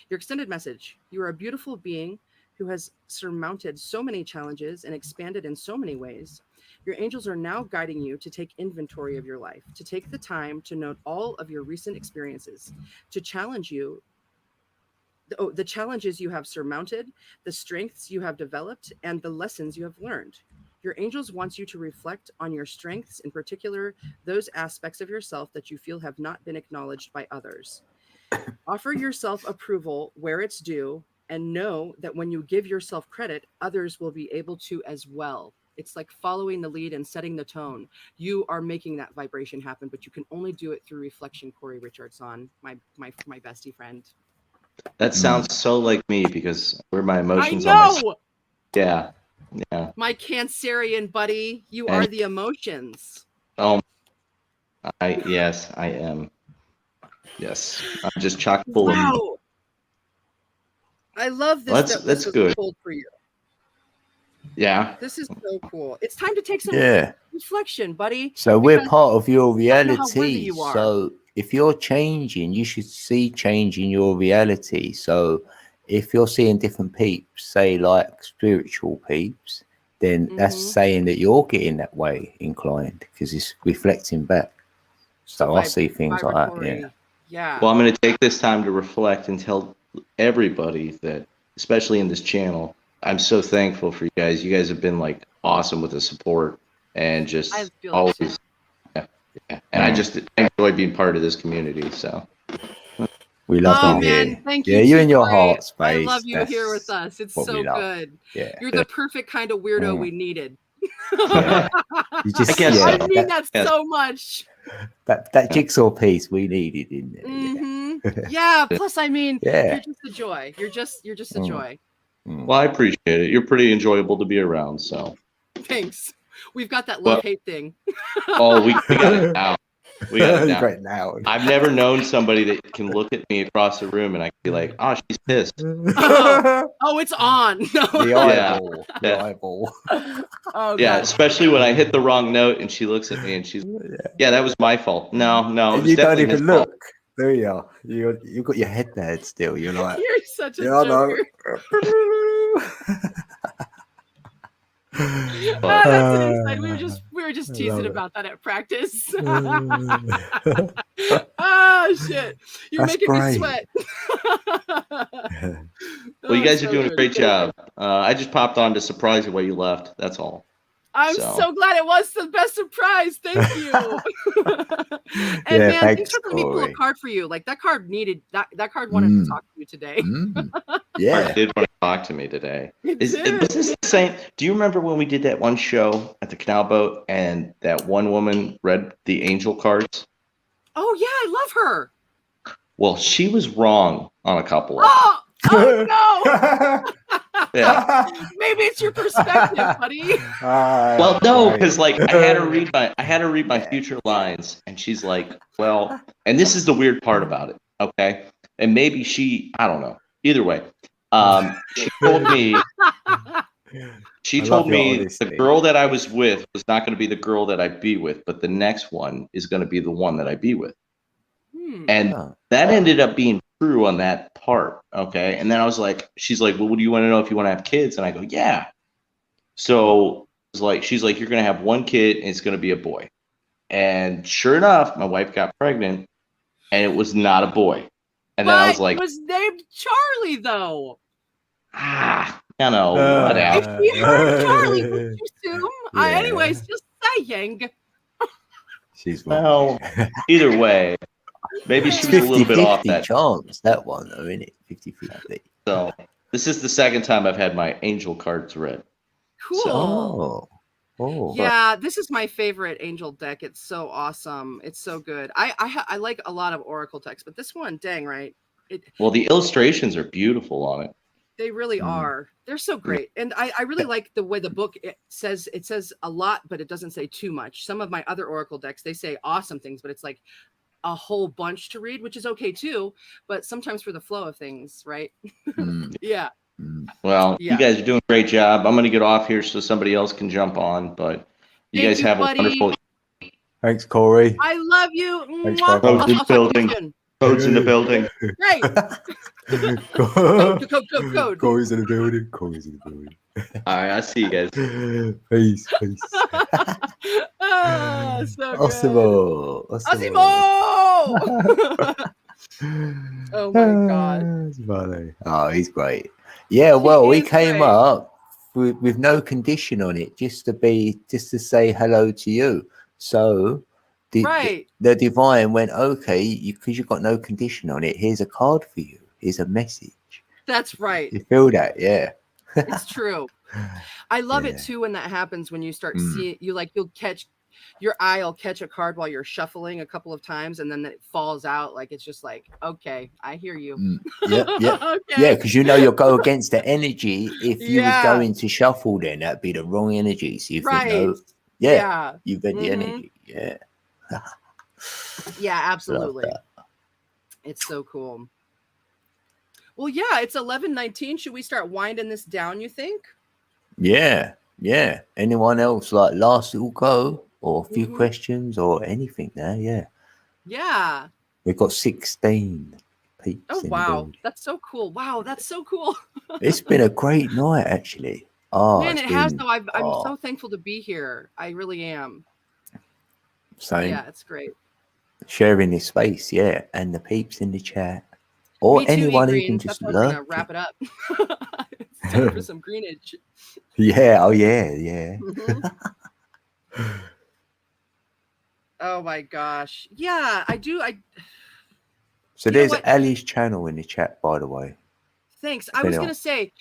Your extended message: you are a beautiful being who has surmounted so many challenges and expanded in so many ways. Your angels are now guiding you to take inventory of your life, to take the time to note all of your recent experiences, to challenge you. The challenges you have surmounted, the strengths you have developed, and the lessons you have learned. Your angels want you to reflect on your strengths, in particular, those aspects of yourself that you feel have not been acknowledged by others. Offer yourself approval where it's due, and know that when you give yourself credit, others will be able to as well. It's like following the lead and setting the tone. You are making that vibration happen, but you can only do it through reflection. Corey Richardson, my bestie friend. That sounds so like me because where my emotions are. Yeah. My Cancerian buddy, you are the emotions. Oh, yes, I am. Yes, I'm just chock full of. Wow. I love this. That's good. Cool for you. Yeah. This is so cool. It's time to take some reflection, buddy. So we're part of your reality. So if you're changing, you should see change in your reality. So if you're seeing different peeps, say like spiritual peeps, then that's saying that you're getting that way inclined because it's reflecting back. So I see things like that. Yeah. Well, I'm going to take this time to reflect and tell everybody that, especially in this channel, I'm so thankful for you guys. You guys have been like awesome with the support and just always Yeah. And I enjoy being part of this community. So We love Oh you man, here. thank Yeah, you. you too, and your Corey. heart space. I love you here with That's us. It's what we so love. good. Yeah. You're the perfect kind of weirdo we needed. Yeah. You just, I guess yeah, I mean that so much. that jigsaw piece we needed in there. Mm-hmm. Yeah. Plus, I mean, Yeah. you're just a joy. You're just a joy. Well, I appreciate it. You're pretty enjoyable to be around. So Thanks. We've got that love-hate thing. Oh, we got it now. We got it You now. got it now. I've never known somebody that can look at me across the room and I can be like, oh, she's pissed. Oh, it's on. The eyeball. The eyeball. Oh, yeah, God. especially when I hit the wrong note and she looks at me and she's, yeah, that was my fault. No, it was You don't definitely his even fault. look. There you are. You got your head there still. You're like, You're such a yeah, I know. joker. That's an insight. We were just teasing about that at practice. Oh shit! You're That's making great. me sweat. Well, you guys are doing a great job. I just popped on to surprise you while you left. That's all. I'm so glad it was the best surprise. Thank you. And Yeah, man, thanks for letting me pull a Corey. card for you. Like that card needed that card wanted to talk to you today. Yeah. Did want to talk to me today. Was did. this the same? Do you remember when we did that one show at the Canal Boat and that one woman read the angel cards? Oh yeah, I love her. Well, she was wrong on a couple of them. Oh no. Yeah. Maybe it's your perspective, buddy. Well, no, because like I had to read my future lines, and she's like, well, and this is the weird part about it, okay? And maybe I don't know. Either way, she told me the girl that I was with was not going to be the girl that I'd be with, but the next one is going to be the one that I be with. And that ended up being true on that part, okay? And then I was like, she's like, well, what do you want to know if you want to have kids? And I go, yeah. So it's like, she's like, you're going to have one kid and it's going to be a boy. And sure enough, my wife got pregnant and it was not a boy. And then I was like, it was named Charlie though. You know, whatever. If you heard Charlie, would you assume? Anyways, just saying. She's well, either way. Maybe she was a little bit off that chance, that one, though, isn't it? 50-50. So this is the second time I've had my angel cards read. Cool. Oh. Yeah, this is my favorite angel deck. It's so awesome. It's so good. I like a lot of oracle decks, but this one, dang right. Well, the illustrations are beautiful on it. They really are. They're so great. And I really like the way the book it says a lot, but it doesn't say too much. Some of my other oracle decks, they say awesome things, but it's like a whole bunch to read, which is okay too, but sometimes for the flow of things, right? Yeah. Well, you guys are doing a great job. I'm going to get off here so somebody else can jump on, but you guys have a wonderful. Thanks, Corey. I love you. Thanks, Codes in the building. Codes in the building. Right. Code. Corey's in the building. Corey's in the building. All right, I'll see you guys. Peace. So Osimo. Oh my god. That's funny. Oh, he's great. Yeah, well, we came up with no condition on it, just to say hello to you. So the divine went, okay, because you've got no condition on it, here's a card for you. Here's a message. That's right. You feel that? Yeah. It's true. I love it too when that happens, when you start seeing you'll catch your eye will catch a card while you're shuffling a couple of times and then it falls out. Like it's just like, okay, I hear you. Yeah. Okay. Yeah, because you'll go against the energy. If you was going to shuffle, then that'd be the wrong energy. So you think, no, you've read the energy. Yeah. Yeah, absolutely. It's so cool. Well, yeah, it's 11:19. Should we start winding this down, you think? Yeah. Anyone else like last little go or a few questions or anything there? Yeah. Yeah. We've got 16 peeps. Oh, wow. That's so cool. Wow, that's so cool. It's been a great night, actually. Oh, man, it has though. I'm so thankful to be here. I really am. Same. Yeah, it's great. Sharing this space, and the peeps in the chat. Or Me too, anyone who E-Greens. can just That's learn. we're gonna wrap it up. It's time for some greenage. Yeah. Oh, yeah. Mm-hmm. Oh Oh my gosh. Yeah, I do. So there's Ellie's channel in the chat, by the way. Thanks. I was going to say,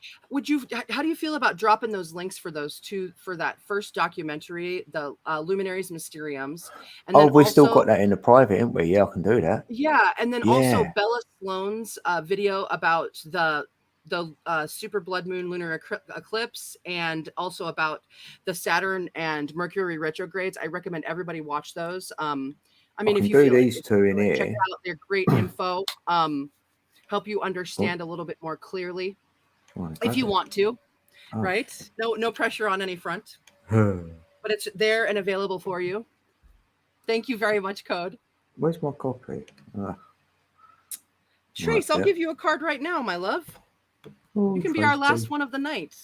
how do you feel about dropping those links for that first documentary, the Luminaries Mysteriums? And then we've still got that in the private, haven't we? Yeah, I can do that. Yeah. And then also Bella Sloan's video about the super blood moon lunar eclipse, and also about the Saturn and Mercury retrogrades. I recommend everybody watch those. I mean, if you feel these two in here, check out their great info. Help you understand a little bit more clearly, if you want to, right? No pressure on any front, but it's there and available for you. Thank you very much, Code. Where's my copy? Trace, I'll give you a card right now, my love. You can be our last one of the night.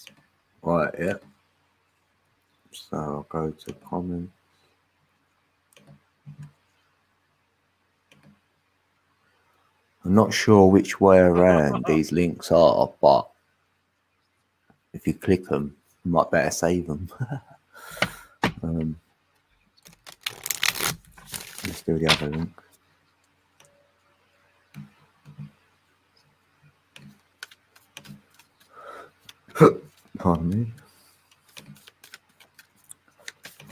Right, yeah. So I'll go to comments. I'm not sure which way around these links are, but if you click them, you might better save them. Let's do the other link. Pardon me.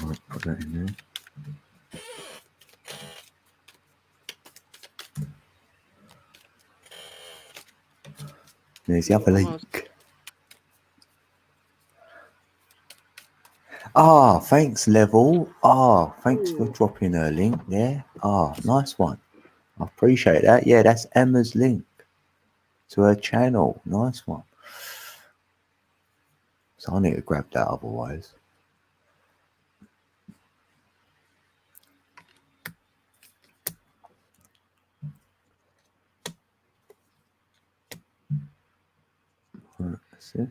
I'll put that in there. There's the other link. Thanks, Level. Thanks for dropping a link there. Nice one. I appreciate that. Yeah, that's Emma's link to her channel. Nice one. So I need to grab that otherwise. That's it.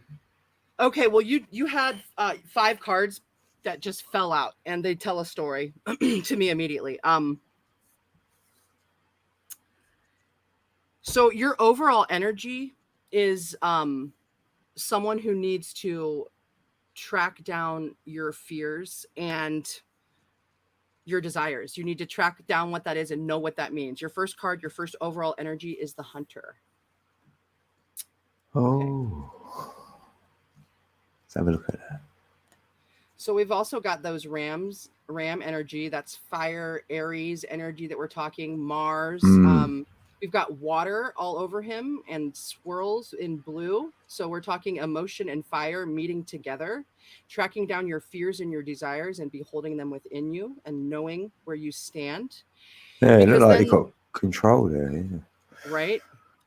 Okay, well, you had 5 cards that just fell out, and they tell a story to me immediately. So your overall energy is someone who needs to track down your fears and your desires. You need to track down what that is and know what that means. Your first card, your first overall energy is the Hunter. Oh. Let's have a look at that. So we've also got those ram energy. That's fire, Aries energy that we're talking, Mars. We've got water all over him and swirls in blue. So we're talking emotion and fire meeting together, tracking down your fears and your desires and beholding them within you and knowing where you stand. Yeah, it looks like you got control there. Yeah. Right?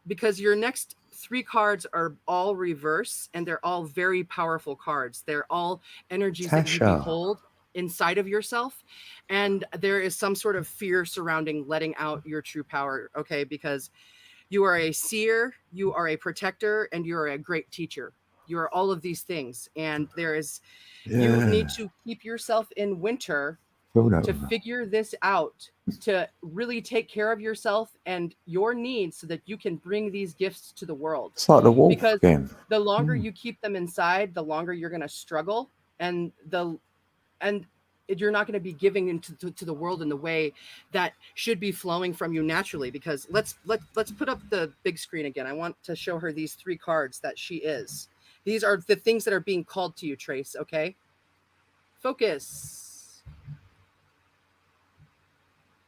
Because your next 3 cards are all reverse, and they're all very powerful cards. They're all energies that you behold inside of yourself, and there is some sort of fear surrounding letting out your true power. Okay, because you are a seer, you are a protector, and you're a great teacher. You are all of these things, and there is you need to keep yourself in winter to figure this out, to really take care of yourself and your needs so that you can bring these gifts to the world. It's like the wolf because game. The longer you keep them inside, the longer you're going to struggle, and you're not going to be giving into to the world in the way that should be flowing from you naturally. Because let's put up the big screen again. I want to show her these 3 cards that she is. These are the things that are being called to you, Trace. Okay, focus.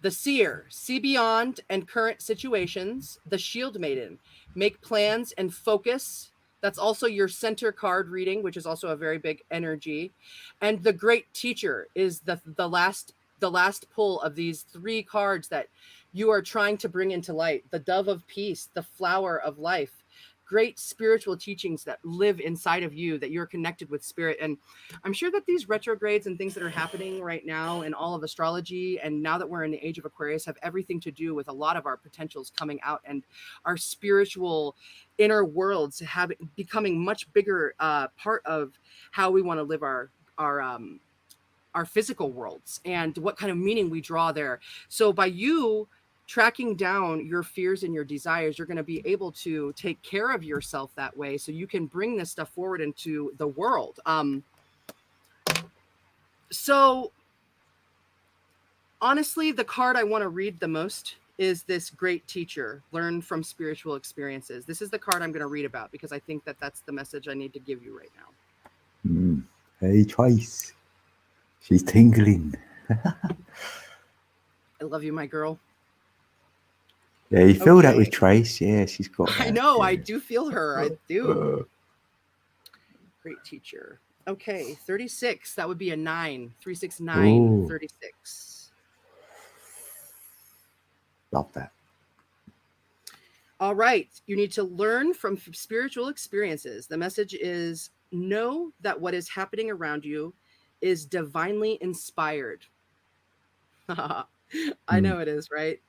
The Seer, see beyond and current situations. The Shield Maiden, make plans and focus. That's also your center card reading, which is also a very big energy. And the Great Teacher is the last pull of these 3 cards that you are trying to bring into light. The Dove of Peace, the Flower of Life. Great spiritual teachings that live inside of you, that you're connected with spirit. And I'm sure that these retrogrades and things that are happening right now in all of astrology, and now that we're in the age of Aquarius, have everything to do with a lot of our potentials coming out, and our spiritual inner worlds becoming much bigger part of how we want to live our physical worlds, and what kind of meaning we draw there. So by you tracking down your fears and your desires, you're going to be able to take care of yourself that way, so you can bring this stuff forward into the world. So honestly, the card I want to read the most is this great teacher, learn from spiritual experiences. This is the card I'm going to read about because I think that that's the message I need to give you right now. Hey, Trace. She's tingling. I love you, my girl. Yeah, you feel that with Trace. Yeah, she's got that. I know. I do feel her. I do. Great teacher. Okay, 36. That would be a 9. 369. Ooh. 36. Love that. All right. You need to learn from spiritual experiences. The message is know that what is happening around you is divinely inspired. I know it is, right?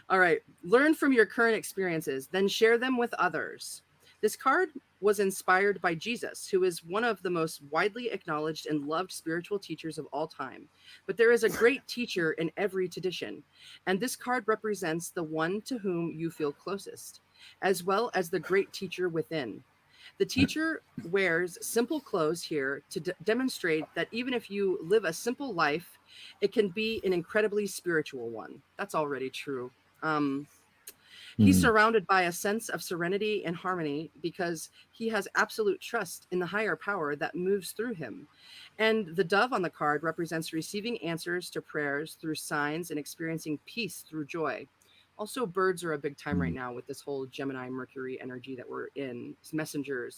All right. Learn from your current experiences, then share them with others. This card was inspired by Jesus, who is one of the most widely acknowledged and loved spiritual teachers of all time. But there is a great teacher in every tradition, and this card represents the one to whom you feel closest, as well as the great teacher within. The teacher wears simple clothes here to demonstrate that even if you live a simple life, it can be an incredibly spiritual one. That's already true. He's surrounded by a sense of serenity and harmony because he has absolute trust in the higher power that moves through him. And the dove on the card represents receiving answers to prayers through signs and experiencing peace through joy. Also, birds are a big time right now with this whole Gemini Mercury energy that we're in. Messenger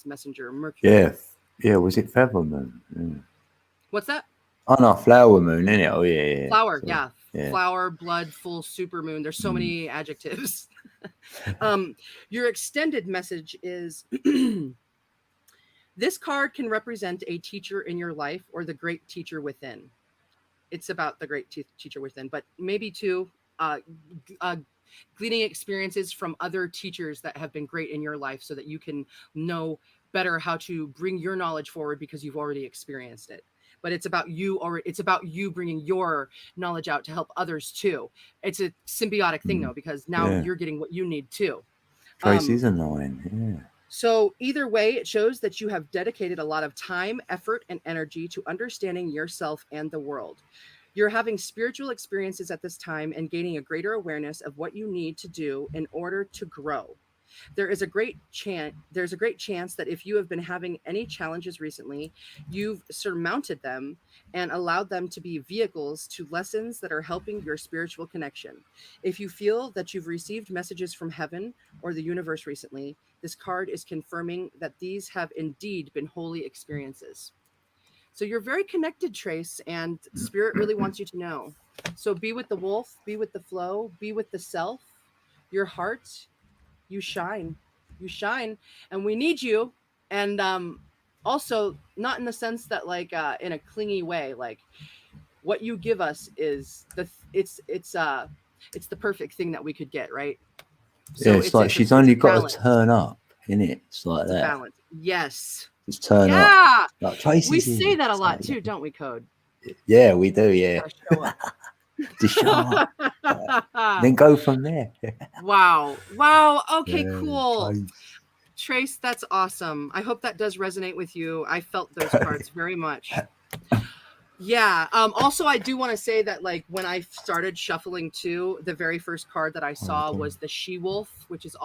Mercury. Yeah. Was it Feather Moon? Yeah. What's that? Oh no, Flower Moon, isn't it? Oh yeah. Flower, so, yeah. Flower, blood, full super moon. There's so many adjectives. Your extended message is this card can represent a teacher in your life or the great teacher within. It's about the great teacher within, but maybe too gleaning experiences from other teachers that have been great in your life so that you can know better how to bring your knowledge forward because you've already experienced it. But it's about you, or it's about you bringing your knowledge out to help others too. It's a symbiotic thing though, because now you're getting what you need too. Trace is a 9. Yeah. So either way, it shows that you have dedicated a lot of time, effort, and energy to understanding yourself and the world. You're having spiritual experiences at this time and gaining a greater awareness of what you need to do in order to grow. There's a great chance that if you have been having any challenges recently, you've surmounted them and allowed them to be vehicles to lessons that are helping your spiritual connection. If you feel that you've received messages from heaven or the universe recently, this card is confirming that these have indeed been holy experiences. So you're very connected, Trace, and Spirit really wants you to know. So be with the wolf, be with the flow, be with the self, your heart. You shine, and we need you. And also not in the sense that like in a clingy way, like what you give us is it's the perfect thing that we could get, right? So yeah, it's like she's only got to turn up, innit? It's like that. Balance. Yes. Just turn up. Yeah. Like, we say that a lot too, don't we, Code? Yeah, we do. Yeah. Show up. Just show up. Then go from there. Wow. Okay, cool. Trace, that's awesome. I hope that does resonate with you. I felt those cards very much. Yeah. Also, I do want to say that like when I started shuffling too, the very first card that I saw was the she-wolf, which is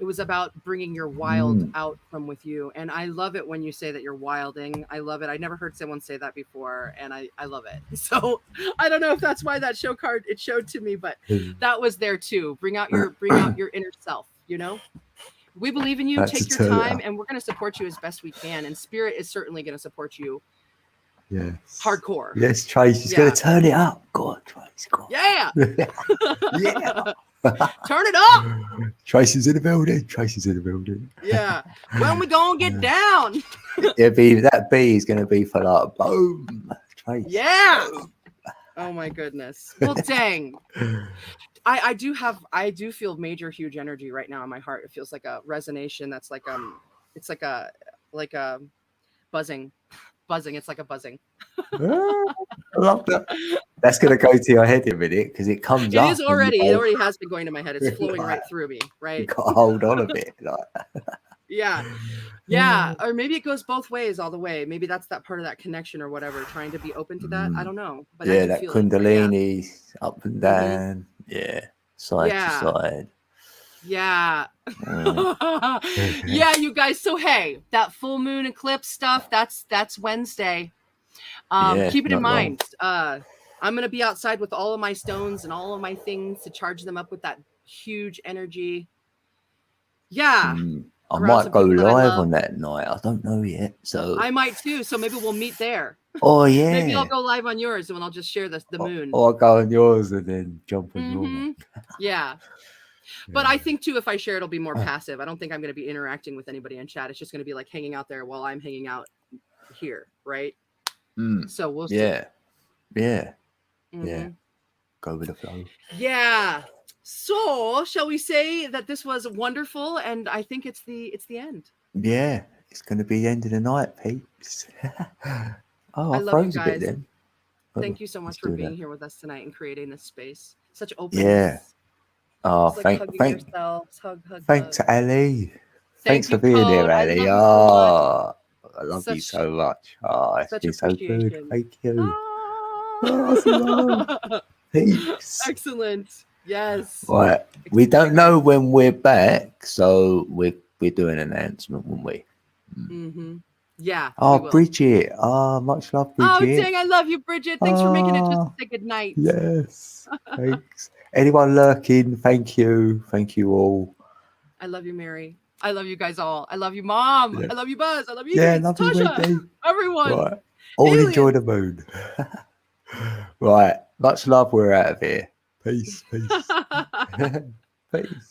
it was about bringing your wild out from with you. And I love it when you say that you're wilding. I love it. I never heard someone say that before, and I love it. So I don't know if that's why that show card it showed to me, but that was there too. Bring out your inner self, you know? We believe in you. Take your time, and we're going to support you as best we can. And Spirit is certainly going to support you. Yes. Hardcore. Yes, Trace is going to turn it up. Go on, Trace. Go on. Yeah. Yeah. Turn it up. Trace is in the building. Yeah. When we going to get down? That B is going to be for like, boom. Trace. Yeah. Boom. Oh, my goodness. Well, dang. I do feel major, huge energy right now in my heart. It feels like a resonation. That's like, it's like a buzzing. It's like a buzzing. I love that. That's going to go to your head in a minute because it comes up. It already has been going to my head. It's flowing right through me, right? You got to hold on a bit. Like. Yeah, or maybe it goes both ways all the way. Maybe that's that part of that connection or whatever, trying to be open to that. I don't know, but I Yeah, do that feel it. But Kundalini up and down. Yeah, side to side. Yeah. Yeah, you guys. So hey, that full moon eclipse stuff, that's Wednesday. Keep it in mind. I'm gonna be outside with all of my stones and all of my things to charge them up with that huge energy. Yeah. I might go live on that night. I don't know yet. So I might too. So maybe we'll meet there. Oh yeah. Maybe I'll go live on yours and I'll just share the moon. Or I'll go on yours and then jump on your one. Yeah. But I think too, if I share, it'll be more passive. I don't think I'm going to be interacting with anybody in chat. It's just going to be like hanging out there while I'm hanging out here, right? So we'll see. Yeah. Go with the flow. Yeah. So shall we say that this was wonderful, and I think it's the end. Yeah, it's going to be the end of the night, peeps. I love you guys. A bit then. Thank you so much for being here with us tonight and creating this space. Such openness. Yeah. Oh, like thanks, Ali. Thanks for you, being Code. here, Ali. I love you so much. Oh, it's been so good. Thank you. Peace. Excellent. Yes. Right. We don't know when we're back, so we're doing an announcement, won't we? Yeah. Oh, Bridget. Oh, much love, Bridget. Oh, dang, I love you, Bridget. Thanks for making it just to say good night. Yes. Thanks. Anyone lurking, thank you. Thank you all. I love you, Mary. I love you guys all. I love you, Mom. I love you, Buzz. I love you, love Tasha. you, everyone. Right. All enjoy the moon. Right. Much love. We're out of here. Peace. Peace. Peace.